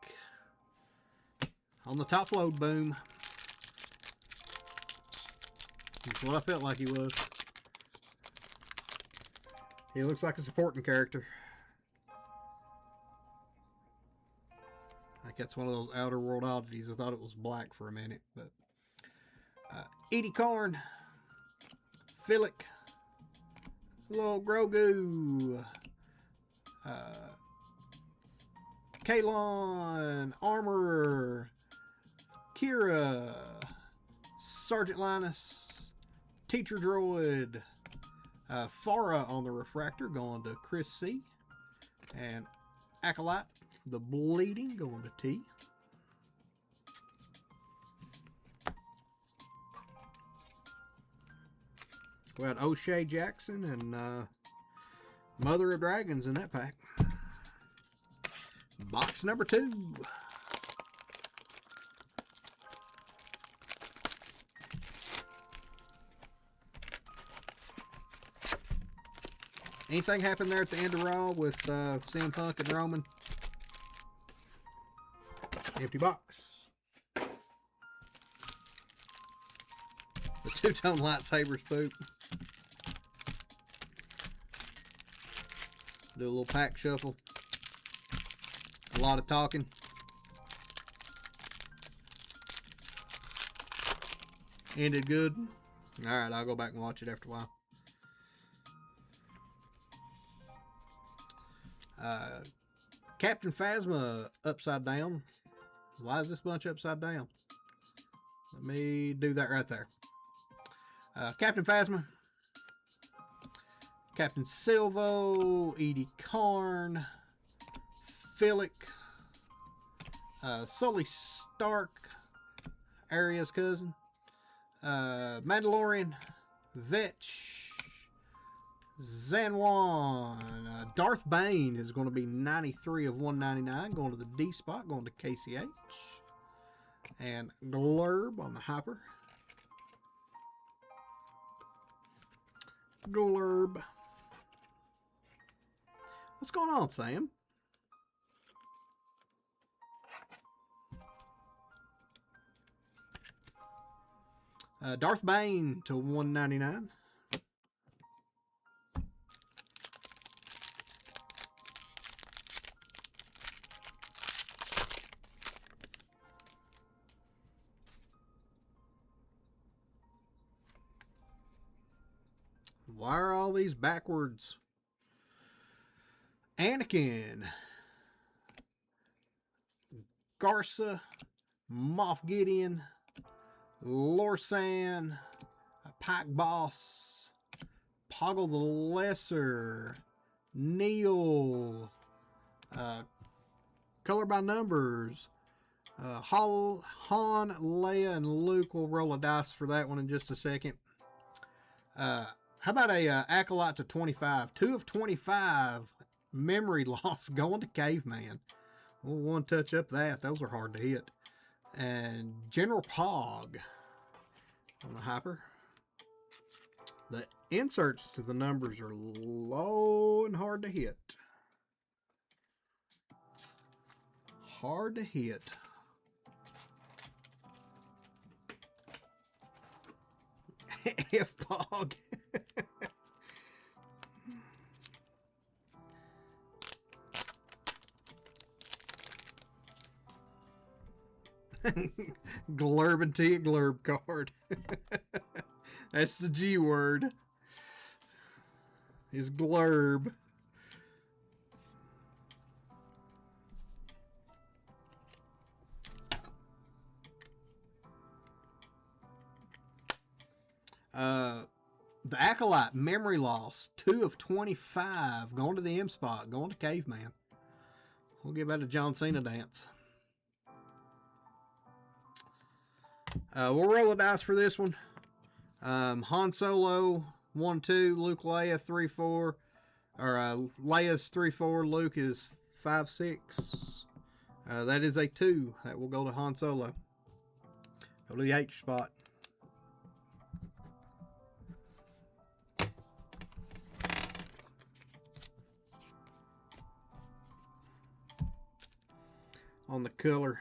on the top load boom. That's what I felt like he was. He looks like a supporting character. I think that's one of those Outer World Oddities. I thought it was black for a minute, but Edie Karn, Philic, little Grogu, Kalon, Armorer, Kira, Sergeant Linus, Teacher Droid, Farah on the Refractor going to Chris C, and Acolyte, the Bleeding going to T. We had O'Shea Jackson and Mother of Dragons in that pack. Box number 2. Anything happened there at the end of Raw with CM Punk and Roman? Empty box. The two-tone lightsaber spook. Do a little pack shuffle. A lot of talking. Ended good. Alright, I'll go back and watch it after a while. Captain Phasma upside down. Why is this bunch upside down? Let me do that right there. Captain Phasma, Captain Silvo, Edie Karn, Philic, Sully Stark, Arya's cousin, Mandalorian, Vetch, Zanwan, Darth Bane is going to be 93 of 199, going to the D spot, going to KCH, and Glurb on the Hyper. Glurb. What's going on, Sam? Darth Bane to 199. Why are all these backwards? Anakin, Garza, Moff Gideon, Lorsan, Pike Boss, Poggle the Lesser, Neil, color by numbers, Han, Leia, and Luke. We'll roll a dice for that one in just a second. How about a Acolyte to 25? 2 of 25. Memory loss going to Caveman. We'll one touch up that. Those are hard to hit. And General Pog on the Hyper. The inserts to the numbers are low and hard to hit. Hard to hit. F-Pog. Glurb and T Glurb card. That's the G word. Is Glurb. The Acolyte, memory loss, 2 of 25. Going to the M spot, going to Caveman. We'll give that a John Cena dance. We'll roll the dice for this one. Han Solo, 1-2. Luke, Leia, 3-4. Or Leia's 3-4. Luke is 5-6. That is a 2. That will go to Han Solo. Go to the H spot. On the color,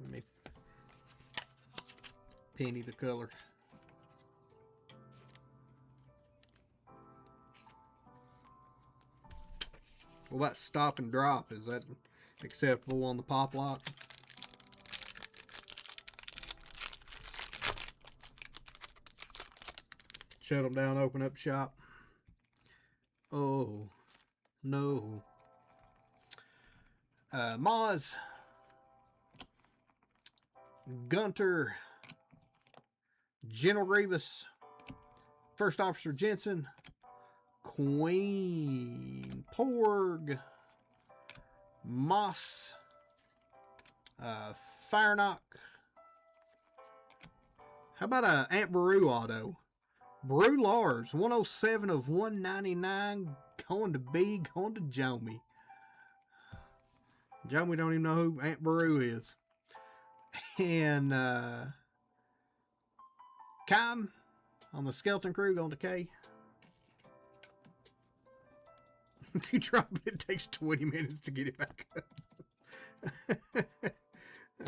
let me penny the color. What about stop and drop? Is that acceptable on the pop lock? Shut them down, open up shop. Oh, no. Maz, Gunter, General Grievous, First Officer Jensen, Queen, Porg, Moss, Fireknock. How about a Aunt Beru auto? Beru Lars, 107 of 199, going to B, going to Jomi. Jomi don't even know who Aunt Beru is. And Kym on the Skeleton Crew going to K. If you drop it, it takes 20 minutes to get it back up.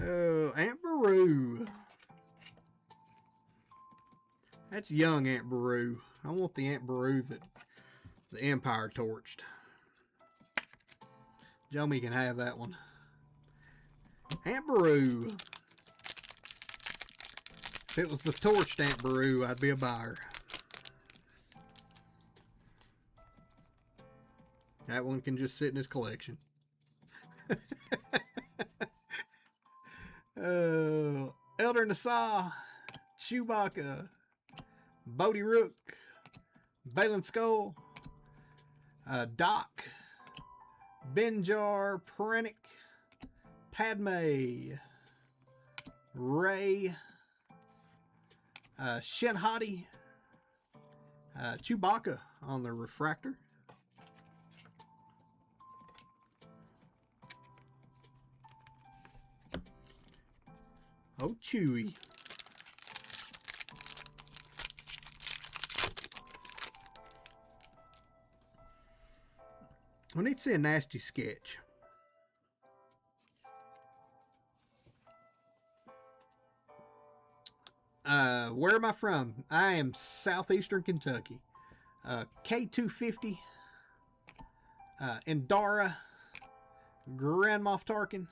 Oh, Aunt Beru. That's young Aunt Beru. I want the Aunt Beru that the Empire torched. Jomi can have that one. Aunt Beru. If it was the torched Aunt Beru, I'd be a buyer. That one can just sit in his collection. Elder Nassau, Chewbacca, Bodhi Rook, Balin Skull, Doc, Benjar, Prenick, Padme, Ray, Shin Hati, Chewbacca on the refractor. Oh, Chewie. I need to see a nasty sketch. Where am I from? I am southeastern Kentucky. K250. Endara. Grand Moff Tarkin.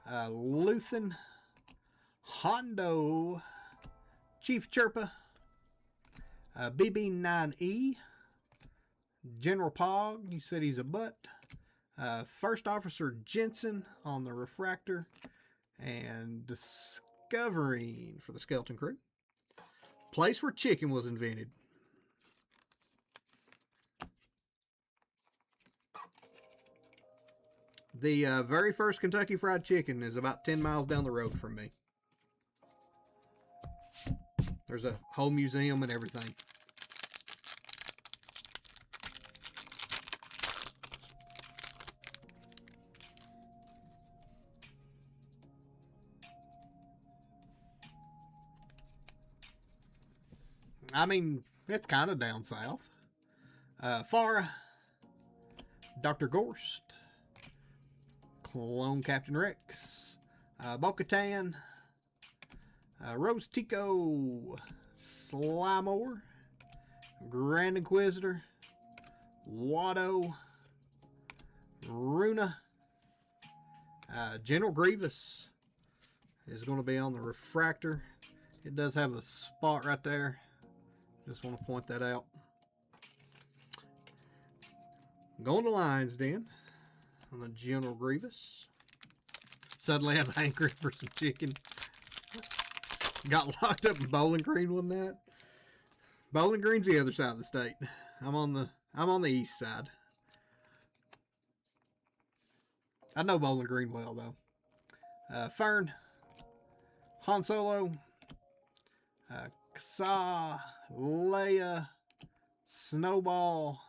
Luthen. Hondo. Chief Chirpa. BB9E. General Pog, you said he's a butt. First Officer Jensen on the refractor. And Discovering for the Skeleton Crew. Place where chicken was invented. The very first Kentucky Fried Chicken is about 10 miles down the road from me. There's a whole museum and everything. I mean, it's kind of down south. Farah, Dr. Gorst, Clone Captain Rex, Bo-Katan, Rose Tico, Slimore, Grand Inquisitor, Watto, Runa, General Grievous is going to be on the refractor. It does have a spot right there. Just want to point that out. Going to Lions Den on the General Grievous. Suddenly I'm hankering for some chicken. Got locked up in Bowling Green, wasn't that? Bowling Green's the other side of the state. I'm on the east side. I know Bowling Green well though. Fern, Han Solo, Kasa, Leia, Snowball,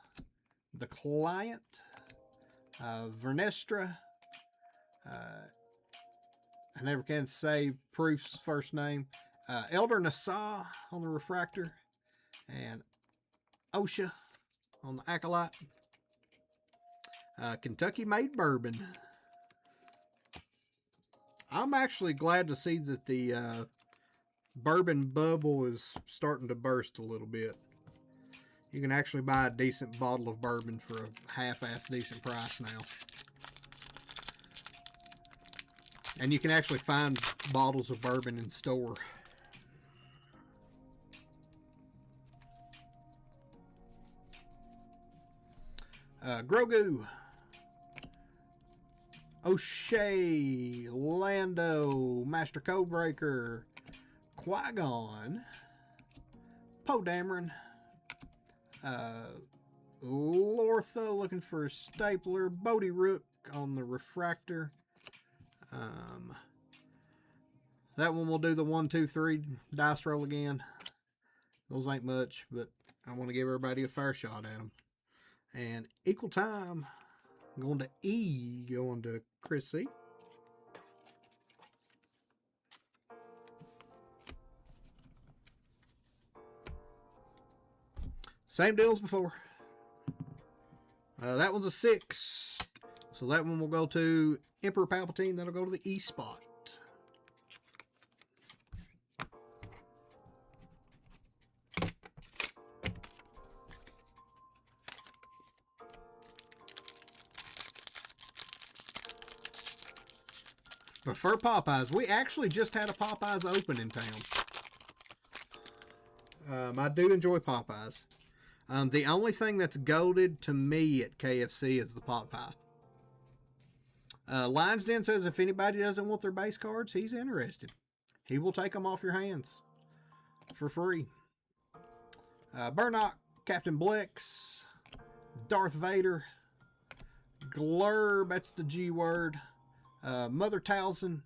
the Client, Vernestra. I never can say Proof's first name. Elder Nassau on the refractor, and OSHA on the Acolyte. Kentucky Made Bourbon. I'm actually glad to see that the bourbon bubble is starting to burst a little bit. You can actually buy a decent bottle of bourbon for a half-ass decent price now. And you can actually find bottles of bourbon in store. Grogu, O'Shea, Lando, Master Codebreaker, Qui-Gon, Poe Dameron, Lortha looking for a stapler, Bodhi Rook on the refractor. That one will do the 1, 2, 3 dice roll again. Those ain't much, but I want to give everybody a fair shot at them. And equal time, going to E, going to Chris C. Same deal as before. That one's a 6. So that one will go to Emperor Palpatine. That'll go to the E spot. Prefer Popeyes. We actually just had a Popeyes open in town. I do enjoy Popeyes. The only thing that's goated to me at KFC is the pot pie. Lions Den says if anybody doesn't want their base cards, he's interested. He will take them off your hands for free. Burnock, Captain Blex, Darth Vader, Glurb, that's the G word. Mother Towson,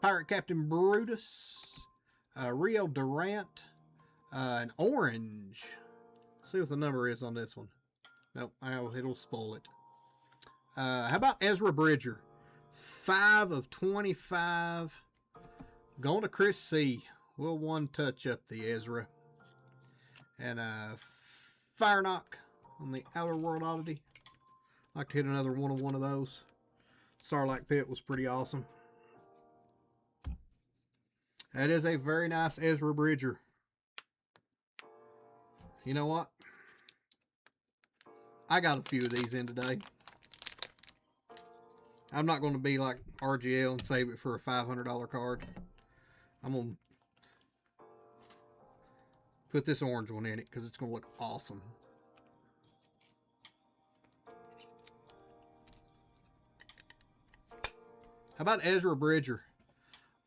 Pirate Captain Brutus, Rio Durant, an orange. See what the number is on this one. Nope, it'll spoil it. How about Ezra Bridger? 5 of 25. Going to Chris C. We'll one touch up the Ezra. And Fire Knock on the Outer World Oddity. I'd like to hit another one of those. Sarlacc Pit was pretty awesome. That is a very nice Ezra Bridger. You know what? I got a few of these in today. I'm not going to be like RGL and save it for a $500 card. I'm going to put this orange one in it because it's going to look awesome. How about Ezra Bridger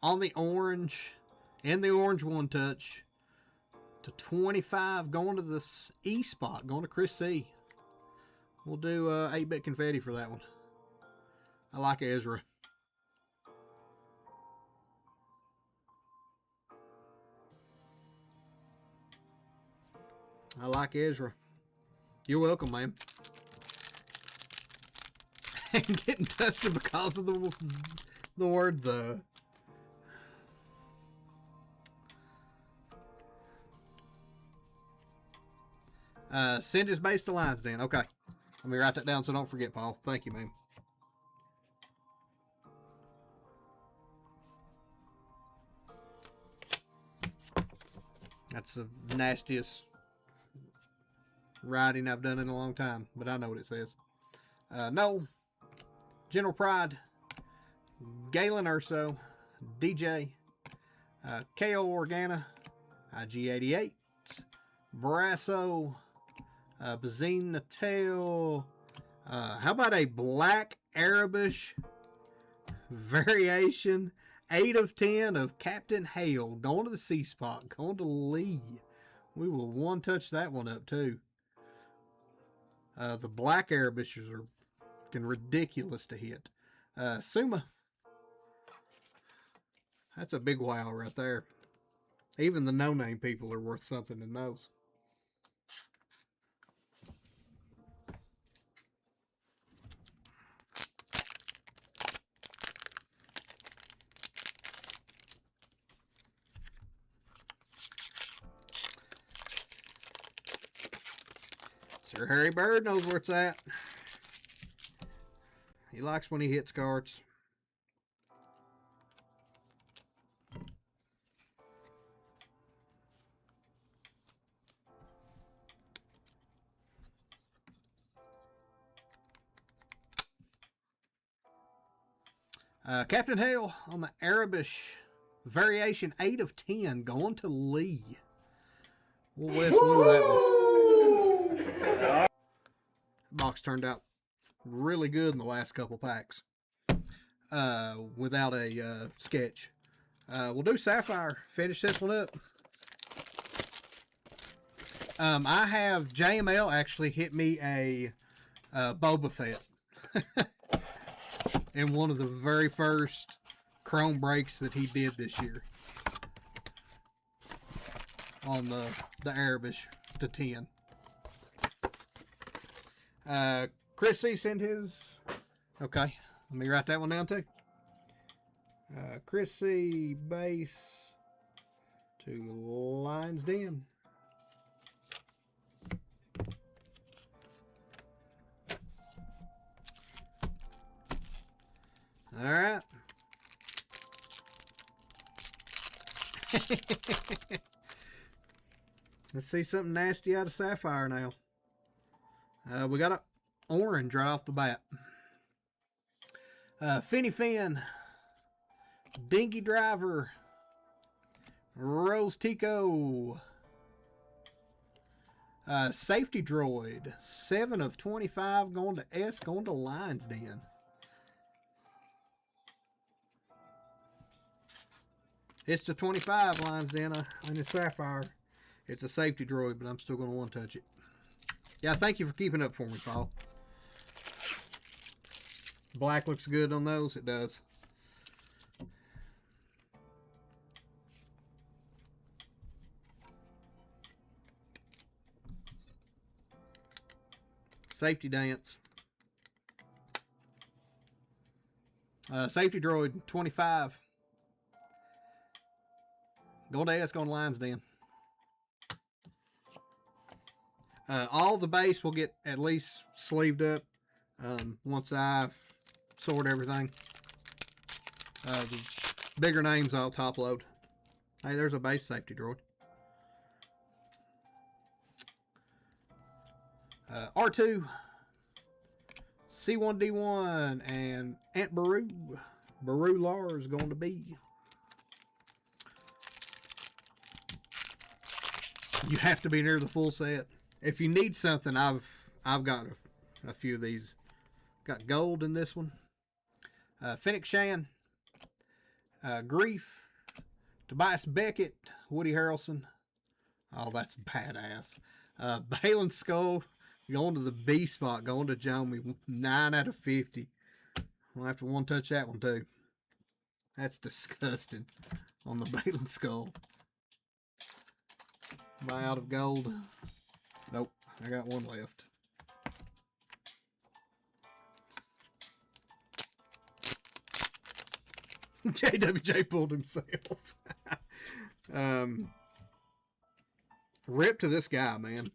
on the orange and the orange one touch to 25, going to the E spot, going to Chris C. We'll do 8-bit confetti for that one. I like Ezra. I like Ezra. You're welcome, man. And getting dusted because of the word the. Send his base to Lionsden. Okay. Let me write that down so don't forget, Paul. Thank you, man. That's the nastiest writing I've done in a long time, but I know what it says. No. General Pride. Galen Urso. DJ. KO Organa. IG88. Brasso. Bazine Natal. How about a black Arabish variation? 8 of 10 of Captain Hale. Going to the C spot. Going to Lee. We will one touch that one up too. The black Arabishes are ridiculous to hit. Suma. That's a big wow right there. Even the no-name people are worth something in those. Sir Harry Bird knows where it's at. He likes when he hits cards. Captain Hale on the Arabish variation 8 of 10 going to Lee. We'll West Blue that one. Box turned out really good in the last couple packs without a sketch. We'll do Sapphire. Finish this one up. I have JML actually hit me a Boba Fett in one of the very first chrome breaks that he did this year on the Arabish to 10. Chris C sent his. Okay, let me write that one down too. Chris C base to Lions Den. All right. Let's see something nasty out of Sapphire now. We got an orange right off the bat. Finny Finn. Dinky Driver. Rose Tico. Safety Droid. 7 of 25 going to S, going to Lions Den. It's to 25 Lions Den in the Sapphire. It's a safety droid, but I'm still going to one touch it. Yeah, thank you for keeping up for me, Paul. Black looks good on those. It does. Safety Dance. Safety Droid, 25. Gold S going Lions Den. All the base will get at least sleeved up once I sort everything. The bigger names I'll top load. Hey, there's a base safety droid. R2, C1D1, and Aunt Baru. Baru Lars going to be. You have to be near the full set. If you need something, I've got a few of these. Got gold in this one. Fennec Shan, Grief, Tobias Beckett, Woody Harrelson. Oh, that's badass. Balin Skull going to the B spot, going to Jomi. 9 out of 50. We'll have to one touch that one too. That's disgusting on the Balin Skull. Am I out of gold? Nope, I got one left. JWJ pulled himself. Rip to this guy, man.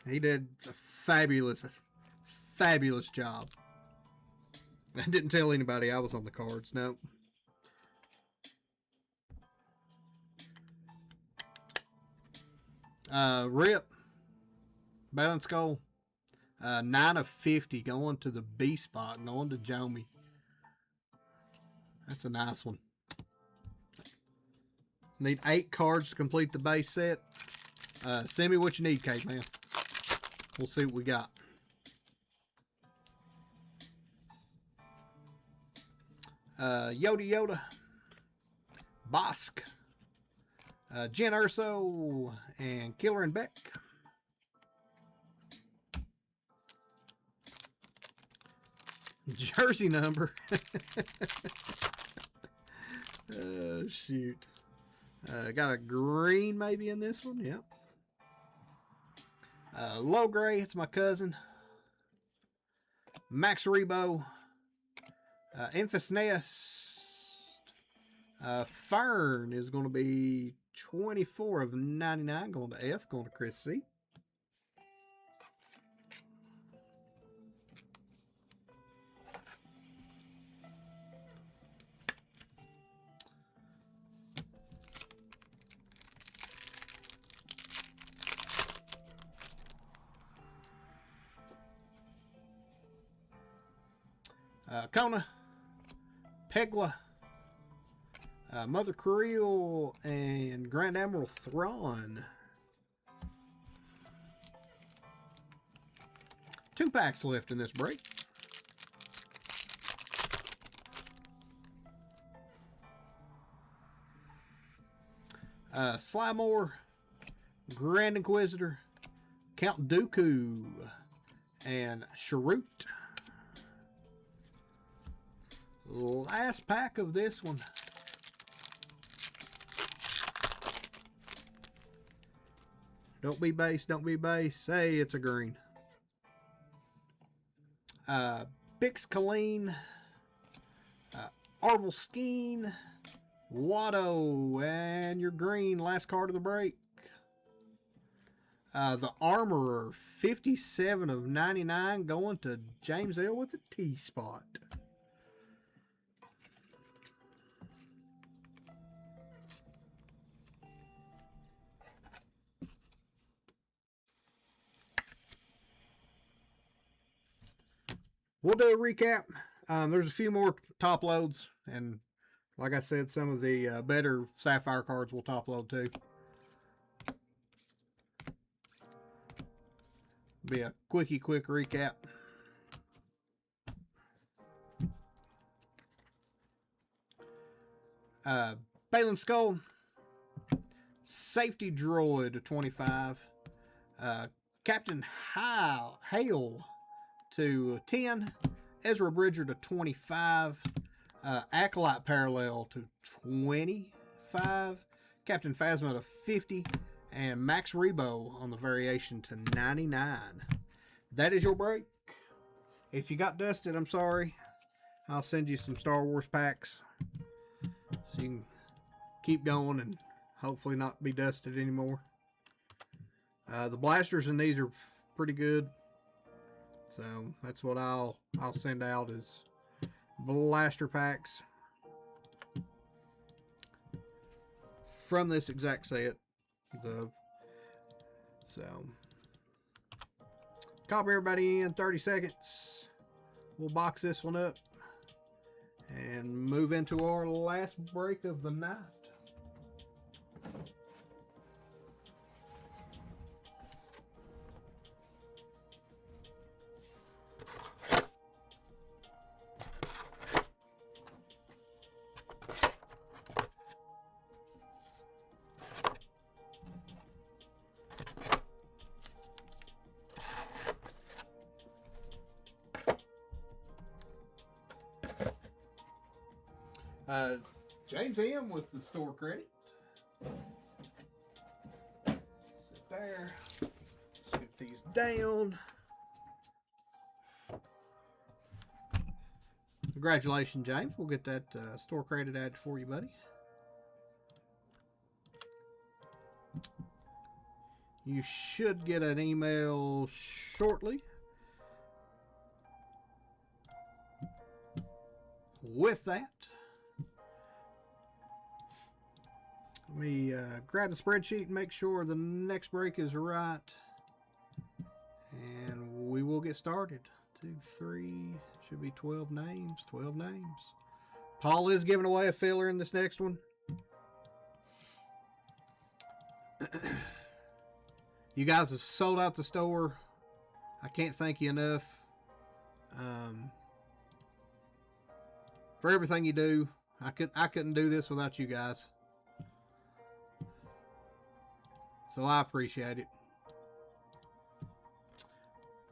He did a fabulous job. I didn't tell anybody I was on the cards. No. Rip. Balance Skull. 9 of 50 going to the B spot, going to Jomi. That's a nice one. Need 8 cards to complete the base set. Send me what you need, Caveman. We'll see what we got. Yoda, Bosk, Jen Urso, and Killer and Beck. Jersey number. Oh, shoot. Got a green maybe in this one. Yep. Low Gray, it's my cousin. Max Rebo. Enfys Nest. Fern is going to be 24 of 99. Going to F. Going to Chris C. Kona, Pegla, Mother Creel, and Grand Admiral Thrawn. 2 packs left in this break. Slymore, Grand Inquisitor, Count Dooku, and Sharut. Last pack of this one. Don't be base, don't be base. Hey, it's a green. Bix Colleen, Arvel Skeen, Watto, and your green, last card of the break. The Armorer, 57 of 99, going to James L with a T spot. We'll do a recap. There's a few more top loads, and like I said, some of the better Sapphire cards will top load too. Be a quick recap. Balin Skull, Safety Droid to 25, Captain Hale to 10, Ezra Bridger to 25, Acolyte Parallel to 25, Captain Phasma to 50, and Max Rebo on the variation to 99. That is your break. If you got dusted, I'm sorry. I'll send you some Star Wars packs so you can keep going and hopefully not be dusted anymore. The blasters in these are pretty good. So that's what I'll send out is blaster packs from this exact set. So copy everybody in 30 seconds. We'll box this one up and move into our last break of the night. James M with the store credit. Sit there. Scoop these down. Congratulations, James. We'll get that store credit added for you, buddy. You should get an email shortly with that. Let me grab the spreadsheet and make sure the next break is right. And we will get started. 2, 3, should be 12 names. 12 names. Paul is giving away a filler in this next one. You guys have sold out the store. I can't thank you enough for everything you do. I couldn't do this without you guys. So I appreciate it.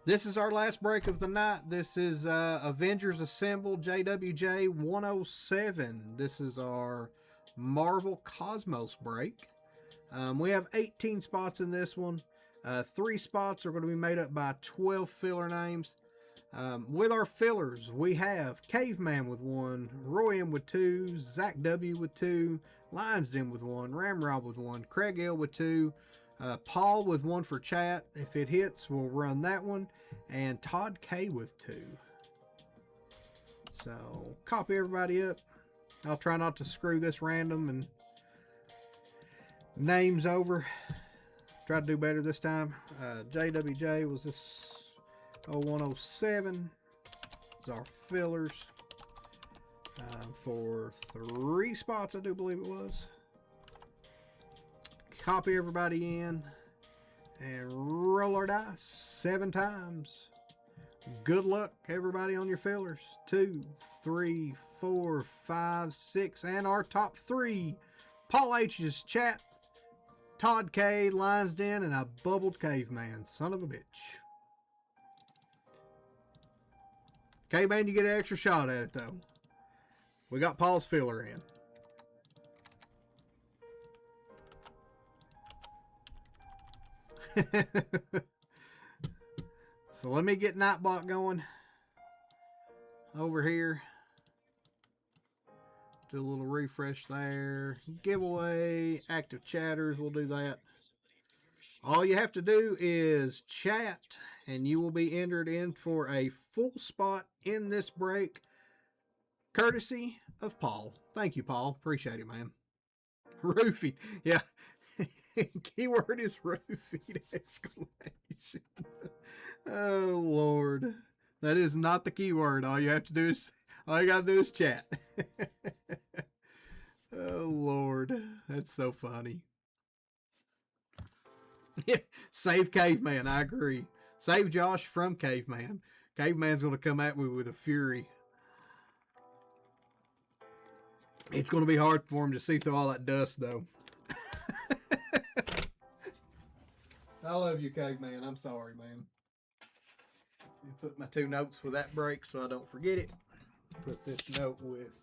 This is our last break of the night. This is Avengers Assemble JWJ 107. This is our Marvel Cosmos break. We have 18 spots in this one. 3 spots are going to be made up by 12 filler names. With our fillers, we have Caveman with 1, Roy M with 2, Zach W with 2, Lions Den with 1, Ramrod with 1, Craig L with 2, Paul with 1 for chat. If it hits, we'll run that one. And Todd K with 2. So, copy everybody up. I'll try not to screw this random and names over. Try to do better this time. JWJ was this 0107. It's our fillers for 3 spots, I do believe it was. Copy everybody in and roll our dice 7 times. Good luck, everybody, on your fillers. 2, 3, 4, 5, 6, and our top 3. Paul H's chat, Todd K, Lions Den, and a bubbled Caveman. Son of a bitch. Caveman, you get an extra shot at it, though. We got Paul's filler in. So let me get Nightbot going over here. Do a little refresh there. Giveaway, active chatters, we'll do that. All you have to do is chat and you will be entered in for a full spot in this break, courtesy of Paul. Thank you, Paul. Appreciate it, man. Roofie. Yeah. Keyword is roofied! Exclamation. Oh, Lord. That is not the keyword. All you gotta do is chat. Oh, Lord. That's so funny. Yeah, save Caveman. I agree. Save Josh from Caveman. Caveman's going to come at me with a fury. It's going to be hard for him to see through all that dust, though. I love you, Caveman. I'm sorry, man. You put my 2 notes with that break so I don't forget it. Put this note with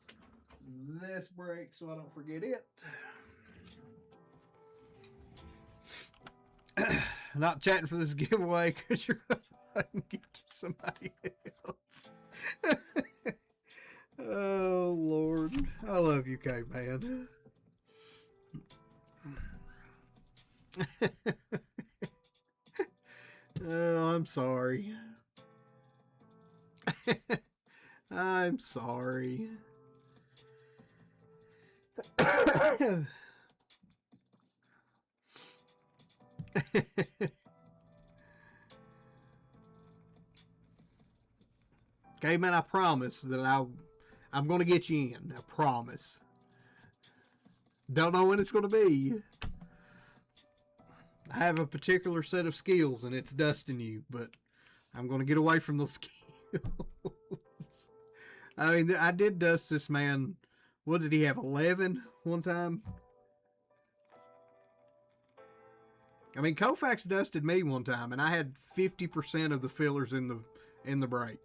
this break so I don't forget it. Not chatting for this giveaway because you're going to give it to somebody else. Oh, Lord. I love you, Caveman. Oh, I'm sorry. I'm sorry. Okay, man, I promise that I'm going to get you in. I promise. Don't know when it's going to be. I have a particular set of skills, and it's dusting you, but I'm going to get away from those skills. I mean, I did dust this man. What did he have, 11 one time? I mean, Koufax dusted me one time, and I had 50% of the fillers in the break.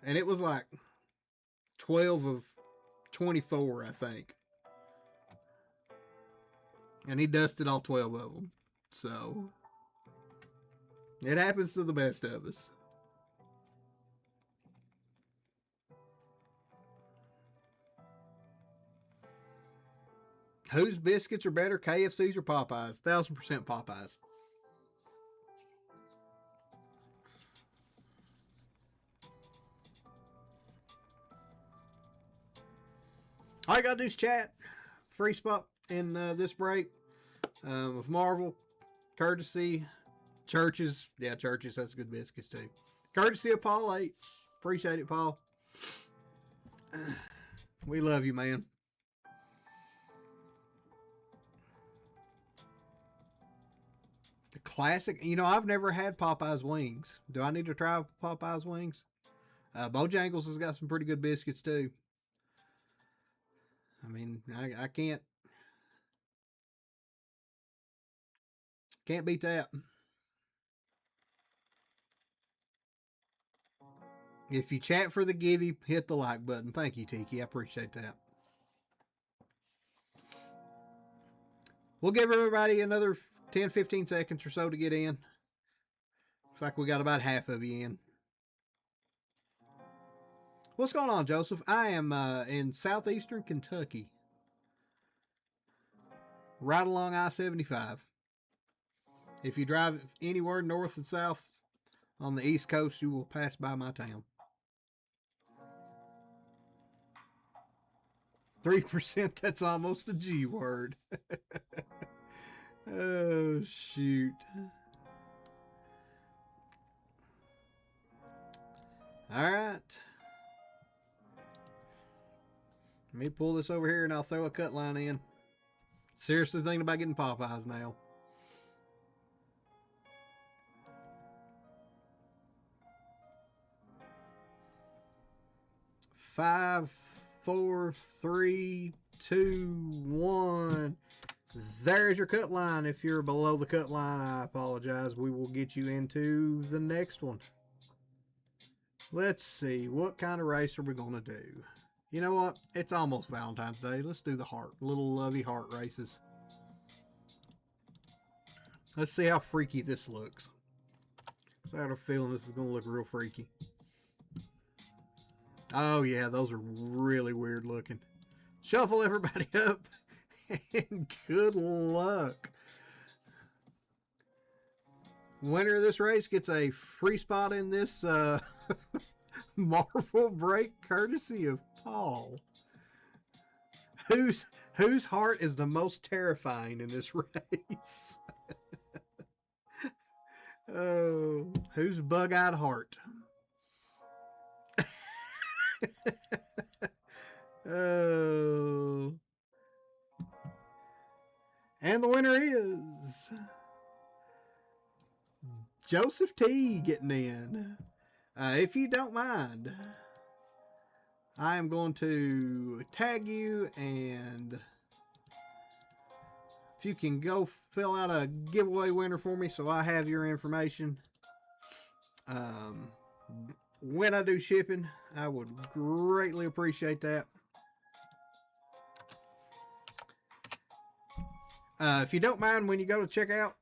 And it was like 12 of 24, I think. And he dusted all 12 of them. So, it happens to the best of us. Whose biscuits are better, KFC's or Popeyes? 1000% Popeyes. All you gotta do is chat. Free spot in this break of Marvel, courtesy Churches. Yeah, Churches has good biscuits too. Courtesy of Paul 8. Appreciate it, Paul. We love you, man. The classic. You know, I've never had Popeye's wings. Do I need to try Popeye's wings? Bojangles has got some pretty good biscuits too. I mean, I can't beat that. If you chat for the givey, hit the like button. Thank you, Tiki. I appreciate that. We'll give everybody another 10, 15 seconds or so to get in. Looks like we got about half of you in. What's going on, Joseph? I am in southeastern Kentucky. Right along I-75. If you drive anywhere north and south on the East Coast, you will pass by my town. 3%, that's almost a G word. Oh, shoot. All right. Let me pull this over here and I'll throw a cut line in. Seriously thinking about getting Popeyes now. Five, 4, 3, 2, 1. There's your cut line. If you're below the cut line, I apologize. We will get you into the next one. Let's see. What kind of race are we going to do? You know what? It's almost Valentine's Day. Let's do the heart. Little lovey heart races. Let's see how freaky this looks. So I have a feeling this is going to look real freaky. Oh, yeah. Those are really weird looking. Shuffle everybody up. And good luck. Winner of this race gets a free spot in this Marvel break courtesy of Paul. Whose heart is the most terrifying in this race? Oh, whose bug-eyed heart? Oh. And the winner is Joseph T getting in. If you don't mind, I am going to tag you, and if you can go fill out a giveaway winner for me so I have your information. When I do shipping, I would greatly appreciate that. If you don't mind, when you go to checkout,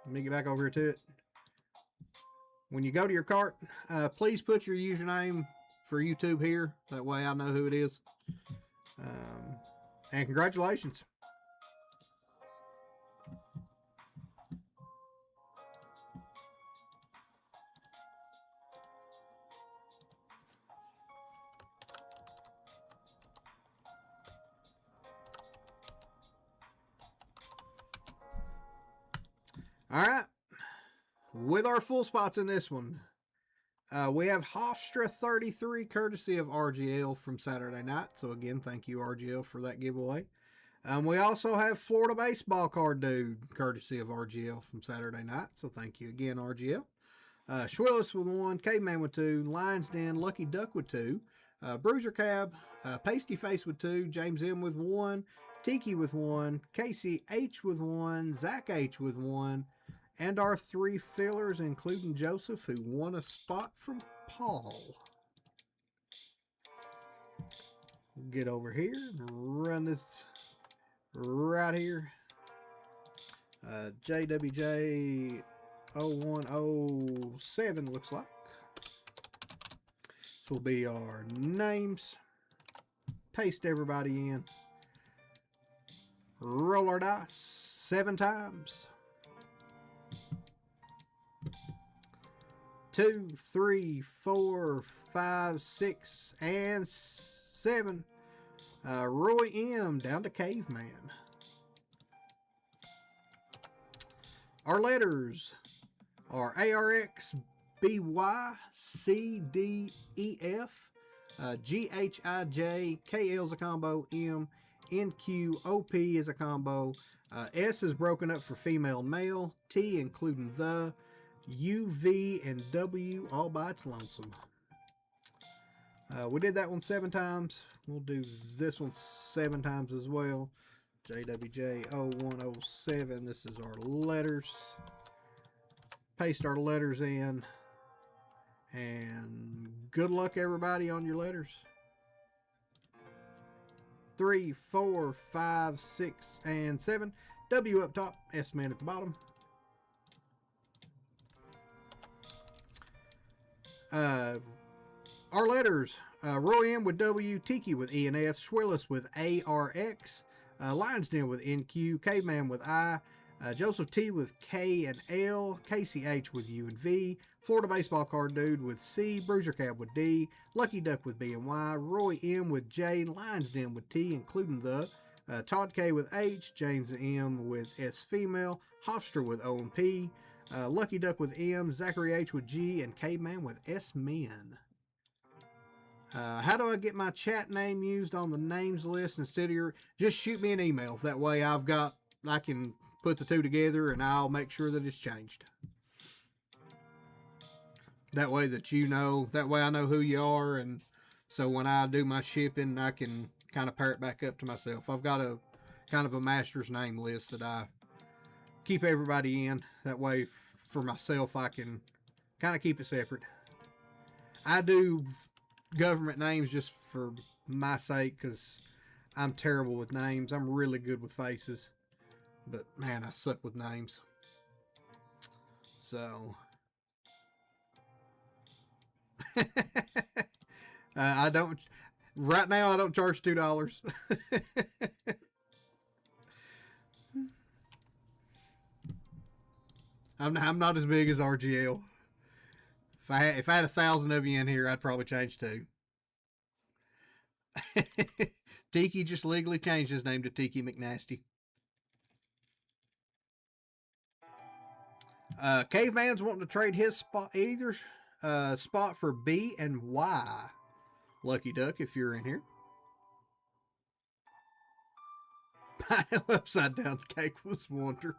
let me get back over here to it. When you go to your cart, please put your username for YouTube here. That way I know who it is. And congratulations. All right. With our full spots in this one, we have Hofstra 33, courtesy of RGL from Saturday night. So again, thank you, RGL, for that giveaway. We also have Florida Baseball Card Dude, courtesy of RGL from Saturday night. So thank you again, RGL. Schwillis with 1, Caveman with 2, Lions Den, Lucky Duck with 2, Bruiser Cab, Pasty Face with 2, James M with 1, Tiki with 1, Casey H with 1, Zach H with 1, and our 3 fillers, including Joseph, who won a spot from Paul. get over here and run this right here. JWJ 0107 looks like. This will be our names. Paste everybody in. Roll our dice 7 times. 2, 3, 4, 5, 6, and 7. Roy M down to Caveman. Our letters are ARX, BY, CDEF, GHIJ, KL is a combo, M, NQ, OP is a combo, S is broken up for female and male, T including the, U, V, and W all by its lonesome. We did that one 7 times. We'll do this one 7 times as well. JWJ 0107. This is our letters. Paste our letters in. And good luck, everybody, on your letters. 3, 4, 5, 6, and 7. W up top, S-Man at the bottom. Our letters, Roy M with W, Tiki with E and F, Swillis with ARX, Lions Den with NQ, Caveman with I, Joseph T with K and L, KCH with U and V, Florida Baseball Card Dude with C, Bruiser Cab with D, Lucky Duck with B and Y, Roy M with J, Lions Den with T, including the, Todd K with H, James M with S female, Hofstra with O and P, Lucky Duck with M, Zachary H with G, and Caveman with S men. How do I get my chat name used on the names list instead of your... Just shoot me an email. That way I can put the two together and I'll make sure that it's changed. That way that you know, that way I know who you are, and so when I do my shipping, I can kind of pair it back up to myself. I've got a kind of a master's name list that I keep everybody in. That way for myself, I can kind of keep it separate. I do government names just for my sake because I'm terrible with names. I'm really good with faces, but man, I suck with names. So I don't right now. I don't charge $2. I'm not as big as RGL. If I had 1,000 of you in here, I'd probably change too. Tiki just legally changed his name to Tiki McNasty. Caveman's wanting to trade his spot, either spot for B and Y. Lucky Duck, if you're in here. Pineapple upside down cake was wondering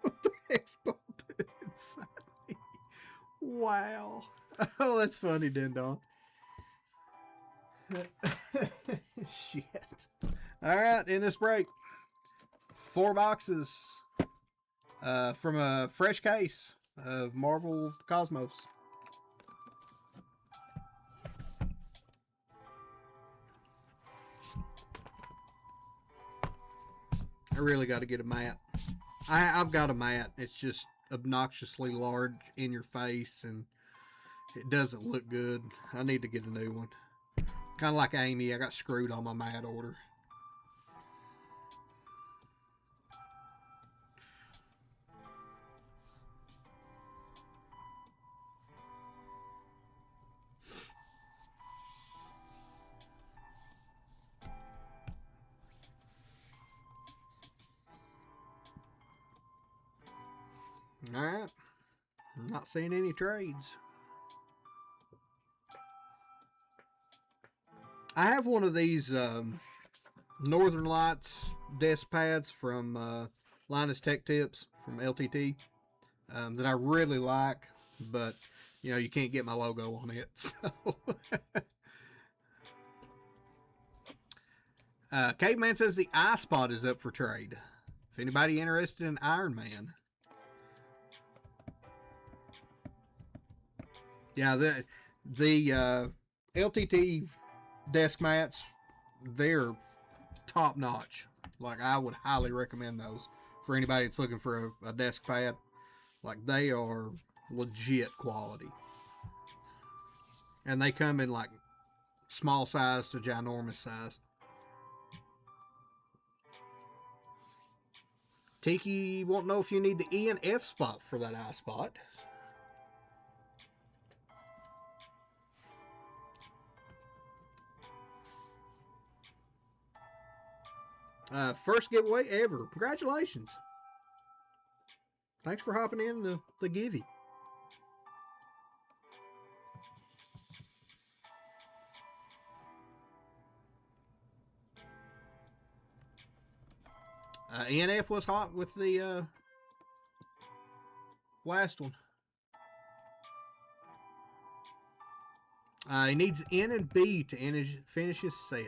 what the heck's going to inside me. Wow. Oh, that's funny, Dindon. Shit. All right, in this break, 4 boxes from a fresh case of Marvel Cosmos. I really got to get a mat. I've got a mat. It's just obnoxiously large in your face, and it doesn't look good. I need to get a new one. Kind of like Amy, I got screwed on my mat order. All right. I'm not seeing any trades. I have one of these Northern Lights desk pads from Linus Tech Tips from LTT that I really like, but you know, you can't get my logo on it. So Caveman says the eye spot is up for trade. If anybody interested in Iron Man. Yeah, the LTT desk mats, they're top notch. Like, I would highly recommend those for anybody that's looking for a desk pad. Like, they are legit quality. And they come in like small size to ginormous size. Tiki won't know if you need the E and F spot for that eye spot. First giveaway ever. Congratulations. Thanks for hopping in the givey. ENF was hot with the last one. He needs N and B to finish his set.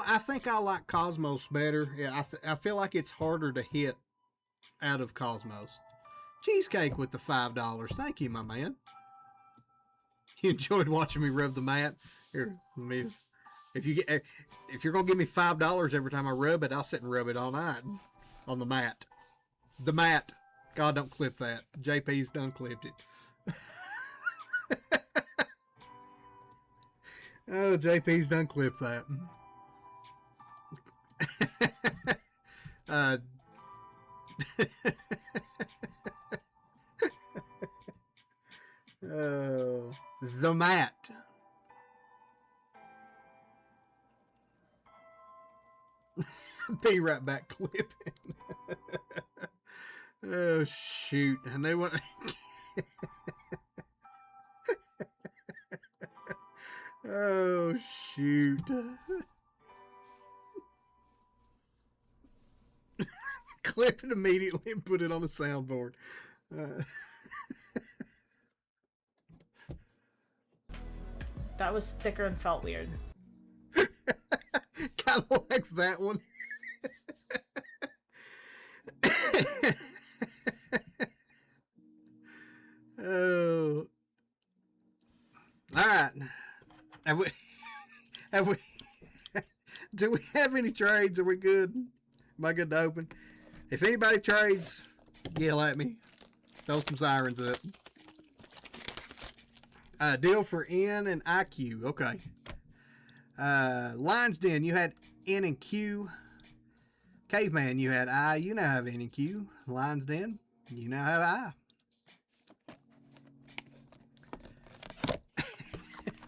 I think I like Cosmos better. Yeah, I feel like it's harder to hit out of Cosmos. Cheesecake with the $5. Thank you, my man. You enjoyed watching me rub the mat. Here, if you're gonna give me $5 every time I rub it, I'll sit and rub it all night on the mat. The mat. God, don't clip that. JP's done clipped it. Oh, JP's done clipped that. The mat. Be right back clipping. Oh shoot. And they want oh shoot. Clip it immediately and put it on the soundboard. That was thicker and felt weird. Kind of like that one. Oh. All right. Have we do we have any trades? Are we good? Am I good to open? If anybody trades, yell at me. Throw some sirens up. Deal for N and IQ. Okay. Lion's Den, you had N and Q. Caveman, you had I. You now have N and Q. Lion's Den, you now have I.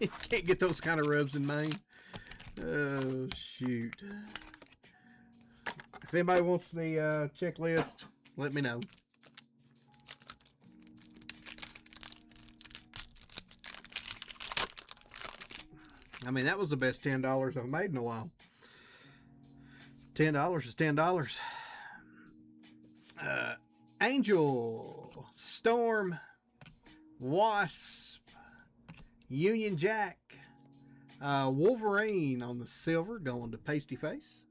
You can't get those kind of rubs in Maine. Oh, shoot. If anybody wants the checklist, let me know. I mean, that was the best $10 I've made in a while. $10 is $10. Angel, Storm, Wasp, Union Jack, Wolverine on the silver going to Pasty Face.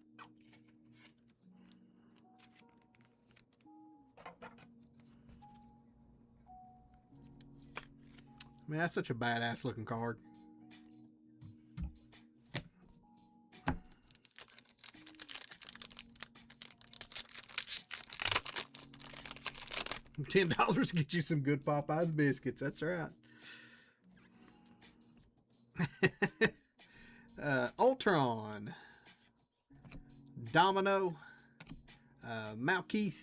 Man, that's such a badass looking card. $10 get you some good Popeyes biscuits. That's right. Ultron, Domino, Malkeith,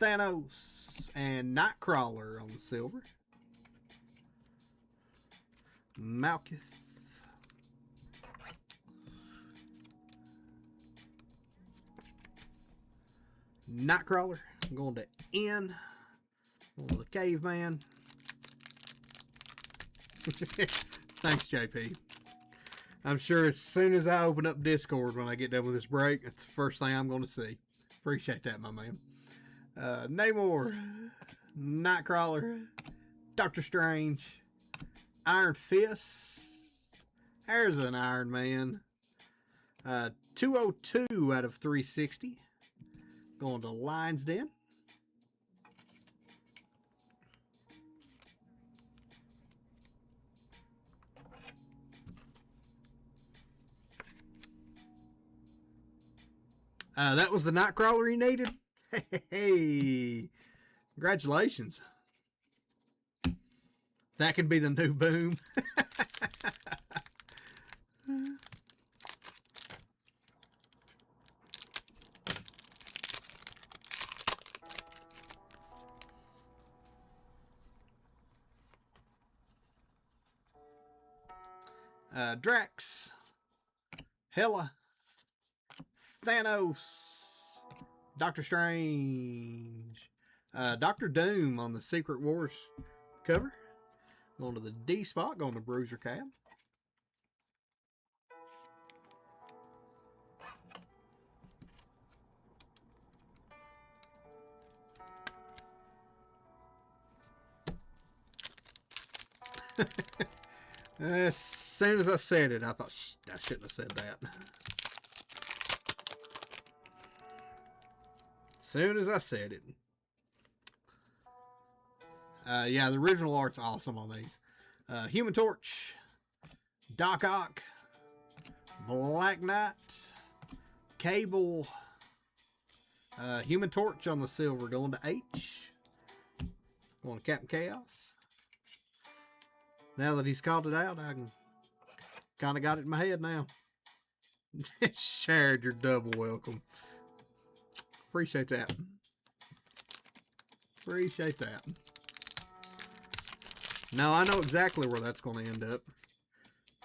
Thanos, and Nightcrawler on the silver. Malkeith. Nightcrawler. I'm going to N. Going to the Caveman. Thanks, JP. I'm sure as soon as I open up Discord when I get done with this break, that's the first thing I'm going to see. Appreciate that, my man. Namor, Nightcrawler, Doctor Strange, Iron Fist. There's an Iron Man. 202 out of 360. Going to Lions Den. That was the Nightcrawler you needed? Hey, congratulations. That can be the new boom. Drax, Hela, Thanos, Doctor Strange, Doctor Doom on the Secret Wars cover. Going to the D spot, going to Bruiser Cab. As soon as I said it, I thought, I shouldn't have said that. As soon as I said it. Yeah, the original art's awesome on these. Human Torch, Doc Ock, Black Knight, Cable, Human Torch on the silver going to H. Going to Captain Chaos. Now that he's called it out, I can kind of got it in my head now. Shared, you're double welcome. Appreciate that. Appreciate that. Now I know exactly where that's going to end up.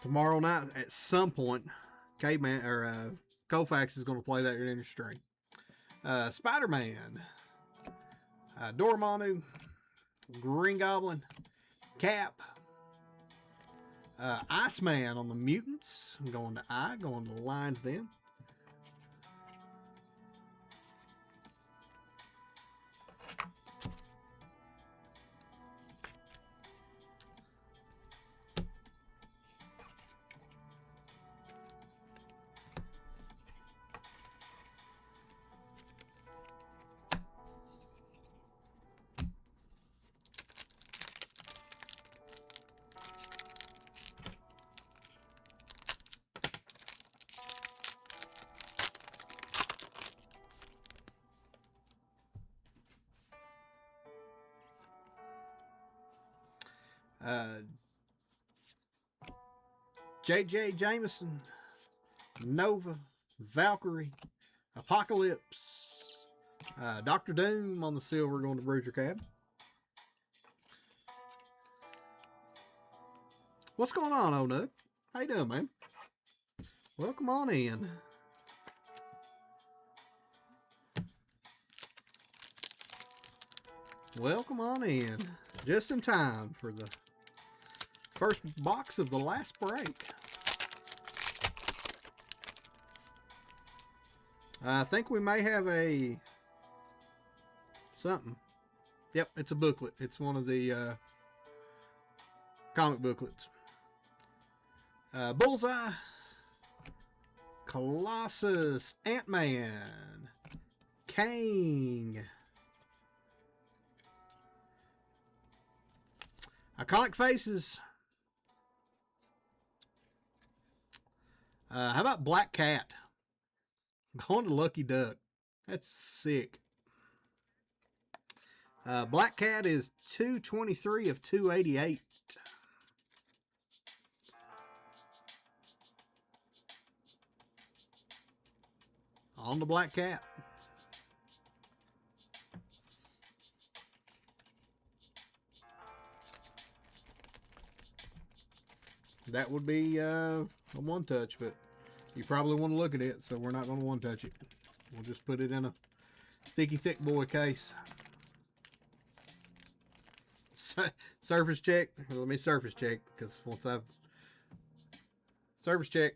Tomorrow night at some point, Caveman or Koufax is going to play that in your stream. Spider-Man, Dormammu, Green Goblin, Cap, Iceman on the Mutants. I'm going to I, going to the Lions Den. JJ Jameson, Nova, Valkyrie, Apocalypse, Doctor Doom on the silver going to Bruiser Cab. What's going on, old Nug? How you doing, man? Welcome on in. Welcome on in. Just in time for the first box of the last break. I think we may have a something. Yep, it's a booklet. It's one of the comic booklets. Bullseye, Colossus, Ant-Man, Kang, Iconic Faces. How about Black Cat? Going to Lucky Duck. That's sick. Black Cat is 223 of 288. On the Black Cat. That would be a one touch, but you probably want to look at it, so we're not going to one touch it. We'll just put it in a thicky thick boy case. Surface check. Let me surface check, because once I've surface check.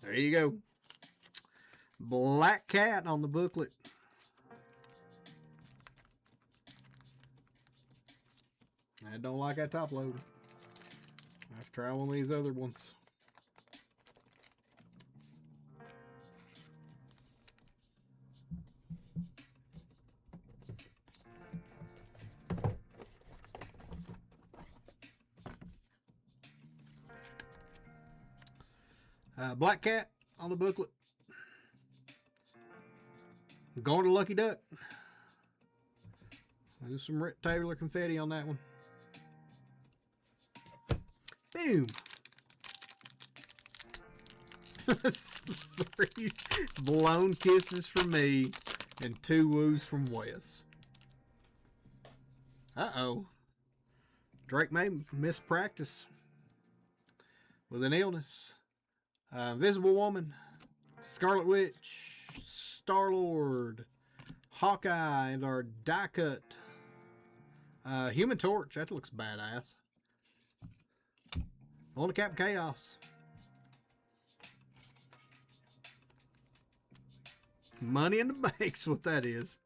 There you go. Black Cat on the booklet. I don't like that top load. I have to try one of these other ones. Black Cat on the booklet. Going to Lucky Duck. There's some Rip Taylor confetti on that one. Boom. 3 blown kisses from me and 2 woos from Wes. Uh-oh. Drake may miss practice with an illness. Invisible Woman, Scarlet Witch, Star-Lord, Hawkeye, and our die cut. Human Torch, that looks badass. On to Captain Chaos. Money in the Bank's what that is.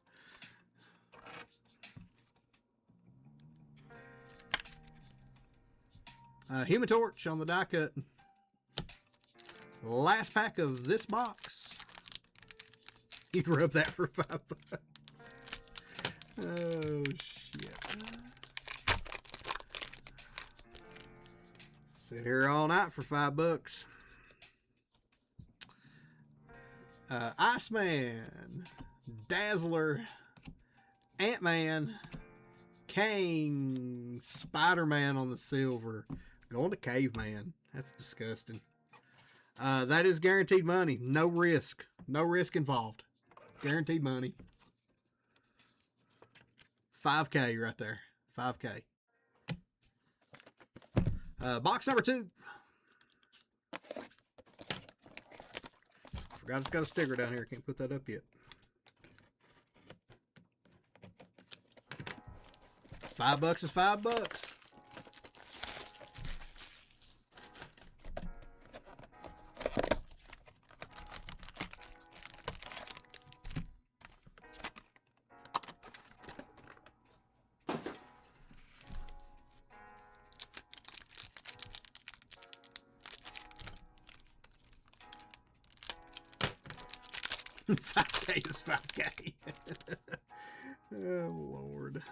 Human Torch on the die cut. Last pack of this box. You can rub that for $5. Oh, shit. Sit here all night for $5. Iceman, Dazzler, Ant-Man, Kang, Spider-Man on the silver. Going to Caveman. That's disgusting. That is guaranteed money. No risk. No risk involved. Guaranteed money. $5K right there. $5K. Box number 2. Forgot it's got a sticker down here. Can't put that up yet. $5 is $5. $5K is $5K. Oh, Lord.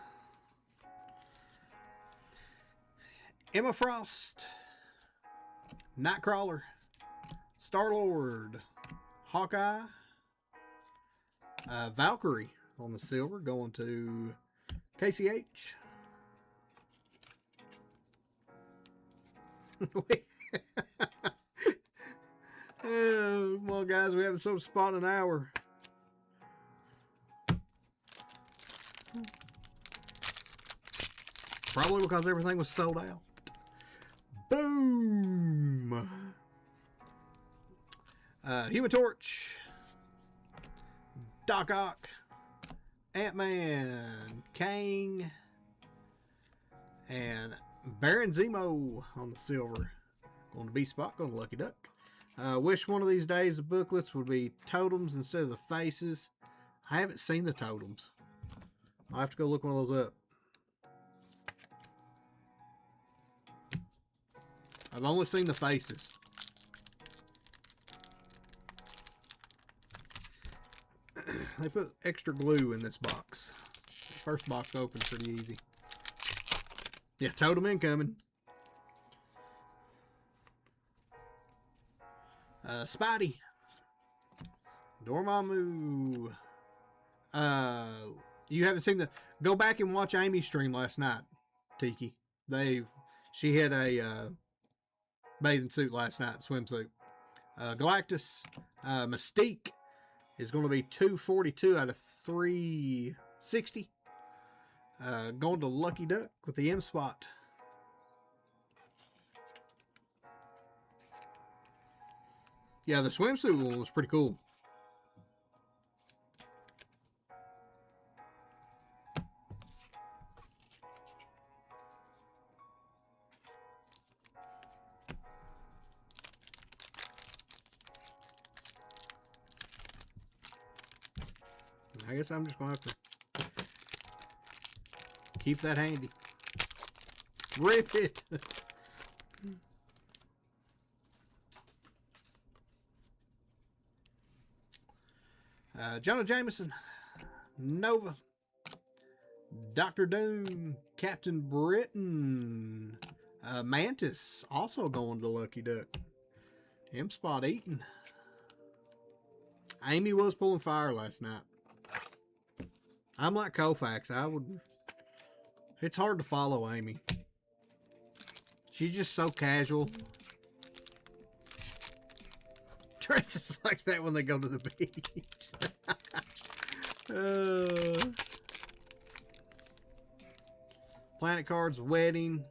Emma Frost, Nightcrawler, Star-Lord, Hawkeye, Valkyrie on the silver, going to KCH. Oh, come on, guys. We haven't sold a spot in an hour. Probably because everything was sold out. Boom! Human Torch, Doc Ock, Ant-Man, Kang, and Baron Zemo on the silver. Going to B-Spot, going to Lucky Duck. Wish one of these days the booklets would be totems instead of the faces. I haven't seen the totems. I'll have to go look one of those up. I've only seen the faces. They put extra glue in this box. The first box opened pretty easy. Yeah, totem incoming. Spidey. Dormammu. You haven't seen the... Go back and watch Amy's stream last night, Tiki. She had a bathing suit last night, swimsuit. Galactus. Mystique is going to be 242 out of 360. Going to Lucky Duck with the M spot. Yeah, the swimsuit one was pretty cool. I guess I'm just going to have to keep that handy. Rip it! Jonah Jameson, Nova, Dr. Doom, Captain Britain, Mantis, also going to Lucky Duck. M-Spot eating. Amy was pulling fire last night. I'm like Koufax. It's hard to follow Amy. She's just so casual. Dresses like that when they go to the beach. Planet Cards Wedding.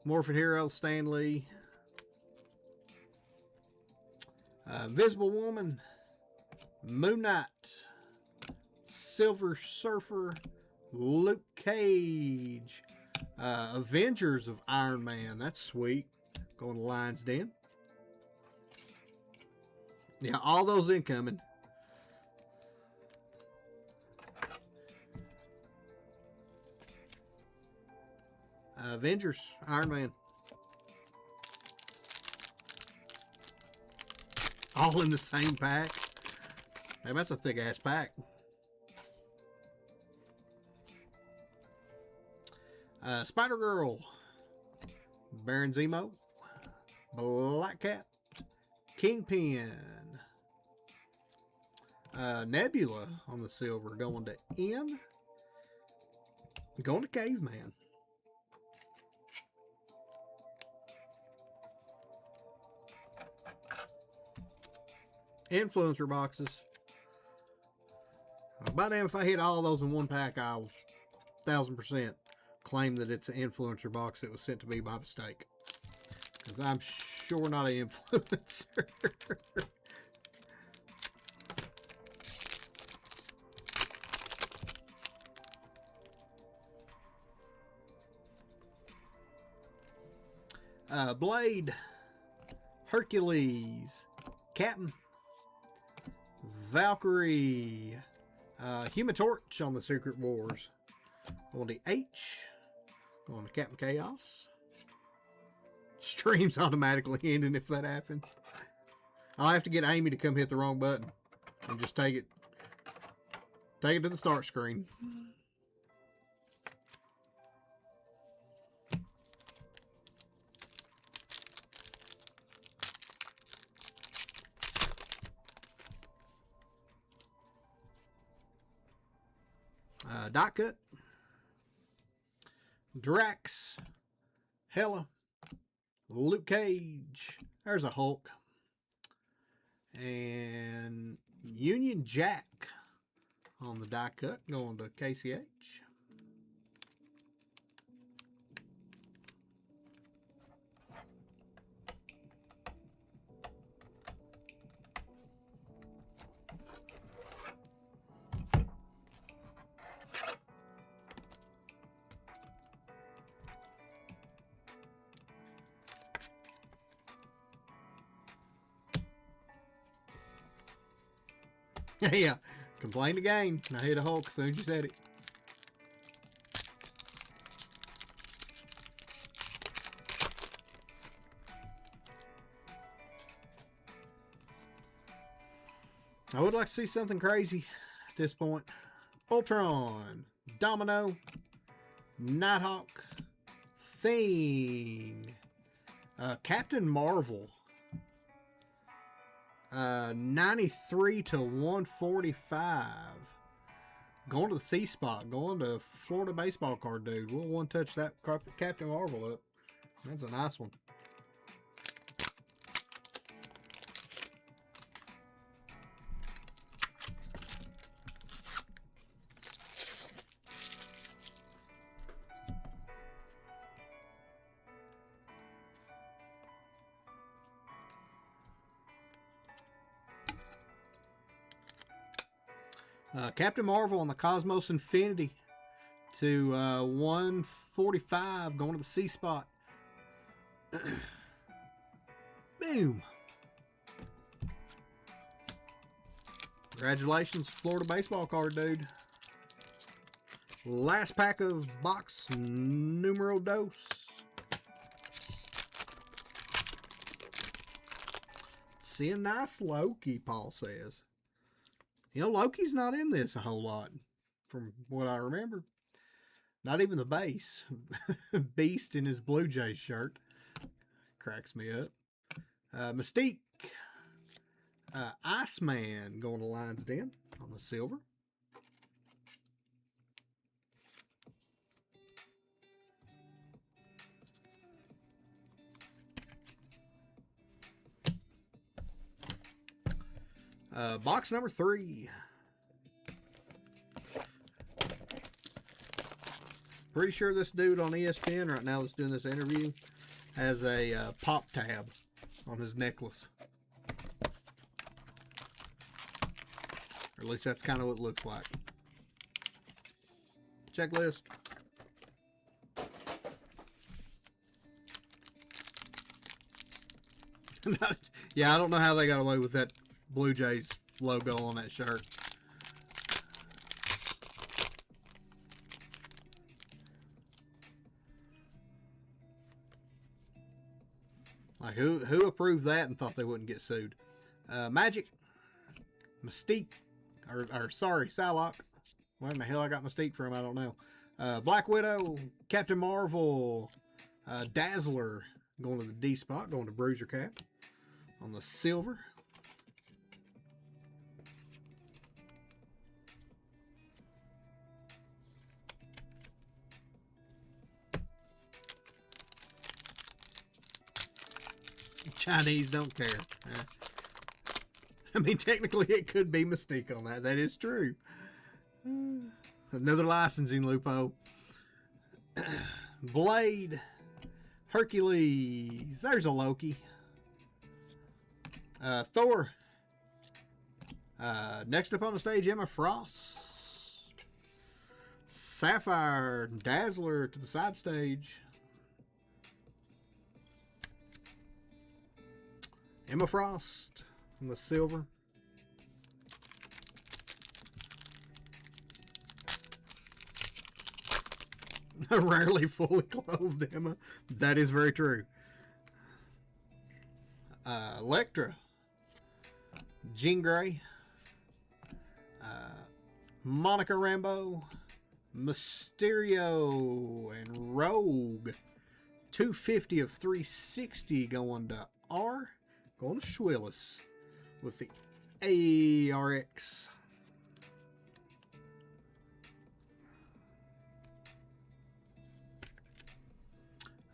Morphin Hero Stan Lee. Invisible Woman. Moon Knight. Silver Surfer. Luke Cage. Avengers of Iron Man. That's sweet. Going to Lion's Den. Yeah, all those incoming. Avengers, Iron Man. All in the same pack. Damn, that's a thick ass pack. Spider Girl. Baron Zemo. Black Cat. Kingpin. Nebula on the silver. Going to N. Going to Caveman. Influencer boxes. By damn, if I hit all those in one pack, I'll 1000% claim that it's an influencer box that was sent to me by mistake. Because I'm sure not an influencer. Blade. Hercules. Captain. Valkyrie. Human Torch on the Secret Wars. Going to H. Going to Captain Chaos. Stream's automatically ending if that happens. I'll have to get Amy to come hit the wrong button. And just take it to the start screen. Dot Cut. Drax. Hela. Luke Cage. There's a Hulk. And Union Jack on the die cut. Going to KCH. Yeah, complained again. I hit a Hulk as soon as you said it. I would like to see something crazy at this point. Ultron, Domino, Nighthawk, Thing, Captain Marvel. 93 to 145. Going to the C spot. Going to Florida baseball card dude. We'll one touch that Captain Marvel up. That's a nice one. Captain Marvel on the Cosmos Infinity to 145, going to the C spot. Boom. Congratulations, Florida baseball card dude. Last pack of box numero dos. See a nice Loki, Paul says. You know, Loki's not in this a whole lot, from what I remember. Not even the base. Beast in his Blue Jays shirt. Cracks me up. Mystique. Iceman going to Lions Den on the silver. Box number 3. Pretty sure this dude on ESPN right now that's doing this interview has a pop tab on his necklace. Or at least that's kind of what it looks like. Checklist. Yeah, I don't know how they got away with that Blue Jays logo on that shirt. Like, who approved that and thought they wouldn't get sued? Magic, Mystique, or sorry, Psylocke. Where in the hell I got Mystique from, I don't know. Black Widow, Captain Marvel, Dazzler, going to the D spot, going to Bruiser Cap on the silver. Chinese don't care. I mean, technically it could be Mystique on that. That is true. Another licensing loophole. Blade. Hercules. There's a Loki. Thor. Next up on the stage, Emma Frost. Sapphire. Dazzler to the side stage. Emma Frost on the silver. A rarely fully clothed Emma. That is very true. Elektra. Jean Grey. Monica Rambeau. Mysterio and Rogue. 250 of 360 going to R. Going to Schwillis with the ARX.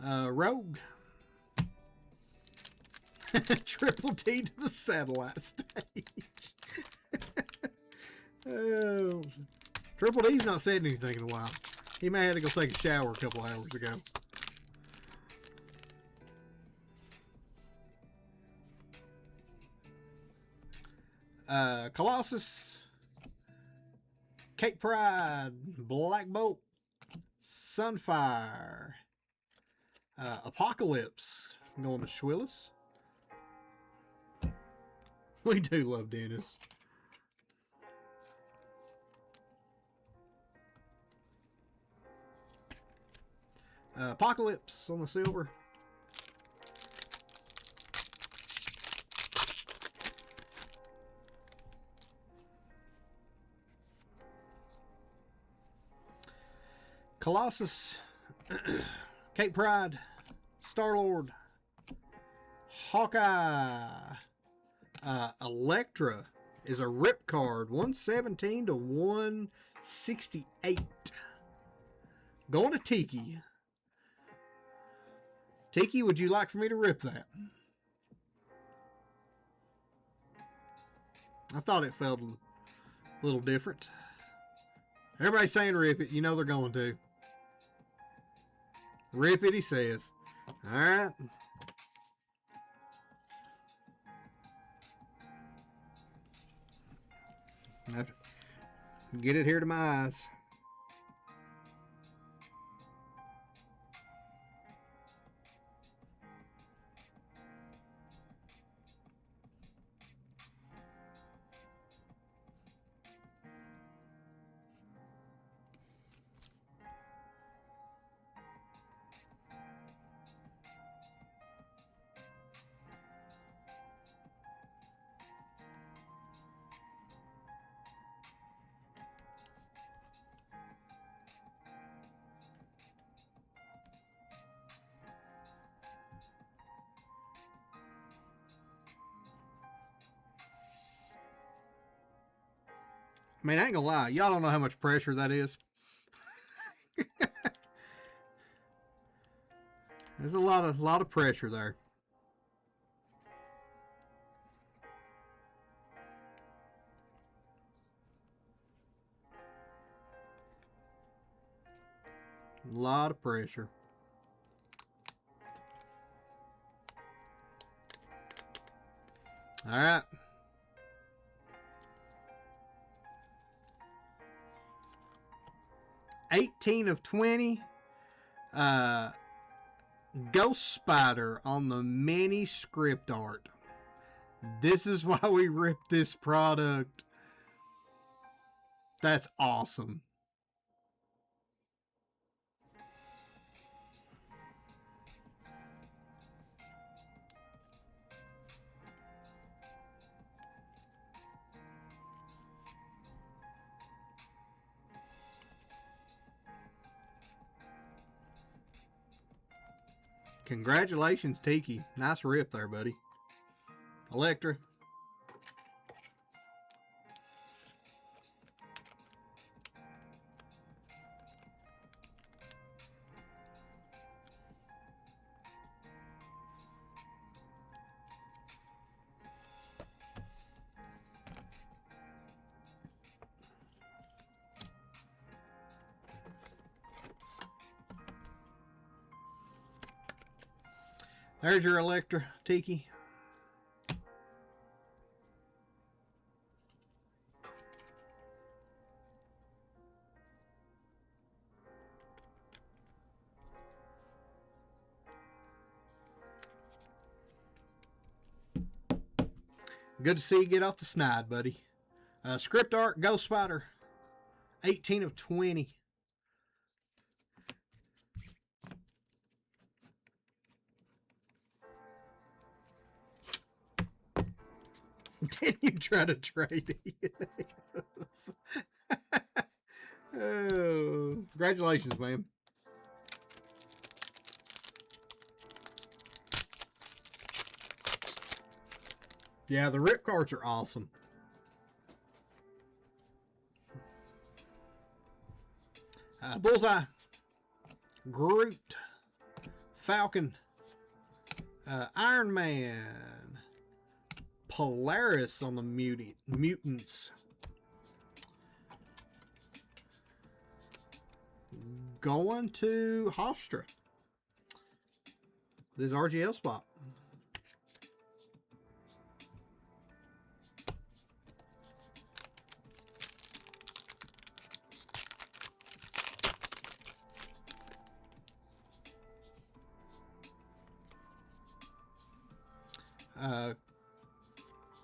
Rogue. Triple T to the satellite stage. Oh, Triple D's not said anything in a while. He may have to go take a shower a couple hours ago. Colossus, Cape Pride, Black Bolt, Sunfire, Apocalypse, going to Schwillis. We do love Dennis. Apocalypse on the silver. Colossus, Cape Pride, Star-Lord, Hawkeye, Elektra is a rip card, 117 to 168. Going to Tiki. Tiki, would you like for me to rip that? I thought it felt a little different. Everybody's saying rip it. You know they're going to. Rip it, he says. All right. I have to get it here to my eyes. I mean, I ain't gonna lie. Y'all don't know how much pressure that is. There's a lot of pressure there. A lot of pressure. All right. $18 of 20. Ghost Spider on the mini script art. This is why we ripped this product. That's awesome. Congratulations, Tiki. Nice rip there, buddy. Electra. There's your Electra, Tiki. Good to see you get off the snide, buddy. Script art, Ghost Spider. 18 of 20. Did you try to trade it? Oh, congratulations, man. Yeah, the rip cards are awesome. Bullseye, Groot, Falcon, Iron Man, Polaris on the mutants. Going to Hofstra. This is RGL spot.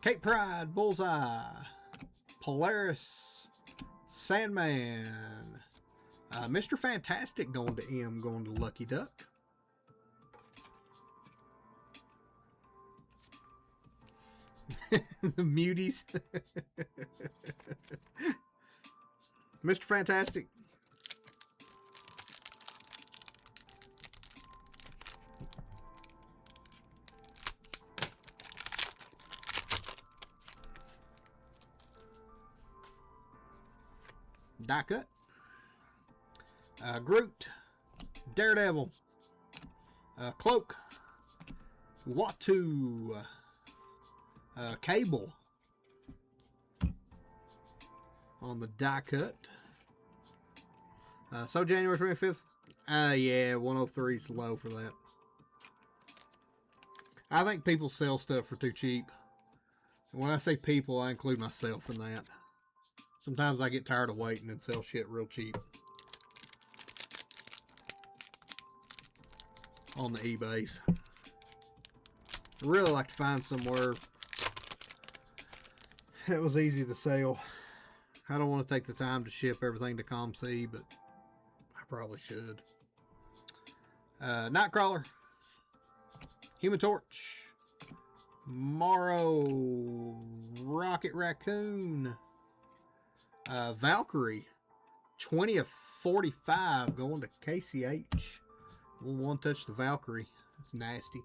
Cape Pride, Bullseye, Polaris, Sandman, Mr. Fantastic going to M, going to Lucky Duck. The muties. Mr. Fantastic. Die cut. Groot. Daredevil. Cloak. Watu. Cable. On the die cut. So January 25th. Yeah, 103 is low for that. I think people sell stuff for too cheap. And when I say people, I include myself in that. Sometimes I get tired of waiting and sell shit real cheap on the eBays. I really like to find somewhere that was easy to sell. I don't want to take the time to ship everything to ComC, but I probably should. Nightcrawler, Human Torch, Morrow, Rocket Raccoon, Valkyrie, 20 of 45 going to KCH. One touch the Valkyrie. That's nasty.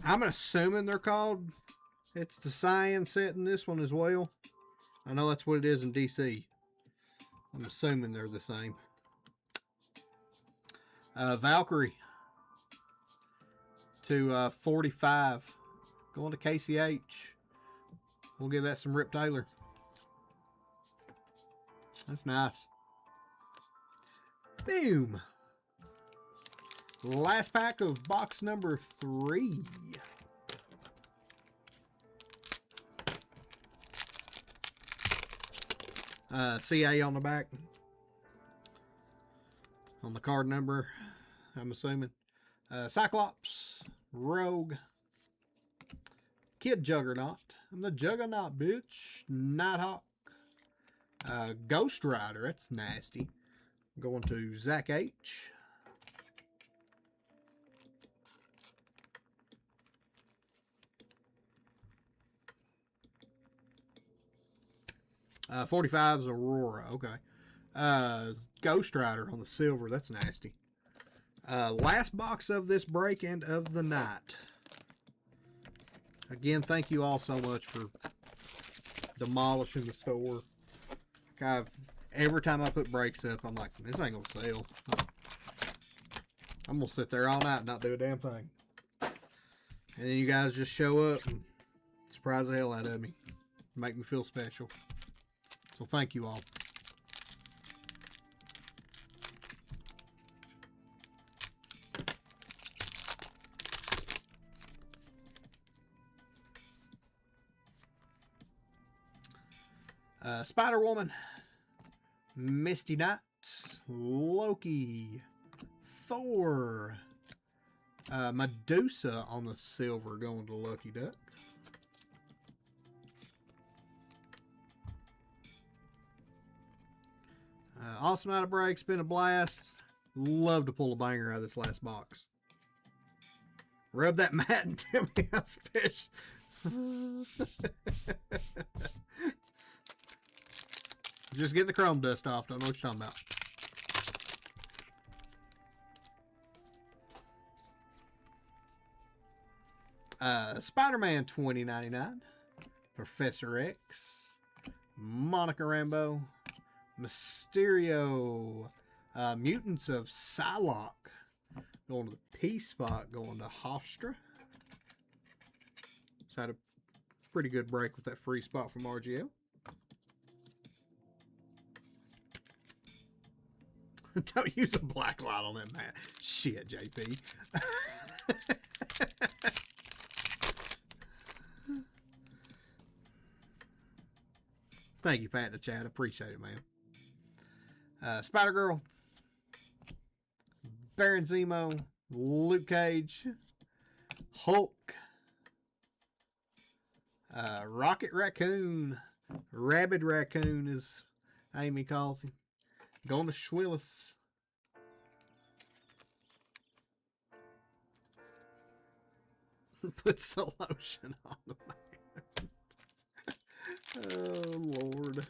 I'm assuming they're called. It's the cyan set in this one as well. I know that's what it is in DC. I'm assuming they're the same. Valkyrie to 45. Going to KCH. We'll give that some Rip Taylor. That's nice. Boom. Last pack of box number 3. CA on the back. On the card number, I'm assuming. Cyclops, Rogue, Kid Juggernaut. I'm the Juggernaut, bitch. Nighthawk. Ghost Rider. That's nasty. Going to Zach H. Uh, 45 is Aurora. Okay. Ghost Rider on the silver. That's nasty. Last box of this break and of the night. Again, thank you all so much for demolishing the store. Every time I put breaks up, I'm like, this ain't gonna sell. I'm gonna sit there all night and not do a damn thing. And then you guys just show up and surprise the hell out of me. Make me feel special. So thank you all. Spider-Woman, Misty Knight, Loki, Thor, Medusa on the silver going to Lucky Duck. Awesome out of breaks, been a blast. Love to pull a banger out of this last box. Rub that mat and tell me how special. Just get the chrome dust off. Don't know what you're talking about. Spider-Man 2099. Professor X. Monica Rambeau. Mysterio. Mutants of Psylocke. Going to the P-Spot. Going to Hofstra. So had a pretty good break with that free spot from RGL. Don't use a black light on that mat. Shit, JP. Thank you, Pat, in the chat. Appreciate it, man. Spider-Girl. Baron Zemo. Luke Cage. Hulk. Rocket Raccoon. Rabid Raccoon, as Amy calls him. Going to Schwillis. Puts the lotion on the mat. Oh, Lord.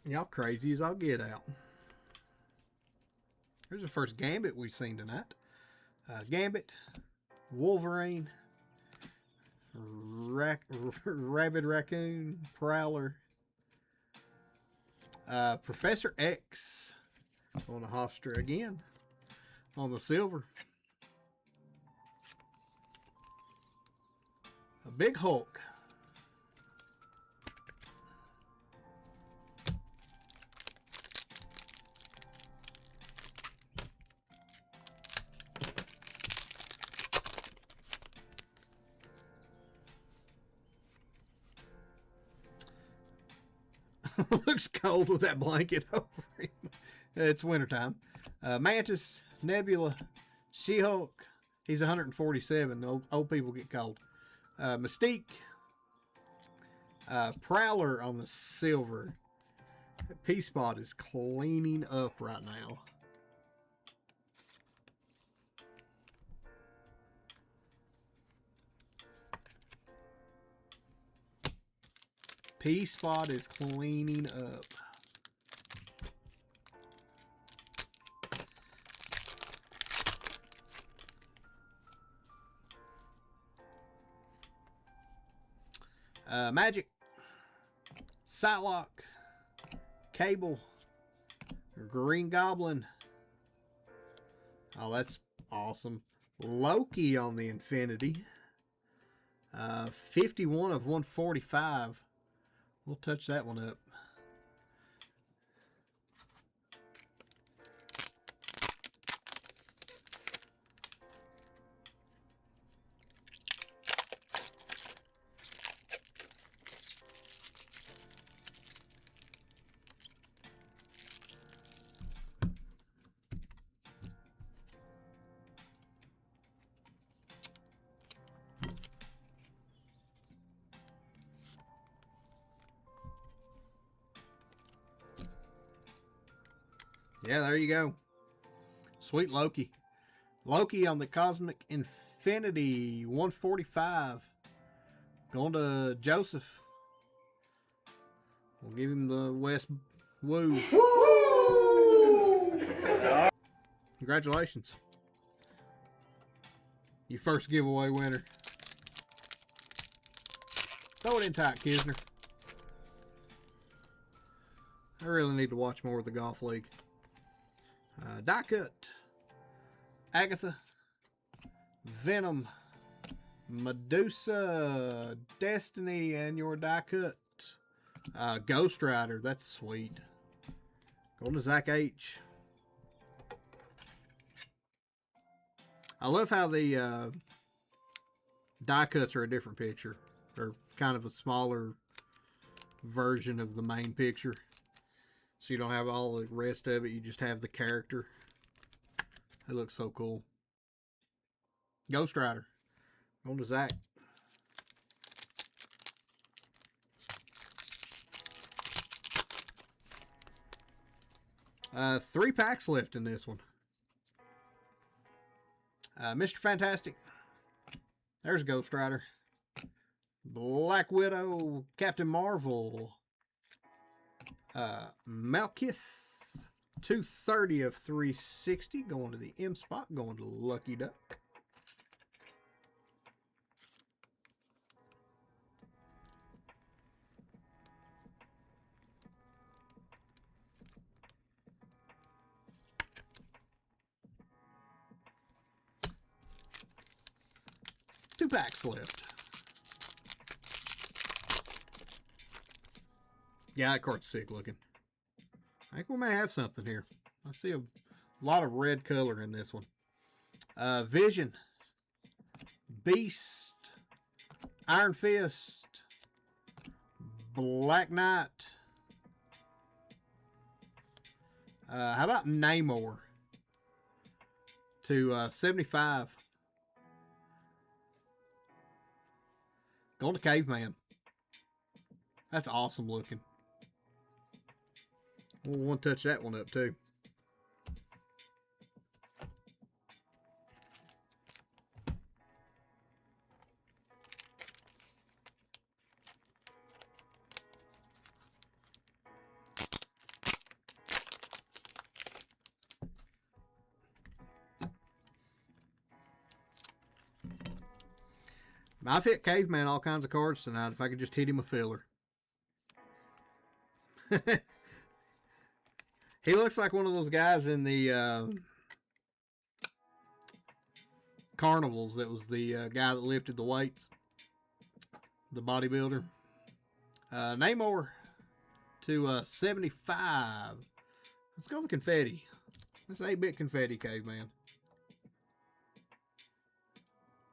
Y'all crazy as I'll get out. Here's the first Gambit we've seen tonight. Gambit. Wolverine. Rabid Raccoon, Prowler, Professor X on the Hofstra again on the silver, a big Hulk, looks cold with that blanket over him. It's wintertime. Mantis, Nebula, She-Hulk. He's 147. Old people get cold. Mystique. Prowler on the silver. P-Spot is cleaning up right now. P-Spot is cleaning up. Magic, Psylocke, Cable, Green Goblin. Oh, that's awesome. Loki on the Infinity. 51 of 145. We'll touch that one up. Yeah, there you go. Sweet Loki. Loki on the Cosmic Infinity, 145. Going to Joseph. We'll give him the West Woo. Congratulations. Your first giveaway winner. Throw it in tight, Kisner. I really need to watch more of the Golf League. Die Cut, Agatha, Venom, Medusa, Destiny, and your Die Cut. Ghost Rider, that's sweet. Going to Zach H. I love how the die cuts are a different picture. They're kind of a smaller version of the main picture. So you don't have all the rest of it. You just have the character. It looks so cool. Ghost Rider. Going to Zach. Three packs left in this one. Mr. Fantastic. There's Ghost Rider. Black Widow. Captain Marvel. Malekith. 230 of 360. Going to the M spot. Going to Lucky Duck. Two packs left. Yeah, that card's sick looking. I think we may have something here. I see a lot of red color in this one. Vision. Beast. Iron Fist. Black Knight. How about Namor? To 75. Going to Caveman. That's awesome looking. We'll want to touch that one up too. I've hit Caveman all kinds of cards tonight. If I could just hit him a filler. He looks like one of those guys in the carnivals that was the guy that lifted the weights. The bodybuilder. Namor to 75. Let's go with confetti. That's 8-bit confetti, Caveman.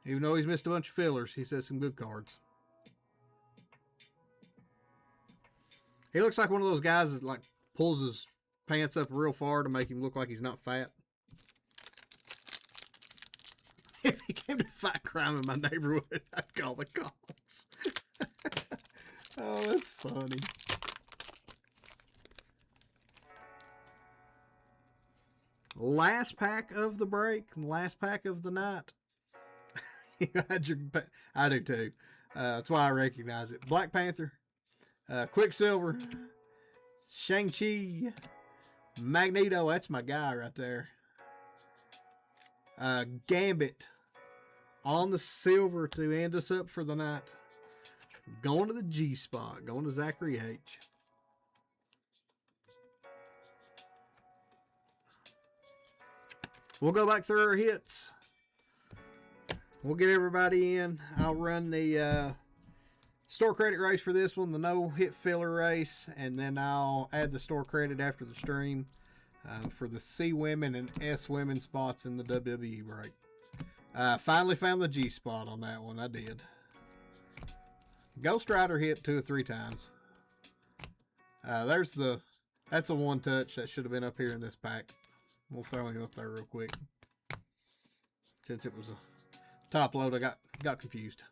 Even though he's missed a bunch of fillers, he says some good cards. He looks like one of those guys that like pulls his pants up real far to make him look like he's not fat. If he came to fight crime in my neighborhood, I'd call the cops. Oh, that's funny. Last pack of the break, last pack of the night. I do too. That's why I recognize it. Black Panther, Quicksilver, Shang-Chi, Magneto. That's my guy right there. Gambit on the silver to end us up for the night. Going to the G spot. Going to Zachary H. We'll go back through our hits. We'll get everybody in. I'll run the store credit race for this one, the no hit filler race, and then I'll add the store credit after the stream for the C women and S women spots in the WWE break. Finally found the G spot on that one. I did. Ghost Rider hit 2 or 3 times. That's a one touch that should have been up here in this pack. We'll throw him up there real quick. Since it was a top load, I got confused.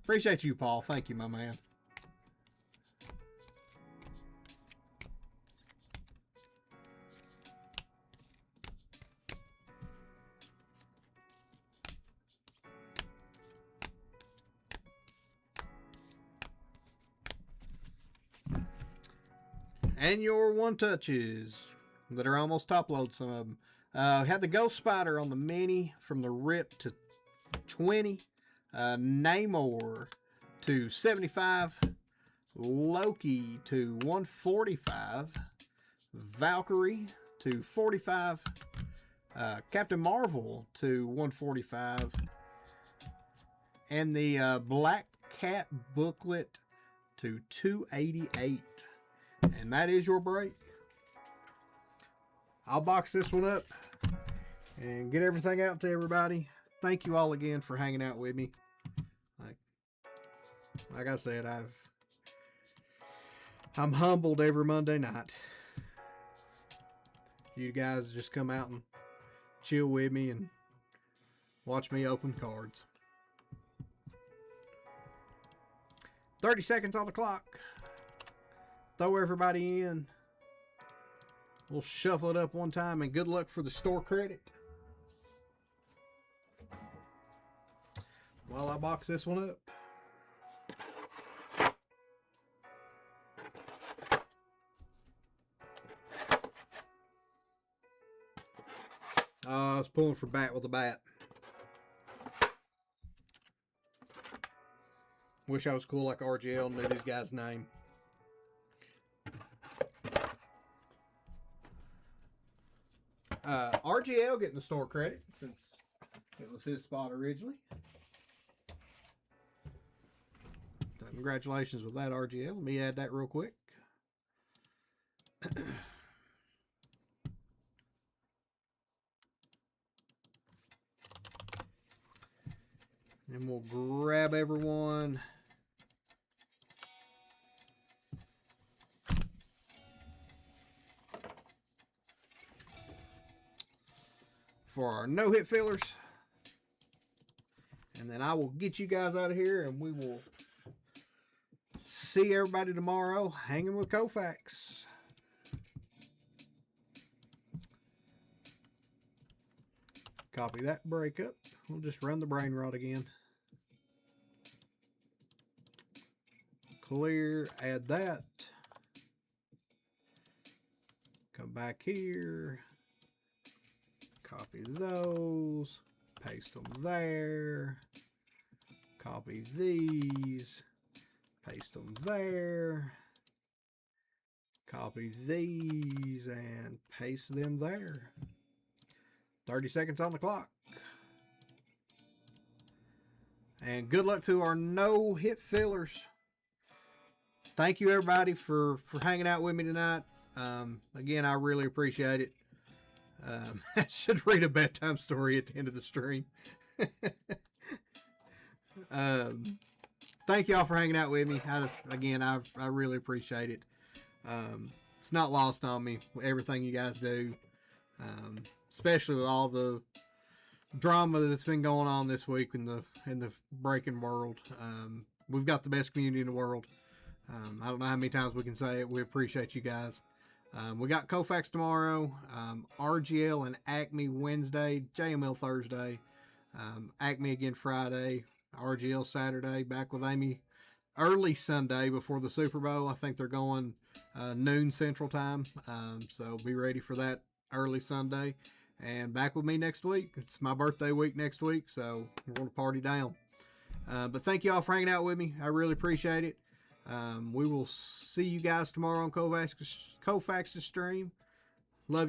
Appreciate you, Paul. Thank you, my man. And your one touches that are almost top load, some of them. Had the Ghost Spider on the mini from the rip to 20. Namor to 75. Loki to 145. Valkyrie to 45. Captain Marvel to 145. And the Black Cat booklet to 288. And that is your break. I'll box this one up and get everything out to everybody. Thank you all again for hanging out with me. Like I said, I'm humbled every Monday night. You guys just come out and chill with me and watch me open cards. 30 seconds on the clock. Throw everybody in. We'll shuffle it up one time, and good luck for the store credit. While I box this one up. I was pulling for bat with a bat. Wish I was cool like RGL and knew these guys' name. RGL getting the store credit since it was his spot originally. So congratulations with that, RGL. Let me add that real quick. And we'll grab everyone. For our no-hit fillers. And then I will get you guys out of here and we will see everybody tomorrow hanging with Koufax. Copy that breakup. We'll just run the brain rot again. Clear, add that. Come back here. Copy those, paste them there, copy these, paste them there, copy these, and paste them there. 30 seconds on the clock. And good luck to our no-hit fillers. Thank you, everybody, for hanging out with me tonight. Again, I really appreciate it. I should read a bedtime story at the end of the stream. Thank y'all for hanging out with me. I really appreciate it. It's not lost on me, everything you guys do. Especially with all the drama that's been going on this week in the breaking world. We've got the best community in the world. I don't know how many times we can say it. We appreciate you guys. We got Koufax tomorrow, RGL and Acme Wednesday, JML Thursday, Acme again Friday, RGL Saturday, back with Amy early Sunday before the Super Bowl. I think they're going noon Central Time, so be ready for that early Sunday. And back with me next week. It's my birthday week next week, so we're going to party down. But thank you all for hanging out with me. I really appreciate it. We will see you guys tomorrow on Kofax's stream. Love you.